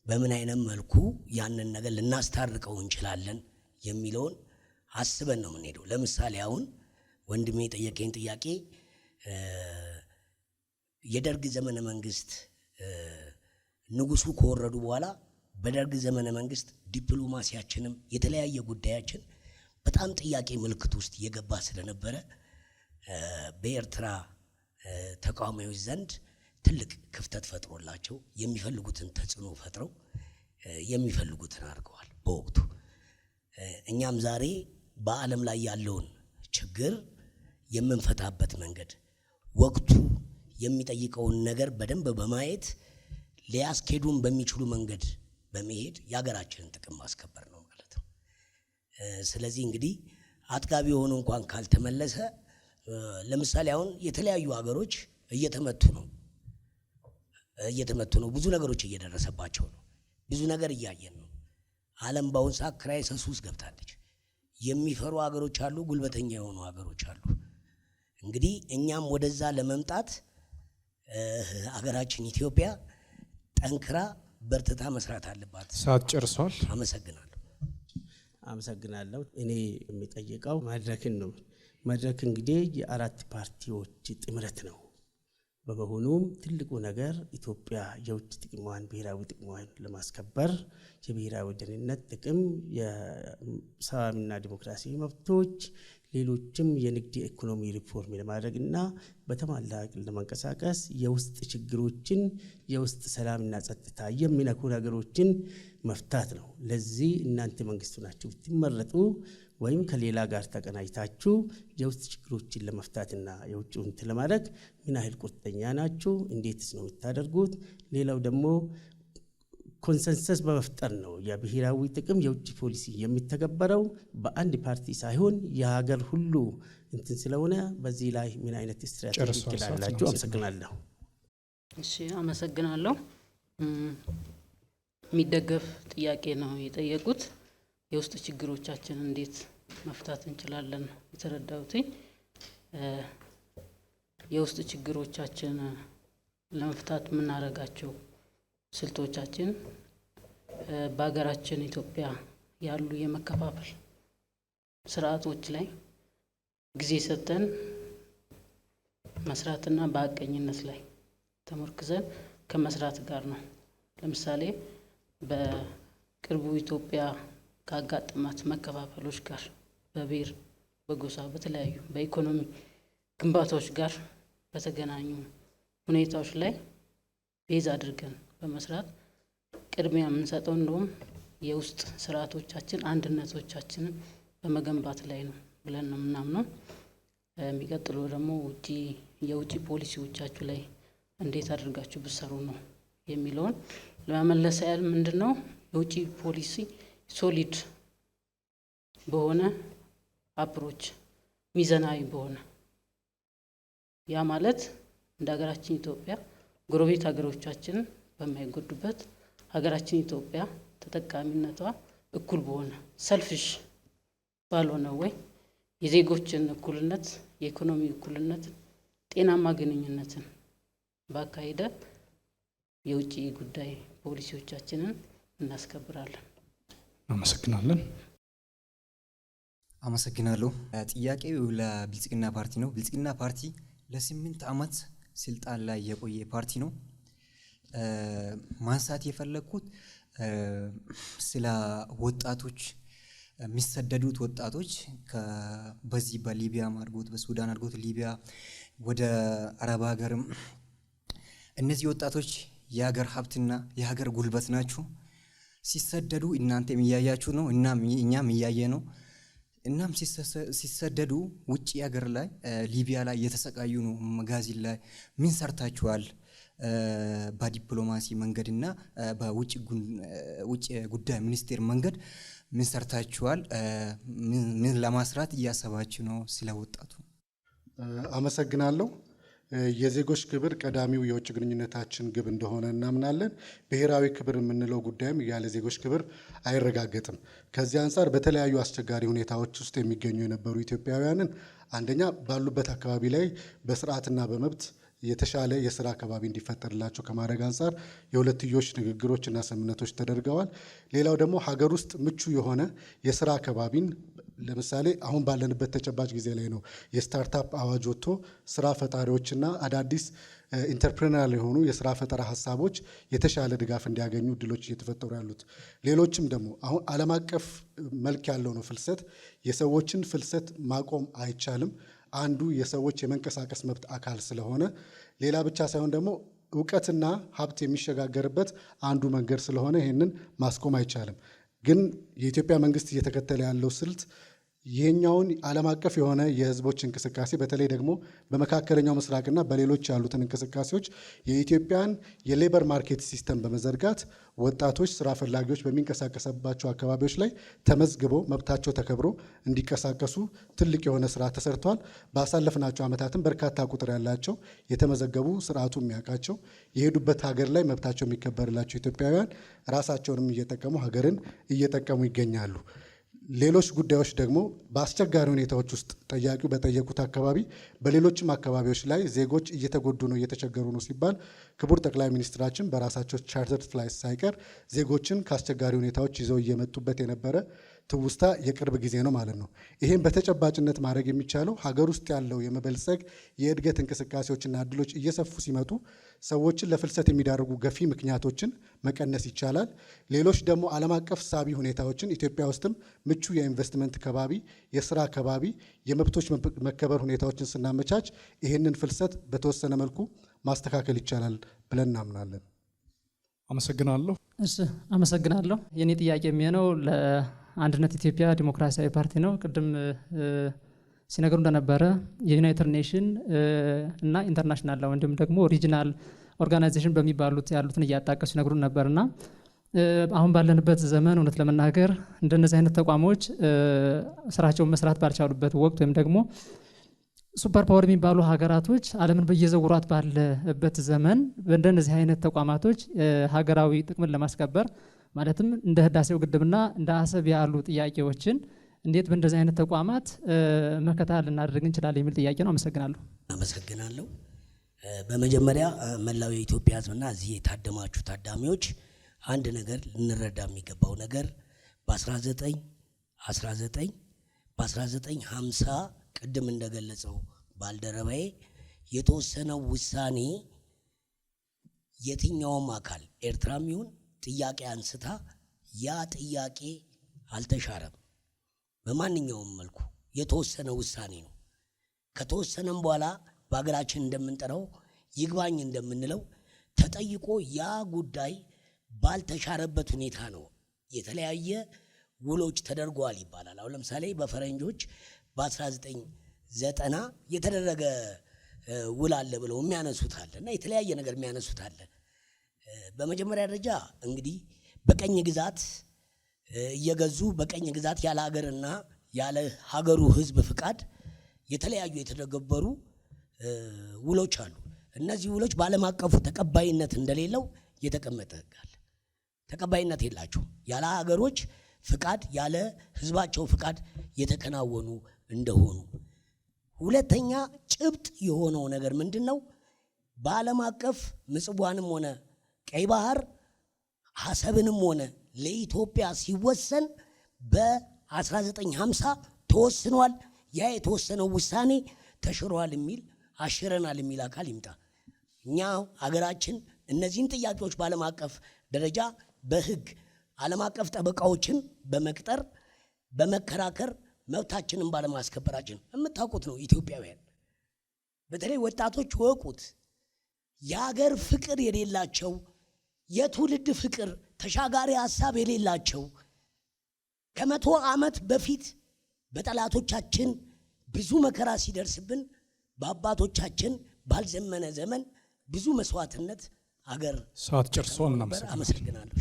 በምን አይነት መልኩ ያንን ነገር ልናስታርቀው እንችላለን የሚለውን አስበን ነው የምንሄደው። ለምሳሌ አሁን ወንድሜ የጠየቀኝ ጥያቄ የደርግ ዘመነ መንግስት ንጉሱ ከወረዱ በኋላ በደርግ ዘመነ መንግስት ዲፕሎማሲያችንም የተለያየ ጉዳያችን በጣም ጥያቄ ምልክት ውስጥ የገባ ስለነበረ በኤርትራ ተቃዋሚዎች ዘንድ ትልቅ ክፍተት ፈጥሮላቸው የሚፈልጉትን ተጽዕኖ ፈጥረው የሚፈልጉትን አድርገዋል በወቅቱ። እኛም ዛሬ በዓለም ላይ ያለውን ችግር የምንፈታበት መንገድ ወቅቱ የሚጠይቀውን ነገር በደንብ በማየት ሊያስኬዱን በሚችሉ መንገድ በመሄድ የሀገራችንን ጥቅም ማስከበር ነው ማለት ነው። ስለዚህ እንግዲህ አጥጋቢ የሆኑ እንኳን ካልተመለሰ ለምሳሌ አሁን የተለያዩ ሀገሮች እየተመቱ ነው። እየተመቱ ነው። ብዙ ነገሮች እየደረሰባቸው ነው። ብዙ ነገር እያየን ነው። ዓለም በአሁን ሰዓት ክራይሲስ ውስጥ ገብታለች። የሚፈሩ ሀገሮች አሉ፣ ጉልበተኛ የሆኑ ሀገሮች አሉ። እንግዲህ እኛም ወደዛ ለመምጣት አገራችን ኢትዮጵያ ጠንክራ በርትታ መስራት አለባት። ሰዓት ጨርሷል። አመሰግናለሁ። እኔ የሚጠይቀው መድረክን ነው። መድረክ እንግዲህ የአራት ፓርቲዎች ጥምረት ነው። በመሆኑም ትልቁ ነገር ኢትዮጵያ የውጭ ጥቅሟን ብሔራዊ ጥቅሟን ለማስከበር የብሔራዊ ደህንነት ጥቅም፣ የሰላምና ዲሞክራሲ መብቶች፣ ሌሎችም የንግድ ኢኮኖሚ ሪፎርም ለማድረግና በተሟላ አቅም ለማንቀሳቀስ የውስጥ ችግሮችን የውስጥ ሰላምና ጸጥታ የሚነኩ ነገሮችን መፍታት ነው። ለዚህ እናንተ መንግስቱ ናችሁ ብትመረጡ ወይም ከሌላ ጋር ተቀናጅታችሁ የውስጥ ችግሮችን ለመፍታትና የውጭውን ለማድረግ ምን ያህል ቁርጠኛ ናችሁ? እንዴትስ ነው የምታደርጉት? ሌላው ደግሞ ኮንሰንሰስ በመፍጠር ነው የብሔራዊ ጥቅም የውጭ ፖሊሲ የሚተገበረው በአንድ ፓርቲ ሳይሆን የሀገር ሁሉ እንትን ስለሆነ በዚህ ላይ ምን አይነት ስትራቴጂ ይላላችሁ? አመሰግናለሁ። እሺ፣ አመሰግናለሁ። የሚደገፍ ጥያቄ ነው የጠየቁት። የውስጥ ችግሮቻችን እንዴት መፍታት እንችላለን የተረዳሁት። የውስጥ ችግሮቻችን ለመፍታት የምናደርጋቸው ስልቶቻችን በሀገራችን ኢትዮጵያ ያሉ የመከፋፈል ስርዓቶች ላይ ጊዜ ሰጥተን መስራትና በአቀኝነት ላይ ተመርክዘን ከመስራት ጋር ነው። ለምሳሌ በቅርቡ ኢትዮጵያ ካጋጠማት መከፋፈሎች ጋር በብሔር፣ በጎሳ፣ በተለያዩ በኢኮኖሚ ግንባታዎች ጋር በተገናኙ ሁኔታዎች ላይ ቤዝ አድርገን በመስራት ቅድሚያ የምንሰጠው እንደውም የውስጥ ስርዓቶቻችን አንድነቶቻችንን በመገንባት ላይ ነው ብለን ነው የምናምነው። የሚቀጥለው ደግሞ የውጭ ፖሊሲዎቻችሁ ላይ እንዴት አድርጋችሁ ብትሰሩ ነው የሚለውን ለመመለስ ያህል ምንድነው የውጭ ፖሊሲ ሶሊድ በሆነ አፕሮች ሚዛናዊ በሆነ ያ ማለት እንደ ሀገራችን ኢትዮጵያ ጎረቤት ሀገሮቻችን በማይጎዱበት ሀገራችን ኢትዮጵያ ተጠቃሚነቷ እኩል በሆነ ሰልፍሽ ባልሆነ ወይ የዜጎችን እኩልነት፣ የኢኮኖሚ እኩልነት፣ ጤናማ ግንኙነትን ባካሄደ የውጭ ጉዳይ ፖሊሲዎቻችንን እናስከብራለን። አመሰግናለን። አመሰግናለሁ። ጥያቄው ለብልጽግና ፓርቲ ነው። ብልጽግና ፓርቲ ለ8 ዓመት ስልጣን ላይ የቆየ ፓርቲ ነው። ማንሳት የፈለኩት ስለ ወጣቶች የሚሰደዱት ወጣቶች በዚህ በሊቢያ አድርጎት በሱዳን አድርጎት ሊቢያ ወደ አረብ ሀገርም እነዚህ ወጣቶች የሀገር ሀብትና የሀገር ጉልበት ናቸው። ሲሰደዱ እናንተም እያያችሁ ነው፣ እኛም እያየ ነው። እናም ሲሰደዱ ውጭ ሀገር ላይ ሊቢያ ላይ እየተሰቃዩ ነው። መጋዚን ላይ ምን ሰርታችኋል? በዲፕሎማሲ መንገድና በውጭ ጉዳይ ሚኒስቴር መንገድ ምን ሰርታችኋል? ምን ለማስራት እያሰባችሁ ነው? ስለ ወጣቱ አመሰግናለሁ። የዜጎች ክብር ቀዳሚው የውጭ ግንኙነታችን ግብ እንደሆነ እናምናለን። ብሔራዊ ክብር የምንለው ጉዳይም ያለ ዜጎች ክብር አይረጋገጥም። ከዚህ አንጻር በተለያዩ አስቸጋሪ ሁኔታዎች ውስጥ የሚገኙ የነበሩ ኢትዮጵያውያንን አንደኛ ባሉበት አካባቢ ላይ በስርዓትና በመብት የተሻለ የስራ አካባቢ እንዲፈጠርላቸው ከማድረግ አንጻር የሁለትዮሽ ንግግሮችና ስምምነቶች ተደርገዋል። ሌላው ደግሞ ሀገር ውስጥ ምቹ የሆነ የስራ አካባቢን ለምሳሌ አሁን ባለንበት ተጨባጭ ጊዜ ላይ ነው የስታርታፕ አዋጅ ወጥቶ ስራ ፈጣሪዎችና አዳዲስ ኢንተርፕሬነር የሆኑ የስራ ፈጠራ ሀሳቦች የተሻለ ድጋፍ እንዲያገኙ እድሎች እየተፈጠሩ ያሉት። ሌሎችም ደግሞ አሁን ዓለም አቀፍ መልክ ያለው ነው ፍልሰት። የሰዎችን ፍልሰት ማቆም አይቻልም። አንዱ የሰዎች የመንቀሳቀስ መብት አካል ስለሆነ ሌላ ብቻ ሳይሆን ደግሞ እውቀትና ሀብት የሚሸጋገርበት አንዱ መንገድ ስለሆነ ይህንን ማስቆም አይቻልም። ግን የኢትዮጵያ መንግስት እየተከተለ ያለው ስልት ይህኛውን ዓለም አቀፍ የሆነ የህዝቦች እንቅስቃሴ በተለይ ደግሞ በመካከለኛው ምስራቅና በሌሎች ያሉትን እንቅስቃሴዎች የኢትዮጵያን የሌበር ማርኬት ሲስተም በመዘርጋት ወጣቶች ስራ ፈላጊዎች በሚንቀሳቀስባቸው አካባቢዎች ላይ ተመዝግበው መብታቸው ተከብሮ እንዲንቀሳቀሱ ትልቅ የሆነ ስራ ተሰርቷል። ባሳለፍናቸው ዓመታትም በርካታ ቁጥር ያላቸው የተመዘገቡ ስርዓቱ የሚያውቃቸው የሄዱበት ሀገር ላይ መብታቸው የሚከበርላቸው ኢትዮጵያውያን ራሳቸውንም እየጠቀሙ ሀገርን እየጠቀሙ ይገኛሉ። ሌሎች ጉዳዮች ደግሞ በአስቸጋሪ ሁኔታዎች ውስጥ ጠያቂው በጠየቁት አካባቢ በሌሎችም አካባቢዎች ላይ ዜጎች እየተጎዱ ነው እየተቸገሩ ነው ሲባል ክቡር ጠቅላይ ሚኒስትራችን በራሳቸው ቻርተርድ ፍላይት ሳይቀር ዜጎችን ከአስቸጋሪ ሁኔታዎች ይዘው እየመጡበት የነበረ ትውስታ የቅርብ ጊዜ ነው ማለት ነው። ይህም በተጨባጭነት ማድረግ የሚቻለው ሀገር ውስጥ ያለው የመበልጸግ የእድገት እንቅስቃሴዎችና እድሎች እየሰፉ ሲመጡ ሰዎችን ለፍልሰት የሚዳርጉ ገፊ ምክንያቶችን መቀነስ ይቻላል። ሌሎች ደግሞ ዓለም አቀፍ ሳቢ ሁኔታዎችን ኢትዮጵያ ውስጥም ምቹ የኢንቨስትመንት ከባቢ፣ የስራ ከባቢ፣ የመብቶች መከበር ሁኔታዎችን ስናመቻች ይህንን ፍልሰት በተወሰነ መልኩ ማስተካከል ይቻላል ብለን እናምናለን። አመሰግናለሁ። እሺ፣ አመሰግናለሁ። የኔ ጥያቄ የሚሆነው ለአንድነት ኢትዮጵያ ዲሞክራሲያዊ ፓርቲ ነው። ቅድም ሲነገሩ እንደነበረ የዩናይትድ ኔሽን እና ኢንተርናሽናል እንዲሁም ደግሞ ሪጂናል ኦርጋናይዜሽን በሚባሉት ያሉትን እያጣቀሱ ሲነግሩ ነበርና አሁን ባለንበት ዘመን እውነት ለመናገር እንደነዚህ አይነት ተቋሞች ስራቸውን መስራት ባልቻሉበት ወቅት ወይም ደግሞ ሱፐር ፓወር የሚባሉ ሀገራቶች ዓለምን በየዘውሯት ባለበት ዘመን በእንደነዚህ አይነት ተቋማቶች ሀገራዊ ጥቅምን ለማስከበር ማለትም እንደ ህዳሴው ግድብና እንደ አሰብ ያሉ ጥያቄዎችን እንዴት በእንደዚህ አይነት ተቋማት መከታ ልናደርግ እንችላለን የሚል ጥያቄ ነው። አመሰግናለሁ። አመሰግናለሁ። በመጀመሪያ መላው የኢትዮጵያ ህዝብና እዚህ የታደማችሁ ታዳሚዎች አንድ ነገር ልንረዳ የሚገባው ነገር በ1950 ቅድም እንደገለጸው ባልደረባዬ የተወሰነው ውሳኔ የትኛውም አካል ኤርትራም ይሁን ጥያቄ አንስታ ያ ጥያቄ አልተሻረም። በማንኛውም መልኩ የተወሰነ ውሳኔ ነው። ከተወሰነም በኋላ በሀገራችን እንደምንጠራው ይግባኝ እንደምንለው ተጠይቆ ያ ጉዳይ ባልተሻረበት ሁኔታ ነው የተለያየ ውሎች ተደርጓል ይባላል። አሁን ለምሳሌ በፈረንጆች በ1990 የተደረገ ውል አለ ብለው የሚያነሱት አለ እና የተለያየ ነገር የሚያነሱት አለ። በመጀመሪያ ደረጃ እንግዲህ በቀኝ ግዛት እየገዙ በቀኝ ግዛት ያለ ሀገርና ያለ ሀገሩ ህዝብ ፍቃድ የተለያዩ የተደገበሩ ውሎች አሉ። እነዚህ ውሎች በዓለም አቀፉ ተቀባይነት እንደሌለው የተቀመጠ ህግ አለ። ተቀባይነት የላቸው ያለ ሀገሮች ፍቃድ ያለ ህዝባቸው ፍቃድ የተከናወኑ እንደሆኑ። ሁለተኛ ጭብጥ የሆነው ነገር ምንድን ነው? በዓለም አቀፍ ምጽዋንም ሆነ ቀይ ባህር አሰብንም ሆነ ለኢትዮጵያ ሲወሰን በ1950 ተወስኗል። ያ የተወሰነው ውሳኔ ተሽሯል የሚል አሽረናል የሚል አካል ይምጣ። እኛ ሀገራችን እነዚህን ጥያቄዎች በዓለም አቀፍ ደረጃ በህግ ዓለም አቀፍ ጠበቃዎችን በመቅጠር በመከራከር መብታችንን ባለማስከበራችን የምታውቁት ነው። ኢትዮጵያውያን በተለይ ወጣቶች ወቁት። የሀገር ፍቅር የሌላቸው የትውልድ ፍቅር ተሻጋሪ ሀሳብ የሌላቸው ከ100 ዓመት በፊት በጠላቶቻችን ብዙ መከራ ሲደርስብን በአባቶቻችን ባልዘመነ ዘመን ብዙ መስዋዕትነት አገር ሰዓት ጨርሷል። አመሰግናለሁ።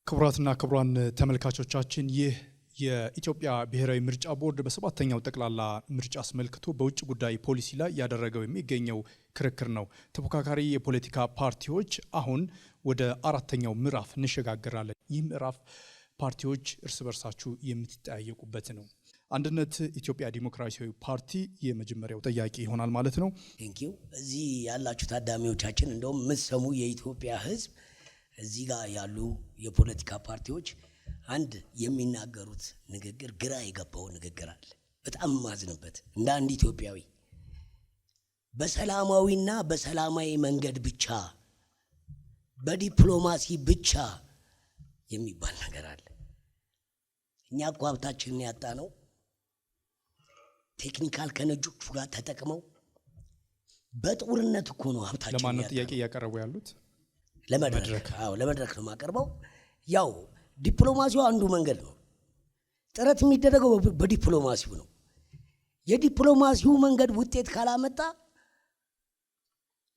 ክቡራትና ክቡራን ተመልካቾቻችን ይህ የኢትዮጵያ ብሔራዊ ምርጫ ቦርድ በሰባተኛው ጠቅላላ ምርጫ አስመልክቶ በውጭ ጉዳይ ፖሊሲ ላይ ያደረገው የሚገኘው ክርክር ነው። ተፎካካሪ የፖለቲካ ፓርቲዎች አሁን ወደ አራተኛው ምዕራፍ እንሸጋገራለን። ይህ ምዕራፍ ፓርቲዎች እርስ በርሳችሁ የምትጠያየቁበት ነው። አንድነት ኢትዮጵያ ዲሞክራሲያዊ ፓርቲ የመጀመሪያው ጥያቄ ይሆናል ማለት ነው። ቴንኪው። እዚህ ያላችሁ ታዳሚዎቻችን እንደውም የምትሰሙ የኢትዮጵያ ህዝብ እዚህ ጋር ያሉ የፖለቲካ ፓርቲዎች አንድ የሚናገሩት ንግግር ግራ የገባው ንግግር አለ። በጣም ማዝንበት እንደ አንድ ኢትዮጵያዊ በሰላማዊና በሰላማዊ መንገድ ብቻ በዲፕሎማሲ ብቻ የሚባል ነገር አለ። እኛ እኮ ሀብታችንን ያጣ ነው ቴክኒካል ከነጮቹ ጋር ተጠቅመው በጦርነት እኮ ነው ሀብታችንን። ለማን ነው ጥያቄ እያቀረቡ ያሉት? ለመድረክ። አዎ ለመድረክ ነው የማቀርበው። ያው ዲፕሎማሲው አንዱ መንገድ ነው። ጥረት የሚደረገው በዲፕሎማሲው ነው። የዲፕሎማሲው መንገድ ውጤት ካላመጣ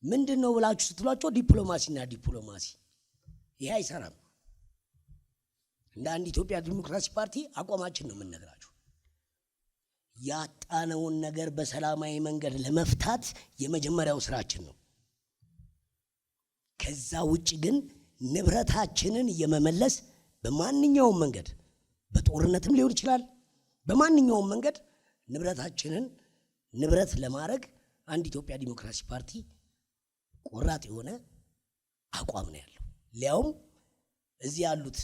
ምንድን ነው ብላችሁ ስትሏቸው ዲፕሎማሲና ዲፕሎማሲ ይሄ አይሰራም። እንደ አንድ ኢትዮጵያ ዲሞክራሲ ፓርቲ አቋማችን ነው የምንነግራችሁ። ያጣነውን ነገር በሰላማዊ መንገድ ለመፍታት የመጀመሪያው ስራችን ነው። ከዛ ውጭ ግን ንብረታችንን የመመለስ በማንኛውም መንገድ በጦርነትም ሊሆን ይችላል፣ በማንኛውም መንገድ ንብረታችንን ንብረት ለማድረግ አንድ ኢትዮጵያ ዲሞክራሲ ፓርቲ ቆራጥ የሆነ አቋም ነው ያለው። ሊያውም እዚህ ያሉት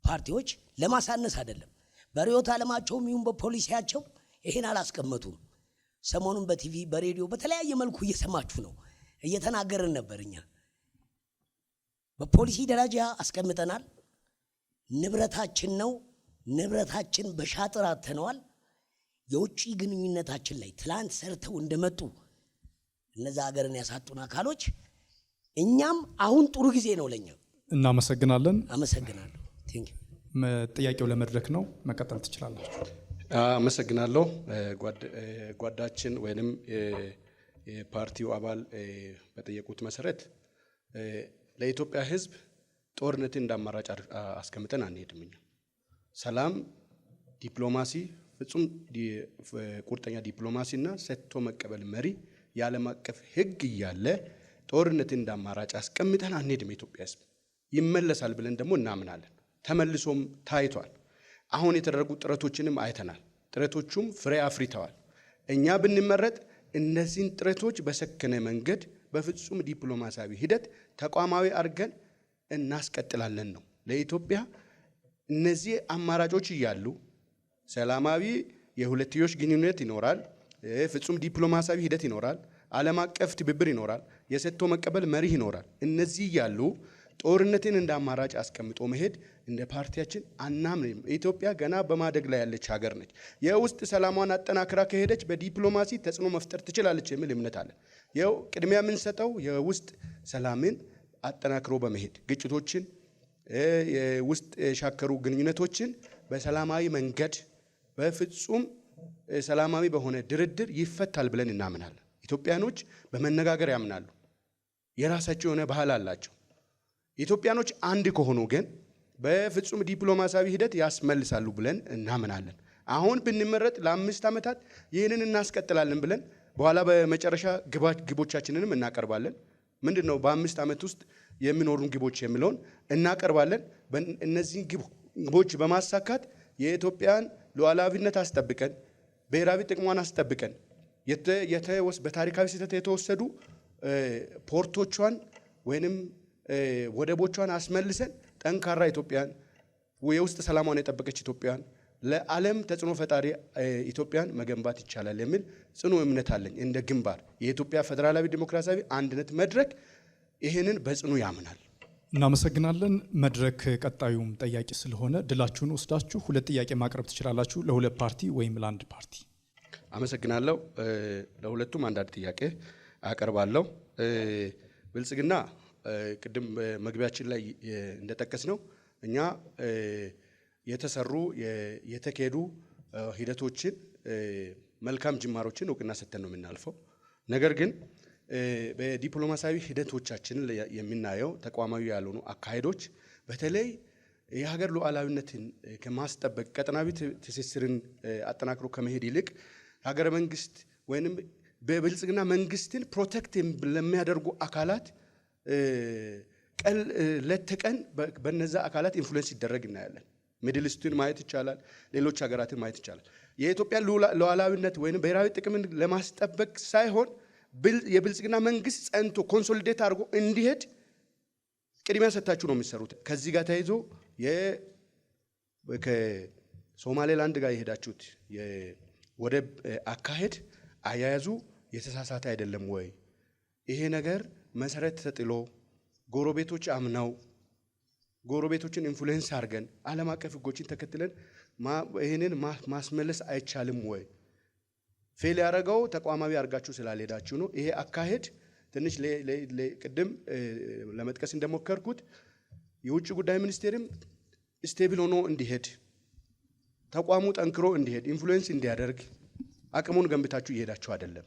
ፓርቲዎች ለማሳነስ አይደለም፣ በርዕዮተ ዓለማቸውም ይሁን በፖሊሲያቸው ይሄን አላስቀመጡም። ሰሞኑን በቲቪ በሬዲዮ በተለያየ መልኩ እየሰማችሁ ነው፣ እየተናገርን ነበር። እኛ በፖሊሲ ደረጃ አስቀምጠናል። ንብረታችን ነው፣ ንብረታችን በሻጥር አተነዋል። የውጭ ግንኙነታችን ላይ ትላንት ሰርተው እንደመጡ እነዛ ሀገርን ያሳጡን አካሎች እኛም አሁን ጥሩ ጊዜ ነው ለኛ። እናመሰግናለን። አመሰግናለሁ። ጥያቄው ለመድረክ ነው፣ መቀጠል ትችላላችሁ። አመሰግናለሁ። ጓዳችን ወይንም የፓርቲው አባል በጠየቁት መሰረት ለኢትዮጵያ ሕዝብ ጦርነትን እንዳማራጭ አስቀምጠን አንሄድም። እኛ ሰላም፣ ዲፕሎማሲ፣ ፍጹም ቁርጠኛ ዲፕሎማሲና ሰጥቶ መቀበል መሪ የዓለም አቀፍ ሕግ እያለ ጦርነትን እንዳማራጭ አስቀምጠን አንሄድም። የኢትዮጵያ ሕዝብ ይመለሳል ብለን ደግሞ እናምናለን። ተመልሶም ታይቷል። አሁን የተደረጉ ጥረቶችንም አይተናል። ጥረቶቹም ፍሬ አፍርተዋል። እኛ ብንመረጥ እነዚህን ጥረቶች በሰከነ መንገድ በፍጹም ዲፕሎማሲያዊ ሂደት ተቋማዊ አድርገን እናስቀጥላለን ነው። ለኢትዮጵያ እነዚህ አማራጮች እያሉ ሰላማዊ የሁለትዮሽ ግንኙነት ይኖራል፣ ፍጹም ዲፕሎማሲያዊ ሂደት ይኖራል፣ ዓለም አቀፍ ትብብር ይኖራል፣ የሰጥቶ መቀበል መሪ ይኖራል። እነዚህ እያሉ ጦርነትን እንደ አማራጭ አስቀምጦ መሄድ እንደ ፓርቲያችን አናምንም። ኢትዮጵያ ገና በማደግ ላይ ያለች ሀገር ነች። የውስጥ ሰላሟን አጠናክራ ከሄደች በዲፕሎማሲ ተጽዕኖ መፍጠር ትችላለች የሚል እምነት አለን። ይኸው ቅድሚያ የምንሰጠው የውስጥ ሰላምን አጠናክሮ በመሄድ ግጭቶችን፣ የውስጥ የሻከሩ ግንኙነቶችን በሰላማዊ መንገድ በፍጹም ሰላማዊ በሆነ ድርድር ይፈታል ብለን እናምናለን። ኢትዮጵያኖች በመነጋገር ያምናሉ። የራሳቸው የሆነ ባህል አላቸው። ኢትዮጵያኖች አንድ ከሆኑ ግን በፍጹም ዲፕሎማሲያዊ ሂደት ያስመልሳሉ ብለን እናምናለን። አሁን ብንመረጥ ለ5 ዓመታት ይህንን እናስቀጥላለን ብለን በኋላ በመጨረሻ ግቦቻችንንም እናቀርባለን። ምንድነው በ5 ዓመት ውስጥ የሚኖሩን ግቦች የሚለውን እናቀርባለን። እነዚህን ግቦች በማሳካት የኢትዮጵያን ሉዓላዊነት አስጠብቀን ብሔራዊ ጥቅሟን አስጠብቀን በታሪካዊ ስህተት የተወሰዱ ፖርቶቿን ወይንም ወደቦቿን አስመልሰን ጠንካራ ኢትዮጵያን የውስጥ ሰላሟን የጠበቀች ኢትዮጵያን ለዓለም ተጽዕኖ ፈጣሪ ኢትዮጵያን መገንባት ይቻላል የሚል ጽኑ እምነት አለኝ። እንደ ግንባር የኢትዮጵያ ፌዴራላዊ ዲሞክራሲያዊ አንድነት መድረክ ይህንን በጽኑ ያምናል። እናመሰግናለን። መድረክ ቀጣዩም ጠያቂ ስለሆነ ድላችሁን ወስዳችሁ 2 ጥያቄ ማቅረብ ትችላላችሁ፣ ለ2 ፓርቲ ወይም ለ1 ፓርቲ። አመሰግናለሁ። ለሁለቱም አንዳንድ ጥያቄ አቀርባለሁ። ብልጽግና ቅድም መግቢያችን ላይ እንደጠቀስ ነው እኛ የተሰሩ የተካሄዱ ሂደቶችን መልካም ጅማሮችን እውቅና ሰጥተን ነው የምናልፈው። ነገር ግን በዲፕሎማሲያዊ ሂደቶቻችን የምናየው ተቋማዊ ያልሆኑ አካሄዶች በተለይ የሀገር ሉዓላዊነትን ከማስጠበቅ ቀጠናዊ ትስስርን አጠናክሮ ከመሄድ ይልቅ ሀገረ መንግስት ወይንም በብልጽግና መንግስትን ፕሮቴክት ለሚያደርጉ አካላት ለተቀን በነዛ አካላት ኢንፍሉዌንስ ይደረግ እናያለን። ሚድል ኢስትን ማየት ይቻላል፣ ሌሎች ሀገራትን ማየት ይቻላል። የኢትዮጵያን ሉዓላዊነት ወይንም ብሔራዊ ጥቅምን ለማስጠበቅ ሳይሆን የብልጽግና መንግስት ጸንቶ ኮንሶሊዴት አድርጎ እንዲሄድ ቅድሚያ ሰጥታችሁ ነው የሚሰሩት። ከዚህ ጋር ተያይዞ ከሶማሌላንድ ጋር የሄዳችሁት የወደብ አካሄድ አያያዙ የተሳሳተ አይደለም ወይ? ይሄ ነገር መሰረት ተጥሎ ጎረቤቶች አምነው ጎረቤቶችን ኢንፍሉዌንስ አድርገን ዓለም አቀፍ ህጎችን ተከትለን ይህንን ማስመለስ አይቻልም ወይ? ፌል ያደረገው ተቋማዊ አድርጋችሁ ስላልሄዳችሁ ነው። ይሄ አካሄድ ትንሽ ቅድም ለመጥቀስ እንደሞከርኩት የውጭ ጉዳይ ሚኒስቴርም ስቴብል ሆኖ እንዲሄድ ተቋሙ ጠንክሮ እንዲሄድ ኢንፍሉዌንስ እንዲያደርግ አቅሙን ገንብታችሁ እየሄዳችሁ አይደለም።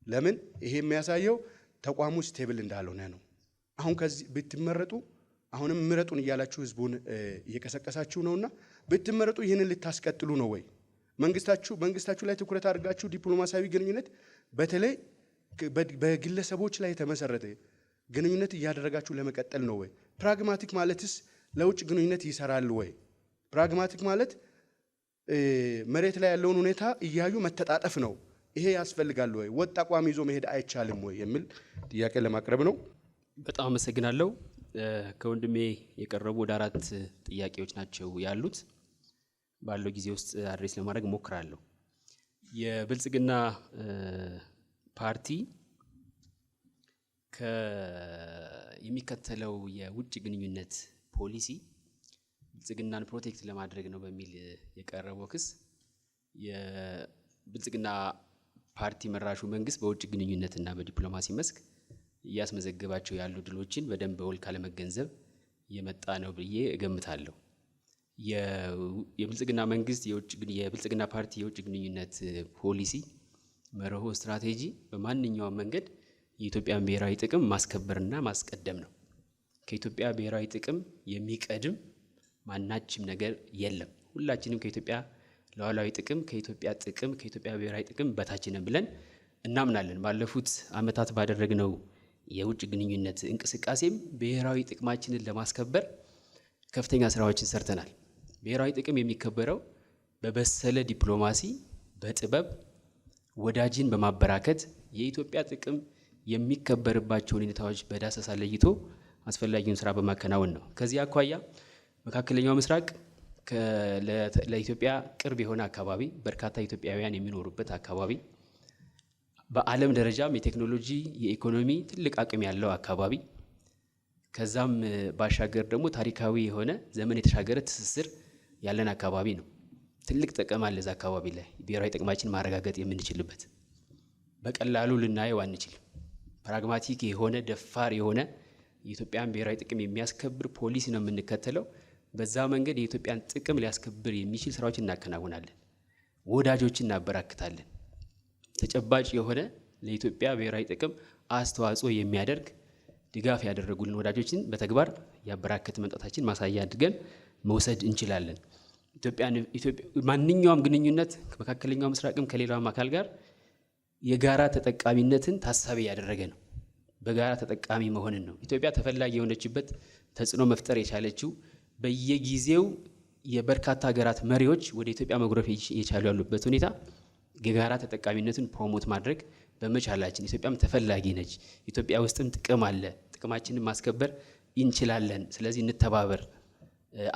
ለምን? ይሄ የሚያሳየው ተቋሙ ስቴብል እንዳልሆነ ነው። አሁን ከዚህ ብትመረጡ አሁንም ምረጡን እያላችሁ ህዝቡን እየቀሰቀሳችሁ ነውና ብትመረጡ ይህንን ልታስቀጥሉ ነው ወይ? መንግስታችሁ ላይ ትኩረት አድርጋችሁ ዲፕሎማሲያዊ ግንኙነት በተለይ በግለሰቦች ላይ የተመሰረተ ግንኙነት እያደረጋችሁ ለመቀጠል ነው ወይ? ፕራግማቲክ ማለትስ ለውጭ ግንኙነት ይሰራል ወይ? ፕራግማቲክ ማለት መሬት ላይ ያለውን ሁኔታ እያዩ መተጣጠፍ ነው። ይሄ ያስፈልጋል ወይ? ወጥ አቋም ይዞ መሄድ አይቻልም ወይ የሚል ጥያቄ ለማቅረብ ነው። በጣም አመሰግናለሁ። ከወንድሜ የቀረቡ ወደ 4 ጥያቄዎች ናቸው ያሉት። ባለው ጊዜ ውስጥ አድሬስ ለማድረግ ሞክራለሁ። የብልጽግና ፓርቲ የሚከተለው የውጭ ግንኙነት ፖሊሲ ብልጽግናን ፕሮቴክት ለማድረግ ነው በሚል የቀረበው ክስ የብልጽግና ፓርቲ መራሹ መንግስት በውጭ ግንኙነትና በዲፕሎማሲ መስክ እያስመዘገባቸው ያሉ ድሎችን በደንብ በውል ካለመገንዘብ የመጣ ነው ብዬ እገምታለሁ። የብልጽግና መንግስት የብልጽግና ፓርቲ የውጭ ግንኙነት ፖሊሲ መርሆ ስትራቴጂ በማንኛውም መንገድ የኢትዮጵያን ብሔራዊ ጥቅም ማስከበርና ማስቀደም ነው። ከኢትዮጵያ ብሔራዊ ጥቅም የሚቀድም ማናችም ነገር የለም። ሁላችንም ከኢትዮጵያ ሉዓላዊ ጥቅም፣ ከኢትዮጵያ ብሔራዊ ጥቅም በታች ነን ብለን እናምናለን። ባለፉት ዓመታት ባደረግነው የውጭ ግንኙነት እንቅስቃሴም ብሔራዊ ጥቅማችንን ለማስከበር ከፍተኛ ስራዎችን ሰርተናል። ብሔራዊ ጥቅም የሚከበረው በበሰለ ዲፕሎማሲ፣ በጥበብ ወዳጅን በማበራከት የኢትዮጵያ ጥቅም የሚከበርባቸውን ሁኔታዎች በዳሰሳ ለይቶ አስፈላጊውን ስራ በማከናወን ነው። ከዚህ አኳያ መካከለኛው ምስራቅ ለኢትዮጵያ ቅርብ የሆነ አካባቢ፣ በርካታ ኢትዮጵያውያን የሚኖሩበት አካባቢ፣ በዓለም ደረጃም የቴክኖሎጂ የኢኮኖሚ ትልቅ አቅም ያለው አካባቢ፣ ከዛም ባሻገር ደግሞ ታሪካዊ የሆነ ዘመን የተሻገረ ትስስር ያለን አካባቢ ነው። ትልቅ ጥቅም አለ እዛ አካባቢ ላይ ብሔራዊ ጥቅማችን ማረጋገጥ የምንችልበት። በቀላሉ ልናየው አንችልም። ፕራግማቲክ የሆነ ደፋር የሆነ የኢትዮጵያን ብሔራዊ ጥቅም የሚያስከብር ፖሊሲ ነው የምንከተለው። በዛ መንገድ የኢትዮጵያን ጥቅም ሊያስከብር የሚችል ስራዎችን እናከናውናለን። ወዳጆችን እናበራክታለን። ተጨባጭ የሆነ ለኢትዮጵያ ብሔራዊ ጥቅም አስተዋጽኦ የሚያደርግ ድጋፍ ያደረጉልን ወዳጆችን በተግባር ያበራከት መምጣታችን ማሳያ አድርገን መውሰድ እንችላለን። ማንኛውም ግንኙነት ከመካከለኛው ምስራቅም ከሌላውም አካል ጋር የጋራ ተጠቃሚነትን ታሳቢ ያደረገ ነው። በጋራ ተጠቃሚ መሆንን ነው። ኢትዮጵያ ተፈላጊ የሆነችበት ተጽዕኖ መፍጠር የቻለችው በየጊዜው የበርካታ ሀገራት መሪዎች ወደ ኢትዮጵያ መጉረፍ የቻሉ ያሉበት ሁኔታ የጋራ ተጠቃሚነትን ፕሮሞት ማድረግ በመቻላችን ኢትዮጵያም ተፈላጊ ነች። ኢትዮጵያ ውስጥም ጥቅም አለ። ጥቅማችንን ማስከበር እንችላለን። ስለዚህ እንተባበር፣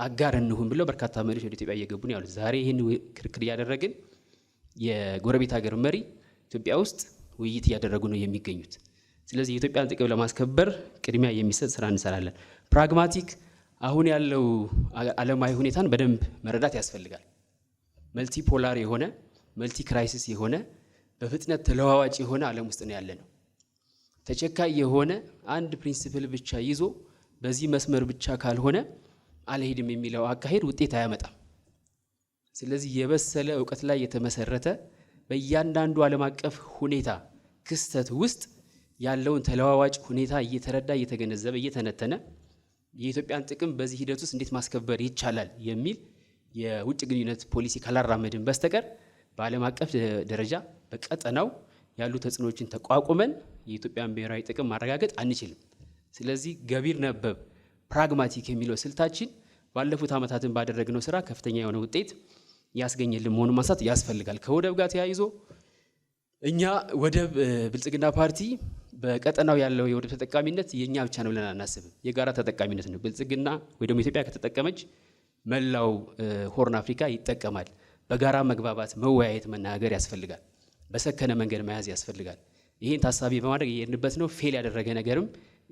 አጋር እንሁን ብለው በርካታ መሪዎች ወደ ኢትዮጵያ እየገቡ ነው ያሉት። ዛሬ ይህን ክርክር እያደረግን የጎረቤት ሀገር መሪ ኢትዮጵያ ውስጥ ውይይት እያደረጉ ነው የሚገኙት። ስለዚህ የኢትዮጵያን ጥቅም ለማስከበር ቅድሚያ የሚሰጥ ስራ እንሰራለን። ፕራግማቲክ አሁን ያለው ዓለማዊ ሁኔታን በደንብ መረዳት ያስፈልጋል። መልቲ ፖላር የሆነ መልቲ ክራይሲስ የሆነ በፍጥነት ተለዋዋጭ የሆነ ዓለም ውስጥ ነው ያለ ነው። ተቸካይ የሆነ አንድ ፕሪንሲፕል ብቻ ይዞ በዚህ መስመር ብቻ ካልሆነ አልሄድም የሚለው አካሄድ ውጤት አያመጣም። ስለዚህ የበሰለ እውቀት ላይ የተመሰረተ በእያንዳንዱ ዓለም አቀፍ ሁኔታ ክስተት ውስጥ ያለውን ተለዋዋጭ ሁኔታ እየተረዳ እየተገነዘበ እየተነተነ የኢትዮጵያን ጥቅም በዚህ ሂደት ውስጥ እንዴት ማስከበር ይቻላል የሚል የውጭ ግንኙነት ፖሊሲ ካላራመድን በስተቀር በዓለም አቀፍ ደረጃ በቀጠናው ያሉ ተጽዕኖዎችን ተቋቁመን የኢትዮጵያን ብሔራዊ ጥቅም ማረጋገጥ አንችልም። ስለዚህ ገቢር ነበብ ፕራግማቲክ የሚለው ስልታችን ባለፉት ዓመታትን ባደረግነው ስራ ከፍተኛ የሆነ ውጤት ያስገኘልን መሆኑን ማንሳት ያስፈልጋል። ከወደብ ጋር ተያይዞ እኛ ወደብ ብልጽግና ፓርቲ በቀጠናው ያለው የወደብ ተጠቃሚነት የኛ ብቻ ነው ብለን አናስብም። የጋራ ተጠቃሚነት ነው። ብልጽግና ወይ ደግሞ ኢትዮጵያ ከተጠቀመች መላው ሆርን አፍሪካ ይጠቀማል። በጋራ መግባባት፣ መወያየት፣ መናገር ያስፈልጋል። በሰከነ መንገድ መያዝ ያስፈልጋል። ይህን ታሳቢ በማድረግ የሄድንበት ነው። ፌል ያደረገ ነገርም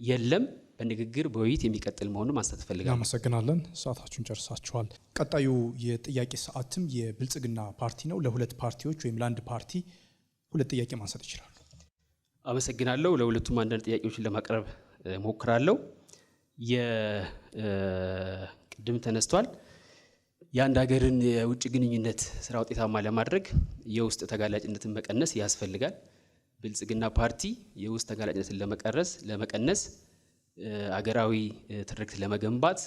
የለም። በንግግር በውይይት የሚቀጥል መሆኑን ማንሳት እፈልጋለሁ። እናመሰግናለን። ሰዓታችሁን ጨርሳችኋል። ቀጣዩ የጥያቄ ሰዓትም የብልጽግና ፓርቲ ነው። ለሁለት ፓርቲዎች ወይም ለአንድ ፓርቲ ሁለት ጥያቄ ማንሳት ይችላሉ። አመሰግናለሁ። ለሁለቱም አንዳንድ ጥያቄዎችን ለማቅረብ ሞክራለሁ። ቅድም ተነስቷል። የአንድ ሀገርን የውጭ ግንኙነት ስራ ውጤታማ ለማድረግ የውስጥ ተጋላጭነትን መቀነስ ያስፈልጋል። ብልጽግና ፓርቲ የውስጥ ተጋላጭነትን ለመቀነስ አገራዊ ትርክት ለመገንባት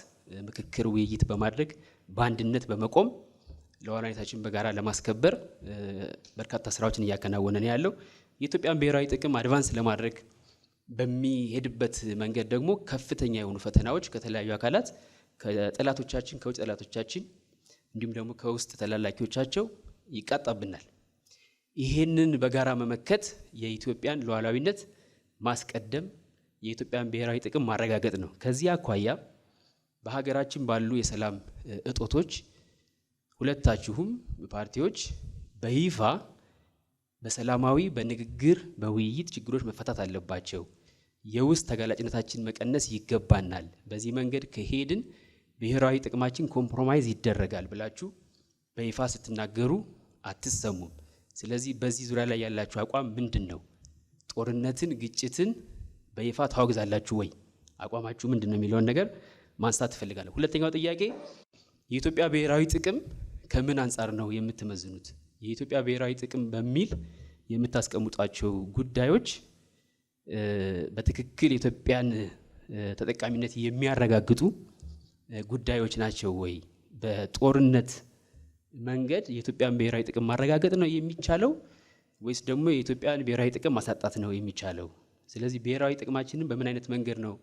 ምክክር፣ ውይይት በማድረግ በአንድነት በመቆም ሉዓላዊነታችንን በጋራ ለማስከበር በርካታ ስራዎችን እያከናወነ ነው ያለው። የኢትዮጵያን ብሔራዊ ጥቅም አድቫንስ ለማድረግ በሚሄድበት መንገድ ደግሞ ከፍተኛ የሆኑ ፈተናዎች ከተለያዩ አካላት ከጠላቶቻችን፣ ከውጭ ጠላቶቻችን እንዲሁም ደግሞ ከውስጥ ተላላኪዎቻቸው ይቃጣብናል። ይሄንን በጋራ መመከት የኢትዮጵያን ሉዓላዊነት ማስቀደም፣ የኢትዮጵያን ብሔራዊ ጥቅም ማረጋገጥ ነው። ከዚህ አኳያ በሀገራችን ባሉ የሰላም እጦቶች ሁለታችሁም ፓርቲዎች በይፋ በሰላማዊ በንግግር በውይይት ችግሮች መፈታት አለባቸው፣ የውስጥ ተጋላጭነታችን መቀነስ ይገባናል፣ በዚህ መንገድ ከሄድን ብሔራዊ ጥቅማችን ኮምፕሮማይዝ ይደረጋል ብላችሁ በይፋ ስትናገሩ አትሰሙም። ስለዚህ በዚህ ዙሪያ ላይ ያላችሁ አቋም ምንድን ነው? ጦርነትን፣ ግጭትን በይፋ ታወግዛላችሁ ወይ? አቋማችሁ ምንድን ነው የሚለውን ነገር ማንሳት እፈልጋለሁ። ሁለተኛው ጥያቄ የኢትዮጵያ ብሔራዊ ጥቅም ከምን አንጻር ነው የምትመዝኑት? የኢትዮጵያ ብሔራዊ ጥቅም በሚል የምታስቀምጧቸው ጉዳዮች በትክክል የኢትዮጵያን ተጠቃሚነት የሚያረጋግጡ ጉዳዮች ናቸው ወይ? በጦርነት መንገድ የኢትዮጵያን ብሔራዊ ጥቅም ማረጋገጥ ነው የሚቻለው ወይስ ደግሞ የኢትዮጵያን ብሔራዊ ጥቅም ማሳጣት ነው የሚቻለው? ስለዚህ ብሔራዊ ጥቅማችንን በምን አይነት መንገድ ነው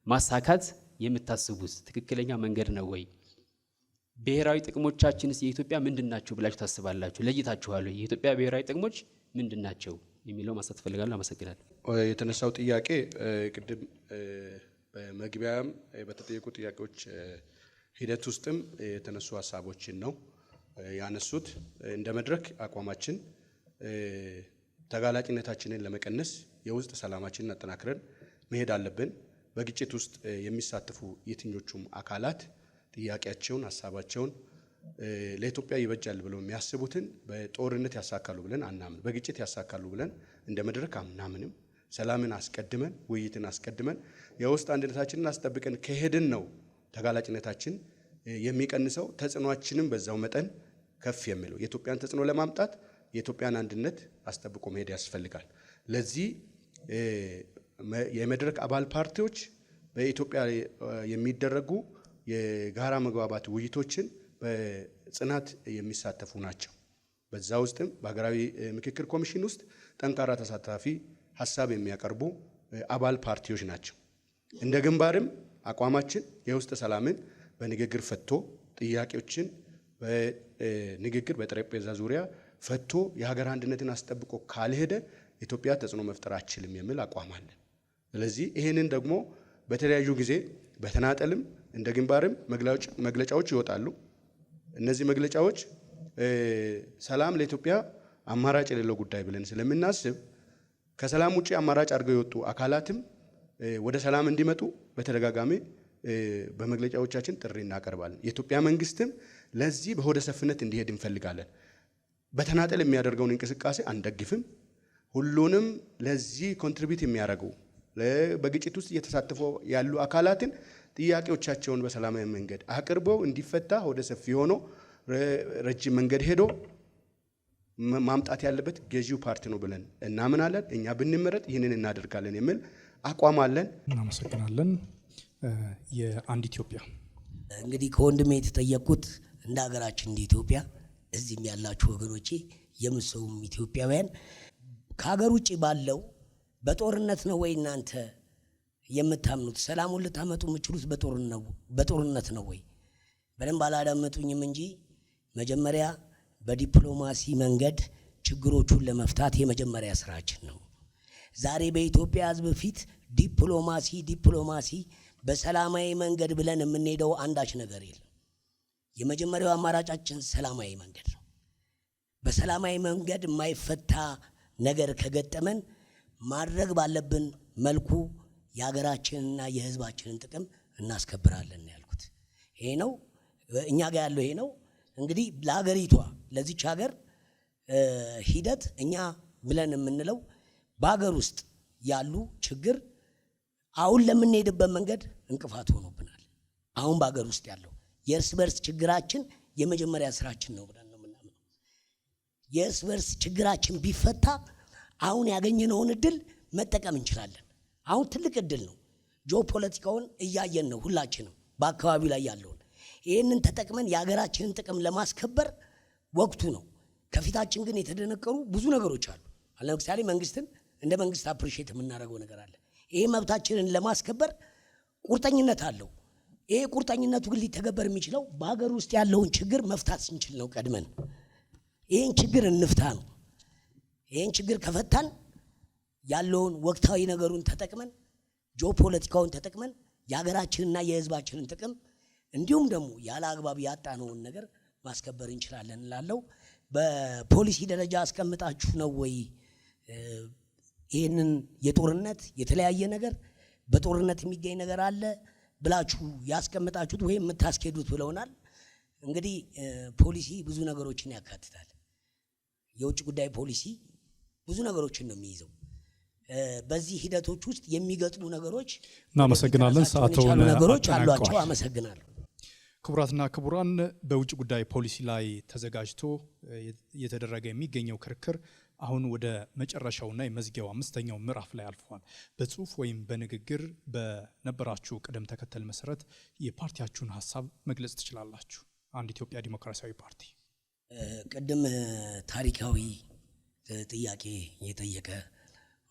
ማሳካት የምታስቡት? ትክክለኛ መንገድ ነው ወይ? ብሔራዊ ጥቅሞቻችንስ የኢትዮጵያ ምንድን ናቸው ብላችሁ ታስባላችሁ? ለይታችኋል? የኢትዮጵያ ብሔራዊ ጥቅሞች ምንድን ናቸው የሚለው ማንሳት እፈልጋለሁ። አመሰግናለሁ። የተነሳው ጥያቄ ቅድም በመግቢያም በተጠየቁ ጥያቄዎች ሂደት ውስጥም የተነሱ ሀሳቦችን ነው ያነሱት። እንደ መድረክ አቋማችን ተጋላጭነታችንን ለመቀነስ የውስጥ ሰላማችንን አጠናክረን መሄድ አለብን። በግጭት ውስጥ የሚሳተፉ የትኞቹም አካላት ጥያቄያቸውን፣ ሀሳባቸውን ለኢትዮጵያ ይበጃል ብለው የሚያስቡትን በጦርነት ያሳካሉ ብለን አናምን፣ በግጭት ያሳካሉ ብለን እንደ መድረክ አናምንም። ሰላምን አስቀድመን፣ ውይይትን አስቀድመን የውስጥ አንድነታችንን አስጠብቀን ከሄድን ነው ተጋላጭነታችን የሚቀንሰው፣ ተጽዕኖአችንም በዛው መጠን ከፍ የሚለው። የኢትዮጵያን ተጽዕኖ ለማምጣት የኢትዮጵያን አንድነት አስጠብቆ መሄድ ያስፈልጋል። ለዚህ የመድረክ አባል ፓርቲዎች በኢትዮጵያ የሚደረጉ የጋራ መግባባት ውይይቶችን በጽናት የሚሳተፉ ናቸው። በዛ ውስጥም በሀገራዊ ምክክር ኮሚሽን ውስጥ ጠንካራ ተሳታፊ ሀሳብ የሚያቀርቡ አባል ፓርቲዎች ናቸው። እንደ ግንባርም አቋማችን የውስጥ ሰላምን በንግግር ፈቶ ጥያቄዎችን በንግግር በጠረጴዛ ዙሪያ ፈቶ የሀገር አንድነትን አስጠብቆ ካልሄደ ኢትዮጵያ ተጽዕኖ መፍጠር አትችልም የሚል አቋም አለ። ስለዚህ ይህንን ደግሞ በተለያዩ ጊዜ በተናጠልም እንደ ግንባርም መግለጫዎች ይወጣሉ። እነዚህ መግለጫዎች ሰላም ለኢትዮጵያ አማራጭ የሌለው ጉዳይ ብለን ስለምናስብ ከሰላም ውጪ አማራጭ አድርገው የወጡ አካላትም ወደ ሰላም እንዲመጡ በተደጋጋሚ በመግለጫዎቻችን ጥሪ እናቀርባለን። የኢትዮጵያ መንግስትም ለዚህ በሆደ ሰፊነት እንዲሄድ እንፈልጋለን። በተናጠል የሚያደርገውን እንቅስቃሴ አንደግፍም። ሁሉንም ለዚህ ኮንትሪቢዩት የሚያደርጉ በግጭት ውስጥ እየተሳተፉ ያሉ አካላትን ጥያቄዎቻቸውን በሰላማዊ መንገድ አቅርበው እንዲፈታ ሆደ ሰፊ ሆኖ ረጅም መንገድ ሄዶ ማምጣት ያለበት ገዢው ፓርቲ ነው ብለን እናምናለን። እኛ ብንመረጥ ይህንን እናደርጋለን የሚል አቋም አለን። እናመሰግናለን። የአንድ ኢትዮጵያ እንግዲህ ከወንድሜ የተጠየቁት እንደ ሀገራችን እንደ ኢትዮጵያ እዚህም ያላችሁ ወገኖቼ የምትሰሙም ኢትዮጵያውያን ከሀገር ውጭ ባለው በጦርነት ነው ወይ እናንተ የምታምኑት? ሰላሙን ልታመጡ የምችሉት በጦርነት ነው ወይ? በደንብ አላዳመጡኝም እንጂ መጀመሪያ በዲፕሎማሲ መንገድ ችግሮቹን ለመፍታት የመጀመሪያ ስራችን ነው። ዛሬ በኢትዮጵያ ሕዝብ ፊት ዲፕሎማሲ በሰላማዊ መንገድ ብለን የምንሄደው አንዳች ነገር የለም። የመጀመሪያው አማራጫችን ሰላማዊ መንገድ ነው። በሰላማዊ መንገድ የማይፈታ ነገር ከገጠመን ማድረግ ባለብን መልኩ የሀገራችንና የህዝባችንን ጥቅም እናስከብራለን ያልኩት ይሄ ነው። እኛ ጋር ያለው ይሄ ነው። እንግዲህ ለሀገሪቷ ለዚች ሀገር ሂደት እኛ ብለን የምንለው በሀገር ውስጥ ያሉ ችግር አሁን ለምንሄድበት መንገድ እንቅፋት ሆኖብናል። አሁን በሀገር ውስጥ ያለው የእርስ በርስ ችግራችን የመጀመሪያ ስራችን ነው ብለን ነው የምናምነው። የእርስ በርስ ችግራችን ቢፈታ አሁን ያገኘነውን እድል መጠቀም እንችላለን። አሁን ትልቅ እድል ነው። ጂኦፖለቲካውን እያየን ነው ሁላችንም በአካባቢው ላይ ያለውን። ይህንን ተጠቅመን የሀገራችንን ጥቅም ለማስከበር ወቅቱ ነው። ከፊታችን ግን የተደነቀሩ ብዙ ነገሮች አሉ። ለምሳሌ መንግስትን እንደ መንግስት አፕሪሼት የምናደርገው ነገር አለ። ይሄ መብታችንን ለማስከበር ቁርጠኝነት አለው። ይሄ ቁርጠኝነቱ ግን ሊተገበር የሚችለው በሀገር ውስጥ ያለውን ችግር መፍታት ስንችል ነው። ቀድመን ይህን ችግር እንፍታ ነው። ይህን ችግር ከፈታን ያለውን ወቅታዊ ነገሩን ተጠቅመን ጂኦፖለቲካውን ተጠቅመን የሀገራችንና የህዝባችንን ጥቅም እንዲሁም ደግሞ ያለ አግባብ ያጣነውን ነገር ማስከበር እንችላለን እላለሁ። በፖሊሲ ደረጃ አስቀምጣችሁ ነው ወይ ይህንን የጦርነት የተለያየ ነገር በጦርነት የሚገኝ ነገር አለ ብላችሁ ያስቀምጣችሁት ወይም የምታስኬዱት ብለውናል። እንግዲህ ፖሊሲ ብዙ ነገሮችን ያካትታል። የውጭ ጉዳይ ፖሊሲ ብዙ ነገሮችን ነው የሚይዘው። በዚህ ሂደቶች ውስጥ የሚገጥሙ ነገሮች እናመሰግናለን። ሰዓቱን ነገሮች አሏቸው። አመሰግናለሁ። ክቡራትና ክቡራን፣ በውጭ ጉዳይ ፖሊሲ ላይ ተዘጋጅቶ እየተደረገ የሚገኘው ክርክር አሁን ወደ መጨረሻውና የመዝጊያው አምስተኛው ምዕራፍ ላይ አልፏል። በጽሁፍ ወይም በንግግር በነበራችሁ ቅደም ተከተል መሰረት የፓርቲያችሁን ሀሳብ መግለጽ ትችላላችሁ። አንድ ኢትዮጵያ ዲሞክራሲያዊ ፓርቲ። ቅድም ታሪካዊ ጥያቄ የጠየቀ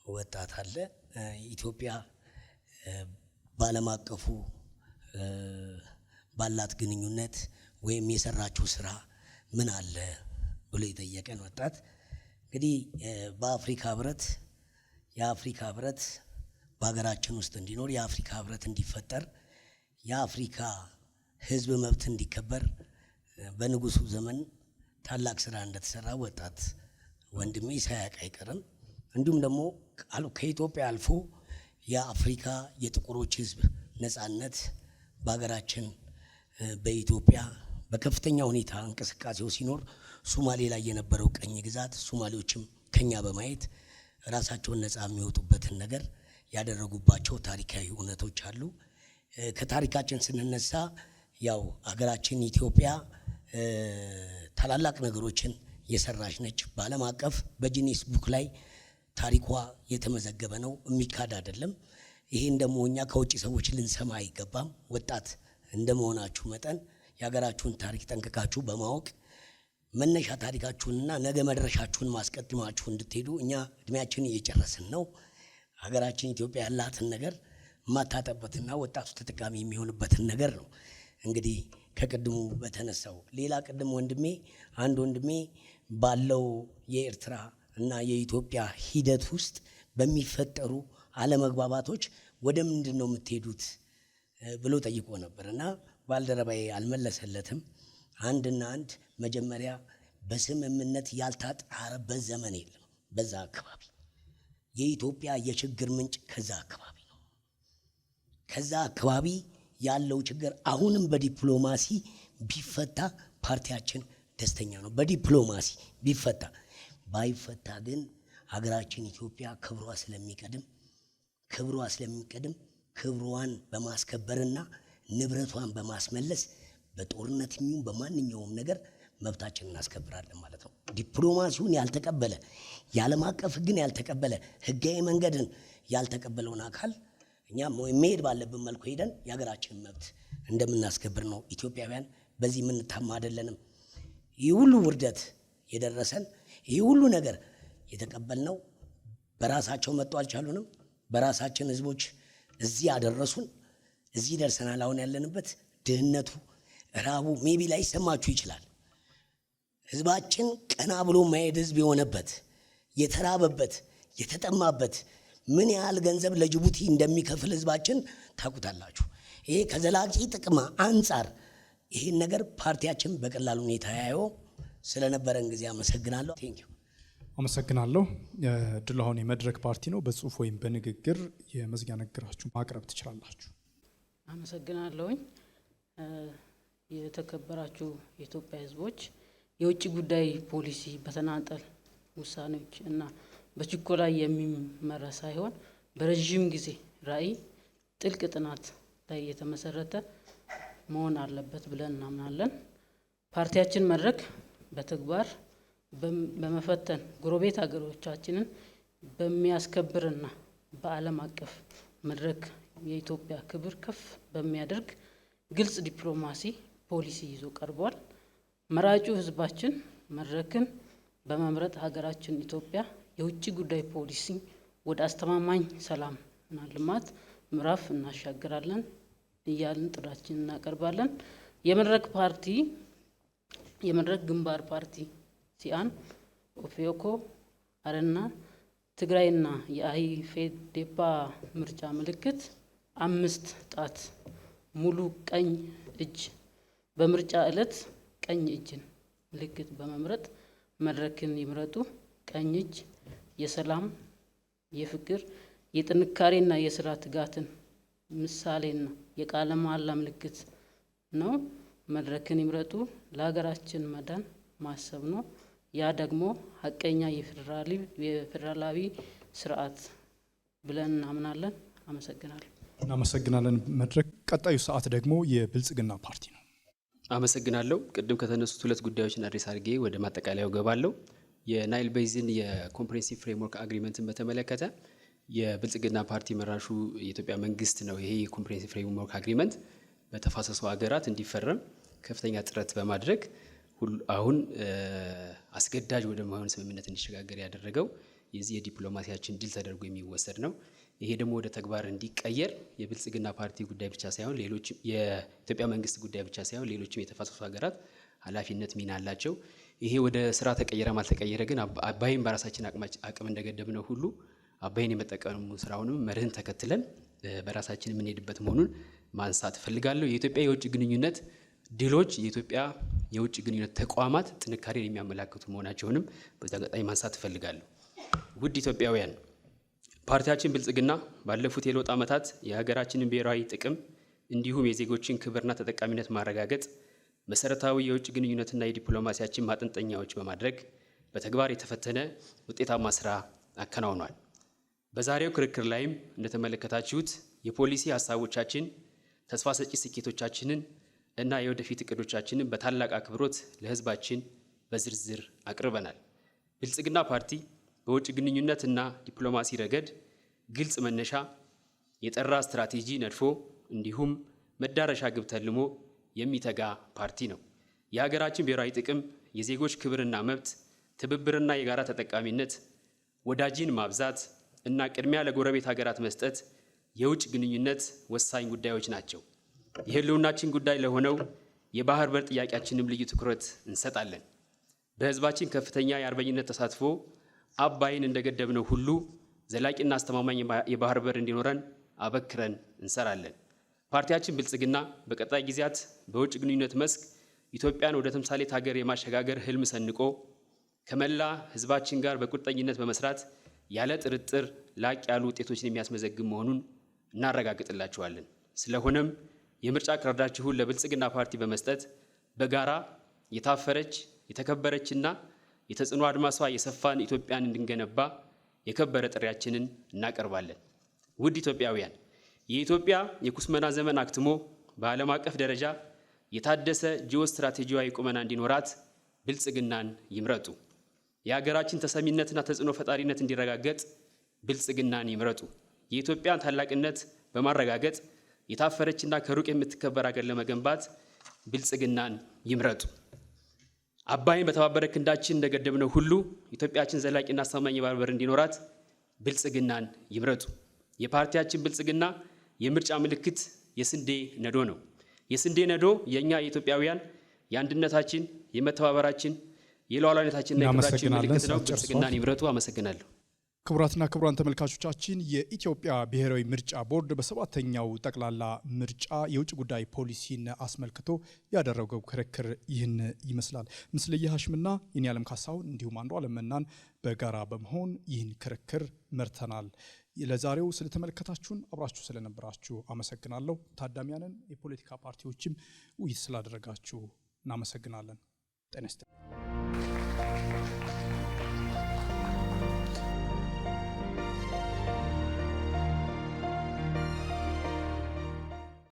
ወጣት አለ። ኢትዮጵያ በዓለም አቀፉ ባላት ግንኙነት ወይም የሰራችው ስራ ምን አለ ብሎ የጠየቀን ወጣት እንግዲህ በአፍሪካ ህብረት የአፍሪካ ህብረት በሀገራችን ውስጥ እንዲኖር የአፍሪካ ህብረት እንዲፈጠር የአፍሪካ ህዝብ መብት እንዲከበር በንጉሱ ዘመን ታላቅ ስራ እንደተሰራ ወጣት ወንድሜ ሳያውቅ አይቀርም። እንዲሁም ደግሞ ከኢትዮጵያ አልፎ የአፍሪካ የጥቁሮች ህዝብ ነጻነት በሀገራችን በኢትዮጵያ በከፍተኛ ሁኔታ እንቅስቃሴው ሲኖር ሶማሌ ላይ የነበረው ቀኝ ግዛት ሶማሌዎችም ከኛ በማየት ራሳቸውን ነጻ የሚወጡበትን ነገር ያደረጉባቸው ታሪካዊ እውነቶች አሉ። ከታሪካችን ስንነሳ ያው ሀገራችን ኢትዮጵያ ታላላቅ ነገሮችን የሰራች ነች። በዓለም አቀፍ በጂኒስ ቡክ ላይ ታሪኳ የተመዘገበ ነው፣ የሚካድ አይደለም። ይሄን ደግሞ እኛ ከውጭ ሰዎች ልንሰማ አይገባም። ወጣት እንደመሆናችሁ መጠን የሀገራችሁን ታሪክ ጠንቅቃችሁ በማወቅ መነሻ ታሪካችሁንና ነገ መድረሻችሁን ማስቀድማችሁ እንድትሄዱ እኛ እድሜያችን እየጨረስን ነው። ሀገራችን ኢትዮጵያ ያላትን ነገር ማታጠበትና ወጣቱ ተጠቃሚ የሚሆንበትን ነገር ነው። እንግዲህ ከቅድሙ በተነሳው ሌላ ቅድም አንድ ወንድሜ ባለው የኤርትራ እና የኢትዮጵያ ሂደት ውስጥ በሚፈጠሩ አለመግባባቶች ወደ ምንድን ነው የምትሄዱት ብሎ ጠይቆ ነበር እና ባልደረባዬ አልመለሰለትም። አንድና አንድ መጀመሪያ በስምምነት ያልታጣረበት ዘመን የለም። በዛ አካባቢ የኢትዮጵያ የችግር ምንጭ ከዛ አካባቢ ነው። ከዛ አካባቢ ያለው ችግር አሁንም በዲፕሎማሲ ቢፈታ ፓርቲያችን ደስተኛ ነው። በዲፕሎማሲ ቢፈታ፣ ባይፈታ ግን ሀገራችን ኢትዮጵያ ክብሯ ስለሚቀድም ክብሯን በማስከበርና ንብረቷን በማስመለስ በጦርነት የሚሆን በማንኛውም ነገር መብታችንን እናስከብራለን ማለት ነው። ዲፕሎማሲውን ያልተቀበለ የዓለም አቀፍ ሕግን ያልተቀበለ ሕጋዊ መንገድን ያልተቀበለውን አካል እኛ መሄድ ባለብን መልኩ ሄደን የሀገራችንን መብት እንደምናስከብር ነው። ኢትዮጵያውያን በዚህ የምንታማ አይደለንም። ይህ ሁሉ ውርደት የደረሰን ይህ ሁሉ ነገር የተቀበልነው በራሳቸው መጥቶ አልቻሉንም። በራሳችን ህዝቦች እዚህ ያደረሱን። እዚህ ደርሰናል። አሁን ያለንበት ድህነቱ፣ ራቡ ሜቢ ላይ ሰማችሁ ይችላል። ህዝባችን ቀና ብሎ ማየት ህዝብ የሆነበት የተራበበት የተጠማበት ምን ያህል ገንዘብ ለጅቡቲ እንደሚከፍል ህዝባችን ታውቁታላችሁ። ይሄ ከዘላቂ ጥቅም አንጻር ይሄን ነገር ፓርቲያችን በቀላል ሁኔታ ያየው ስለነበረን ጊዜ አመሰግናለሁ። ቴንኪው። አመሰግናለሁ። ድል አሁን የመድረክ ፓርቲ ነው። በጽሁፍ ወይም በንግግር የመዝጊያ ንግግራችሁ ማቅረብ ትችላላችሁ። አመሰግናለሁኝ። የተከበራችሁ የኢትዮጵያ ህዝቦች፣ የውጭ ጉዳይ ፖሊሲ በተናጠል ውሳኔዎች እና በችኮላ የሚመራ ሳይሆን በረዥም ጊዜ ራዕይ፣ ጥልቅ ጥናት ላይ የተመሰረተ መሆን አለበት ብለን እናምናለን። ፓርቲያችን መድረክ በተግባር በመፈተን ጎረቤት ሀገሮቻችንን በሚያስከብርና በዓለም አቀፍ መድረክ የኢትዮጵያ ክብር ከፍ በሚያደርግ ግልጽ ዲፕሎማሲ ፖሊሲ ይዞ ቀርቧል። መራጩ ህዝባችን መድረክን በመምረጥ ሀገራችን ኢትዮጵያ የውጭ ጉዳይ ፖሊሲ ወደ አስተማማኝ ሰላምና ልማት ምዕራፍ እናሻግራለን እያልን ጥራችን እናቀርባለን። የመድረክ ግንባር ፓርቲ ሲአን፣ ኦፌኮ፣ አረና ትግራይና የአይፌዴፓ ምርጫ ምልክት 5 ጣት ሙሉ ቀኝ እጅ በምርጫ ዕለት ቀኝ እጅን ምልክት በመምረጥ መድረክን ይምረጡ። ቀኝ እጅ የሰላም፣ የፍቅር፣ የጥንካሬና የስራ ትጋትን ምሳሌና የቃለ መሃላ ምልክት ነው። መድረክን ይምረጡ ለሀገራችን መዳን ማሰብ ነው። ያ ደግሞ ሀቀኛ የፌዴራላዊ ስርዓት ብለን እናምናለን። አመሰግናለሁ። እናመሰግናለን። መድረክ ቀጣዩ ሰዓት ደግሞ የብልጽግና ፓርቲ ነው። አመሰግናለሁ። ቅድም ከተነሱት 2 ጉዳዮችን አድሬስ አድርጌ ወደ ማጠቃለያው ገባለሁ። የናይል ቤዚን የኮምፕሬሄንሲቭ ፍሬምወርክ አግሪመንትን በተመለከተ የብልጽግና ፓርቲ መራሹ የኢትዮጵያ መንግስት ነው ይሄ የኮምፕሬሄንሲቭ ፍሬምወርክ አግሪመንት በተፋሰሱ ሀገራት እንዲፈረም ከፍተኛ ጥረት በማድረግ አሁን አስገዳጅ ወደ መሆን ስምምነት እንዲሸጋገር ያደረገው የዚህ የዲፕሎማሲያችን ድል ተደርጎ የሚወሰድ ነው። ይሄ ደግሞ ወደ ተግባር እንዲቀየር የብልጽግና ፓርቲ ጉዳይ ብቻ ሳይሆን ሌሎች የኢትዮጵያ መንግስት ጉዳይ ብቻ ሳይሆን ሌሎችም የተፋሰሱ ሀገራት ኃላፊነት ሚና አላቸው። ይሄ ወደ ስራ ተቀየረም አልተቀየረ ግን አባይን በራሳችን አቅም እንደገደብነው ሁሉ አባይን የመጠቀሙ ስራውንም መርህን ተከትለን በራሳችን የምንሄድበት መሆኑን ማንሳት እፈልጋለሁ። የኢትዮጵያ የውጭ ግንኙነት ድሎች የኢትዮጵያ የውጭ ግንኙነት ተቋማት ጥንካሬን የሚያመላክቱ መሆናቸውንም በዛ አጋጣሚ ማንሳት እፈልጋለሁ። ውድ ኢትዮጵያውያን፣ ፓርቲያችን ብልጽግና ባለፉት የለውጥ ዓመታት የሀገራችንን ብሔራዊ ጥቅም እንዲሁም የዜጎችን ክብርና ተጠቃሚነት ማረጋገጥ መሰረታዊ የውጭ ግንኙነትና የዲፕሎማሲያችን ማጠንጠኛዎች በማድረግ በተግባር የተፈተነ ውጤታማ ስራ አከናውኗል። በዛሬው ክርክር ላይም እንደተመለከታችሁት የፖሊሲ ሀሳቦቻችን፣ ተስፋ ሰጪ ስኬቶቻችንን እና የወደፊት እቅዶቻችንን በታላቅ አክብሮት ለህዝባችን በዝርዝር አቅርበናል። ብልጽግና ፓርቲ በውጭ ግንኙነት እና ዲፕሎማሲ ረገድ ግልጽ መነሻ፣ የጠራ ስትራቴጂ ነድፎ እንዲሁም መዳረሻ ግብ ተልሞ የሚተጋ ፓርቲ ነው። የሀገራችን ብሔራዊ ጥቅም፣ የዜጎች ክብርና መብት፣ ትብብርና የጋራ ተጠቃሚነት፣ ወዳጅን ማብዛት እና ቅድሚያ ለጎረቤት ሀገራት መስጠት የውጭ ግንኙነት ወሳኝ ጉዳዮች ናቸው። የህልውናችን ጉዳይ ለሆነው የባህር በር ጥያቄያችንም ልዩ ትኩረት እንሰጣለን። በህዝባችን ከፍተኛ የአርበኝነት ተሳትፎ አባይን እንደገደብነው ሁሉ ዘላቂና አስተማማኝ የባህር በር እንዲኖረን አበክረን እንሰራለን። ፓርቲያችን ብልጽግና በቀጣይ ጊዜያት በውጭ ግንኙነት መስክ ኢትዮጵያን ወደ ተምሳሌት ሀገር የማሸጋገር ህልም ሰንቆ ከመላ ህዝባችን ጋር በቁርጠኝነት በመስራት ያለ ጥርጥር ላቅ ያሉ ውጤቶችን የሚያስመዘግብ መሆኑን እናረጋግጥላችኋለን። ስለሆነም የምርጫ ካርዳችሁን ለብልጽግና ፓርቲ በመስጠት በጋራ የታፈረች የተከበረችና የተጽዕኖ አድማሷ የሰፋን ኢትዮጵያን እንድንገነባ የከበረ ጥሪያችንን እናቀርባለን። ውድ ኢትዮጵያውያን፣ የኢትዮጵያ የኩስመና ዘመን አክትሞ በዓለም አቀፍ ደረጃ የታደሰ ጂኦ ስትራቴጂያዊ ቁመና እንዲኖራት ብልጽግናን ይምረጡ። የሀገራችን ተሰሚነትና ተጽዕኖ ፈጣሪነት እንዲረጋገጥ ብልጽግናን ይምረጡ። የኢትዮጵያን ታላቅነት በማረጋገጥ የታፈረችና ከሩቅ የምትከበር ሀገር ለመገንባት ብልጽግናን ይምረጡ። አባይን በተባበረ ክንዳችን እንደገደብነው ሁሉ ኢትዮጵያችን ዘላቂና አስተማማኝ የባህር በር እንዲኖራት ብልጽግናን ይምረጡ። የፓርቲያችን ብልጽግና የምርጫ ምልክት የስንዴ ነዶ ነው። የስንዴ ነዶ የእኛ የኢትዮጵያውያን የአንድነታችን፣ የመተባበራችን፣ የሉዓላዊነታችንና የክብራችን ምልክት ነው። ብልጽግናን ይምረጡ። አመሰግናለሁ። ክቡራትና ክቡራን ተመልካቾቻችን የኢትዮጵያ ብሔራዊ ምርጫ ቦርድ በሰባተኛው ጠቅላላ ምርጫ የውጭ ጉዳይ ፖሊሲን አስመልክቶ ያደረገው ክርክር ይህን ይመስላል። ምስልየ ሀሽምና የኔ ዓለም ካሳሁን እንዲሁም አንዱ አለመናን በጋራ በመሆን ይህን ክርክር መርተናል። ለዛሬው ስለተመለከታችሁን አብራችሁ ስለነበራችሁ አመሰግናለሁ። ታዳሚያንን የፖለቲካ ፓርቲዎችም ውይይት ስላደረጋችሁ እናመሰግናለን። ጤና ይስጥልኝ።